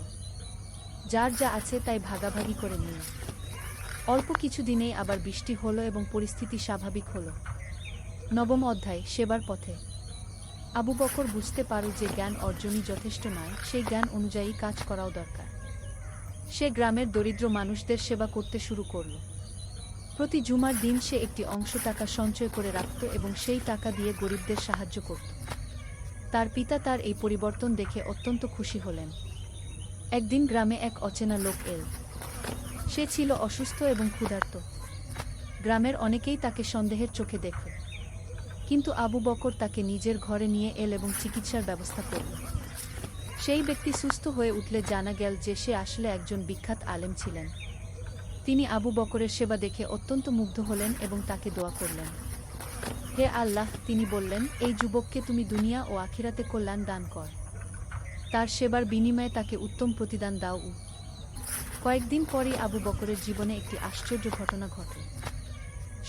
S1: যার যা আছে তাই ভাগাভাগি করে নিল। অল্প কিছু দিনেই আবার বৃষ্টি হলো এবং পরিস্থিতি স্বাভাবিক হল। নবম অধ্যায়, সেবার পথে। আবু বকর বুঝতে পারল যে জ্ঞান অর্জনই যথেষ্ট নয়, সেই জ্ঞান অনুযায়ী কাজ করাও দরকার। সে গ্রামের দরিদ্র মানুষদের সেবা করতে শুরু করল। প্রতি জুমার দিন সে একটি অংশ টাকা সঞ্চয় করে রাখত এবং সেই টাকা দিয়ে গরিবদের সাহায্য করত। তার পিতা তার এই পরিবর্তন দেখে অত্যন্ত খুশি হলেন। একদিন গ্রামে এক অচেনা লোক এল। সে ছিল অসুস্থ এবং ক্ষুধার্ত। গ্রামের অনেকেই তাকে সন্দেহের চোখে দেখল, কিন্তু আবু বকর তাকে নিজের ঘরে নিয়ে এল এবং চিকিৎসার ব্যবস্থা করল। সেই ব্যক্তি সুস্থ হয়ে উঠলে জানা গেল যে সে আসলে একজন বিখ্যাত আলেম ছিলেন। তিনি আবু বকরের সেবা দেখে অত্যন্ত মুগ্ধ হলেন এবং তাকে দোয়া করলেন। হে আল্লাহ, তিনি বললেন, এই যুবককে তুমি দুনিয়া ও আখিরাতে কল্যাণ দান কর। তার সেবার বিনিময়ে তাকে উত্তম প্রতিদান দাও। কয়েকদিন পরেই আবু বকরের জীবনে একটি আশ্চর্য ঘটনা ঘটল।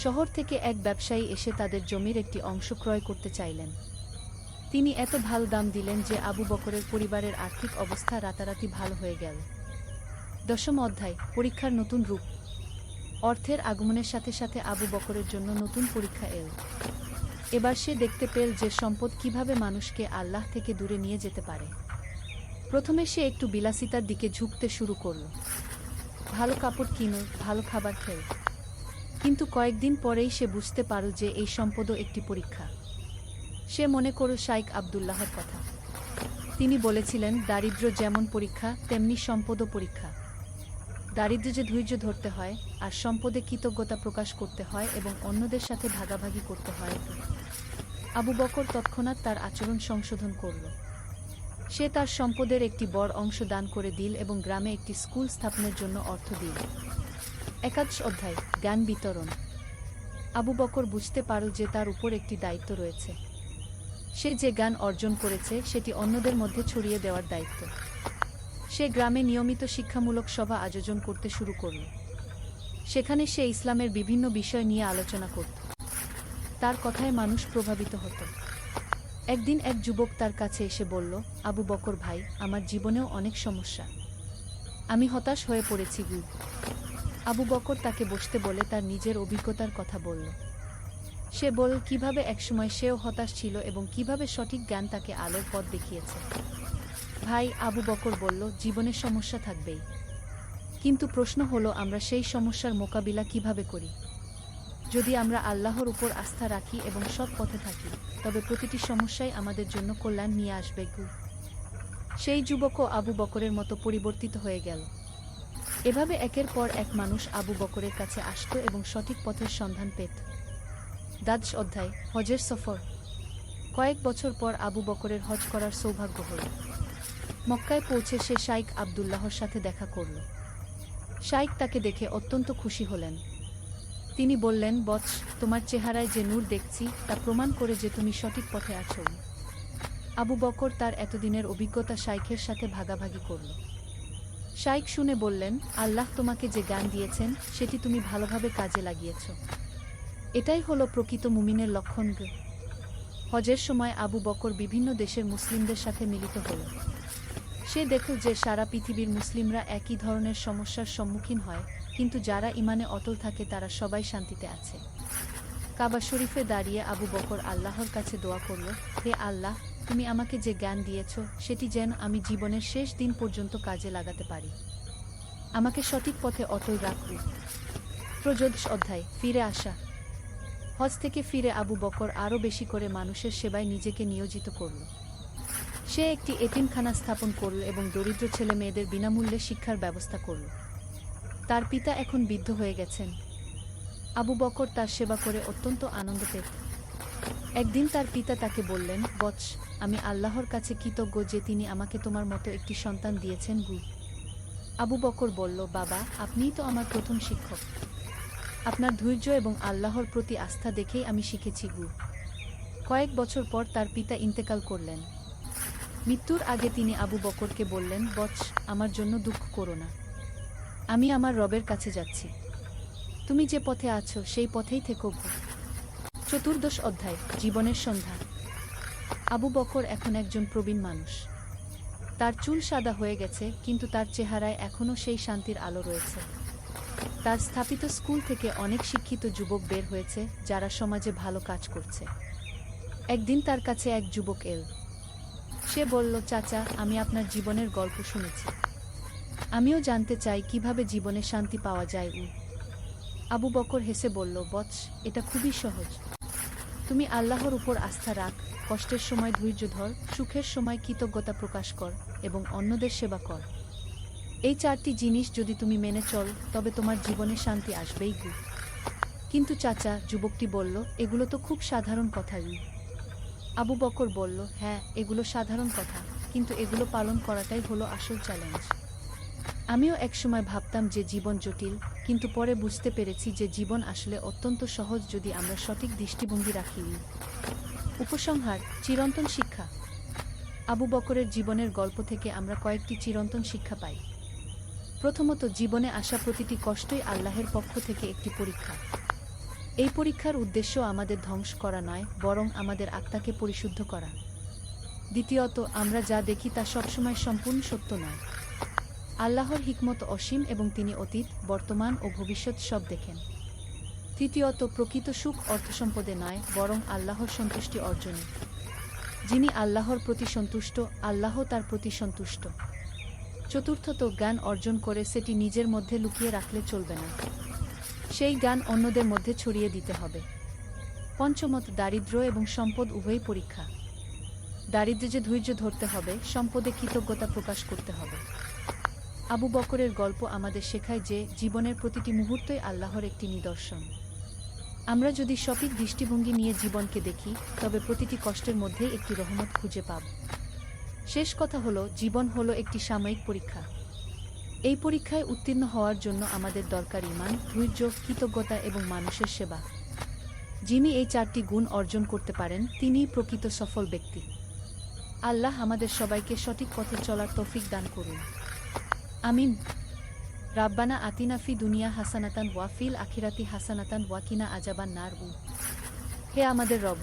S1: শহর থেকে এক ব্যবসায়ী এসে তাদের জমির একটি অংশ ক্রয় করতে চাইলেন। তিনি এত ভালো দাম দিলেন যে আবু বকরের পরিবারের আর্থিক অবস্থা রাতারাতি ভালো হয়ে গেল। দশম অধ্যায়, পরীক্ষার নতুন রূপ। অর্থের আগমনের সাথে সাথে আবু বকরের জন্য নতুন পরীক্ষা এল। এবার সে দেখতে পেল যে সম্পদ কিভাবে মানুষকে আল্লাহ থেকে দূরে নিয়ে যেতে পারে। প্রথমে সে একটু বিলাসিতার দিকে ঝুঁকতে শুরু করল। ভালো কাপড় কিনো, ভালো খাবার খেল। কিন্তু কয়েকদিন পরেই সে বুঝতে পারল যে এই সম্পদও একটি পরীক্ষা। সে মনে করল শাইখ আব্দুল্লাহর কথা। তিনি বলেছিলেন, দারিদ্র্য যেমন পরীক্ষা, তেমনি সম্পদও পরীক্ষা। দারিদ্র্যে ধৈর্য ধরতে হয়, আর সম্পদে কৃতজ্ঞতা প্রকাশ করতে হয় এবং অন্যদের সাথে ভাগাভাগি করতে হয়। আবু বকর তৎক্ষণাৎ তার আচরণ সংশোধন করল। সে তার সম্পদের একটি বড় অংশ দান করে দিল এবং গ্রামে একটি স্কুল স্থাপনের জন্য অর্থ দিল। একাদশ অধ্যায়, জ্ঞান বিতরণ। আবু বকর বুঝতে পারল যে তার উপর একটি দায়িত্ব রয়েছে। সে যে জ্ঞান অর্জন করেছে সেটি অন্যদের মধ্যে ছড়িয়ে দেওয়ার দায়িত্ব। সে গ্রামে নিয়মিত শিক্ষামূলক সভা আয়োজন করতে শুরু করল। সেখানে সে ইসলামের বিভিন্ন বিষয় নিয়ে আলোচনা করত। তার কথায় মানুষ প্রভাবিত হতো। একদিন এক যুবক তার কাছে এসে বলল, আবু বকর ভাই, আমার জীবনেও অনেক সমস্যা। আমি হতাশ হয়ে পড়েছি। আবু বকর তাকে বসতে বলে তার নিজের অভিজ্ঞতার কথা বলল। সে বলল কিভাবে একসময় সেও হতাশ ছিল এবং কিভাবে সঠিক জ্ঞান তাকে আলোর পথ দেখিয়েছে। ভাই, আবু বকর বলল, জীবনে সমস্যা থাকবেই, কিন্তু প্রশ্ন হলো আমরা সেই সমস্যার মোকাবিলা কিভাবে করি। যদি আমরা আল্লাহর উপর আস্থা রাখি এবং সৎ পথে থাকি, তবে প্রতিটি সমস্যাই আমাদের জন্য কল্যাণ নিয়ে আসবে। সেই যুবকও আবু বকরের মতো পরিবর্তিত হয়ে গেল। এভাবে একের পর এক মানুষ আবু বকরের কাছে আসত এবং সঠিক পথের সন্ধান পেত। দ্বাদশ অধ্যায়, হজের সফর। কয়েক বছর পর আবু বকরের হজ করার সৌভাগ্য হল। মক্কায় পৌঁছে সে শাইখ আবদুল্লাহর সাথে দেখা করল। শাইখ তাকে দেখে অত্যন্ত খুশি হলেন। তিনি বললেন, বৎস, তোমার চেহারায় যে নূর দেখছি তা প্রমাণ করে যে তুমি সঠিক পথে আছো। আবু বকর তার এতদিনের অভিজ্ঞতা শাইখের সাথে ভাগাভাগি করল। শাইখ শুনে বললেন, আল্লাহ তোমাকে যে জ্ঞান দিয়েছেন সেটি তুমি ভালোভাবে কাজে লাগিয়েছ। এটাই হলো প্রকৃত মুমিনের লক্ষণ। হজের সময় আবু বকর বিভিন্ন দেশের মুসলিমদের সাথে মিলিত হল। সে দেখল যে সারা পৃথিবীর মুসলিমরা একই ধরনের সমস্যার সম্মুখীন হয়, কিন্তু যারা ইমানে অটল থাকে তারা সবাই শান্তিতে আছে। কাবা শরীফে দাঁড়িয়ে আবু বকর আল্লাহর কাছে দোয়া করল, হে আল্লাহ, তুমি আমাকে যে জ্ঞান দিয়েছ সেটি যেন আমি জীবনের শেষ দিন পর্যন্ত কাজে লাগাতে পারি। আমাকে সঠিক পথে অটল রাখু। ত্রয়োদশ অধ্যায়, ফিরে আসা। হজ থেকে ফিরে আবু বকর আরও বেশি করে মানুষের সেবায় নিজেকে নিয়োজিত করল। সে একটি এতিমখানা স্থাপন করল এবং দরিদ্র ছেলে মেয়েদের বিনামূল্যে শিক্ষার ব্যবস্থা করল। তার পিতা এখন বৃদ্ধ হয়ে গেছেন। আবু বকর তার সেবা করে অত্যন্ত আনন্দ পেত। একদিন তার পিতা তাকে বললেন, বৎস, আমি আল্লাহর কাছে কৃতজ্ঞ যে তিনি আমাকে তোমার মতো একটি সন্তান দিয়েছেন। আবু বকর বলল, বাবা, আপনিই তো আমার প্রথম শিক্ষক। আপনার ধৈর্য এবং আল্লাহর প্রতি আস্থা দেখেই আমি শিখেছি। কয়েক বছর পর তার পিতা ইন্তেকাল করলেন। মৃত্যুর আগে তিনি আবু বকরকে বললেন, বৎস, আমার জন্য দুঃখ করো না। আমি আমার রবের কাছে যাচ্ছি। তুমি যে পথে আছো সেই পথেই থেকো। চতুর্দশ অধ্যায়, জীবনের সন্ধ্যা। আবু বকর এখন একজন প্রবীণ মানুষ। তার চুল সাদা হয়ে গেছে, কিন্তু তার চেহারায় এখনও সেই শান্তির আলো রয়েছে। তার স্থাপিত স্কুল থেকে অনেক শিক্ষিত যুবক বের হয়েছে যারা সমাজে ভালো কাজ করছে। একদিন তার কাছে এক যুবক এল। সে বলল, চাচা, আমি আপনার জীবনের গল্প শুনেছি। আমিও জানতে চাই কিভাবে জীবনে শান্তি পাওয়া যায়। আবু বকর হেসে বলল, বৎস, এটা খুবই সহজ। তুমি আল্লাহর উপর আস্থা রাখ, কষ্টের সময় ধৈর্য ধর, সুখের সময় কৃতজ্ঞতা প্রকাশ কর এবং অন্যদের সেবা কর। এই চারটি জিনিস যদি তুমি মেনে চল, তবে তোমার জীবনে শান্তি আসবেই। কিন্তু চাচা, যুবকটি বলল, এগুলো তো খুব সাধারণ কথা। আবু বকর বলল, হ্যাঁ, এগুলো সাধারণ কথা, কিন্তু এগুলো পালন করাটাই হলো আসল চ্যালেঞ্জ। আমিও একসময় ভাবতাম যে জীবন জটিল, কিন্তু পরে বুঝতে পেরেছি যে জীবন আসলে অত্যন্ত সহজ যদি আমরা সঠিক দৃষ্টিভঙ্গি রাখি। উপসংহার, চিরন্তন শিক্ষা। আবু বকরের জীবনের গল্প থেকে আমরা কয়েকটি চিরন্তন শিক্ষা পাই। প্রথমত, জীবনে আসা প্রতিটি কষ্টই আল্লাহের পক্ষ থেকে একটি পরীক্ষা। এই পরীক্ষার উদ্দেশ্য আমাদের ধ্বংস করা নয়, বরং আমাদের আত্মাকে পরিশুদ্ধ করা। দ্বিতীয়ত, আমরা যা দেখি তা সবসময় সম্পূর্ণ সত্য নয়। আল্লাহর হিকমত অসীম এবং তিনি অতীত, বর্তমান ও ভবিষ্যৎ সব দেখেন। তৃতীয়ত, প্রকৃত সুখ অর্থসম্পদে নয়, বরং আল্লাহর সন্তুষ্টি অর্জনে। যিনি আল্লাহর প্রতি সন্তুষ্ট, আল্লাহ তার প্রতি সন্তুষ্ট। চতুর্থত, জ্ঞান অর্জন করে সেটি নিজের মধ্যে লুকিয়ে রাখলে চলবে না। সেই জ্ঞান অন্যদের মধ্যে ছড়িয়ে দিতে হবে। পঞ্চমত, দারিদ্র্য এবং সম্পদ উভয়ই পরীক্ষা। দারিদ্র্যে যে ধৈর্য ধরতে হবে, সম্পদে কৃতজ্ঞতা প্রকাশ করতে হবে। আবু বকরের গল্প আমাদের শেখায় যে জীবনের প্রতিটি মুহূর্তই আল্লাহর একটি নিদর্শন। আমরা যদি সঠিক দৃষ্টিভঙ্গি নিয়ে জীবনকে দেখি, তবে প্রতিটি কষ্টের মধ্যেই একটি রহমত খুঁজে পাব। শেষ কথা হলো, জীবন হলো একটি সাময়িক পরীক্ষা। এই পরীক্ষায় উত্তীর্ণ হওয়ার জন্য আমাদের দরকার ঈমান, ধৈর্য, কৃতজ্ঞতা এবং মানুষের সেবা। যিনি এই চারটি গুণ অর্জন করতে পারেন, তিনিই প্রকৃত সফল ব্যক্তি। আল্লাহ আমাদের সবাইকে সঠিক পথে চলার তৌফিক দান করুন। আমিন। রাব্বানা আতিনা ফি দুনিয়া হাসানাতান ওয়া ফিল আখিরাতি হাসানাতান ওয়া কিনা আযাবান নার। হে আমাদের রব,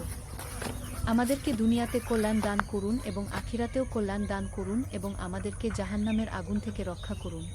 S1: আমাদেরকে দুনিয়াতে কল্যাণ দান করুন এবং আখিরাতেও কল্যাণ দান করুন এবং আমাদেরকে জাহান্নামের আগুন থেকে রক্ষা করুন।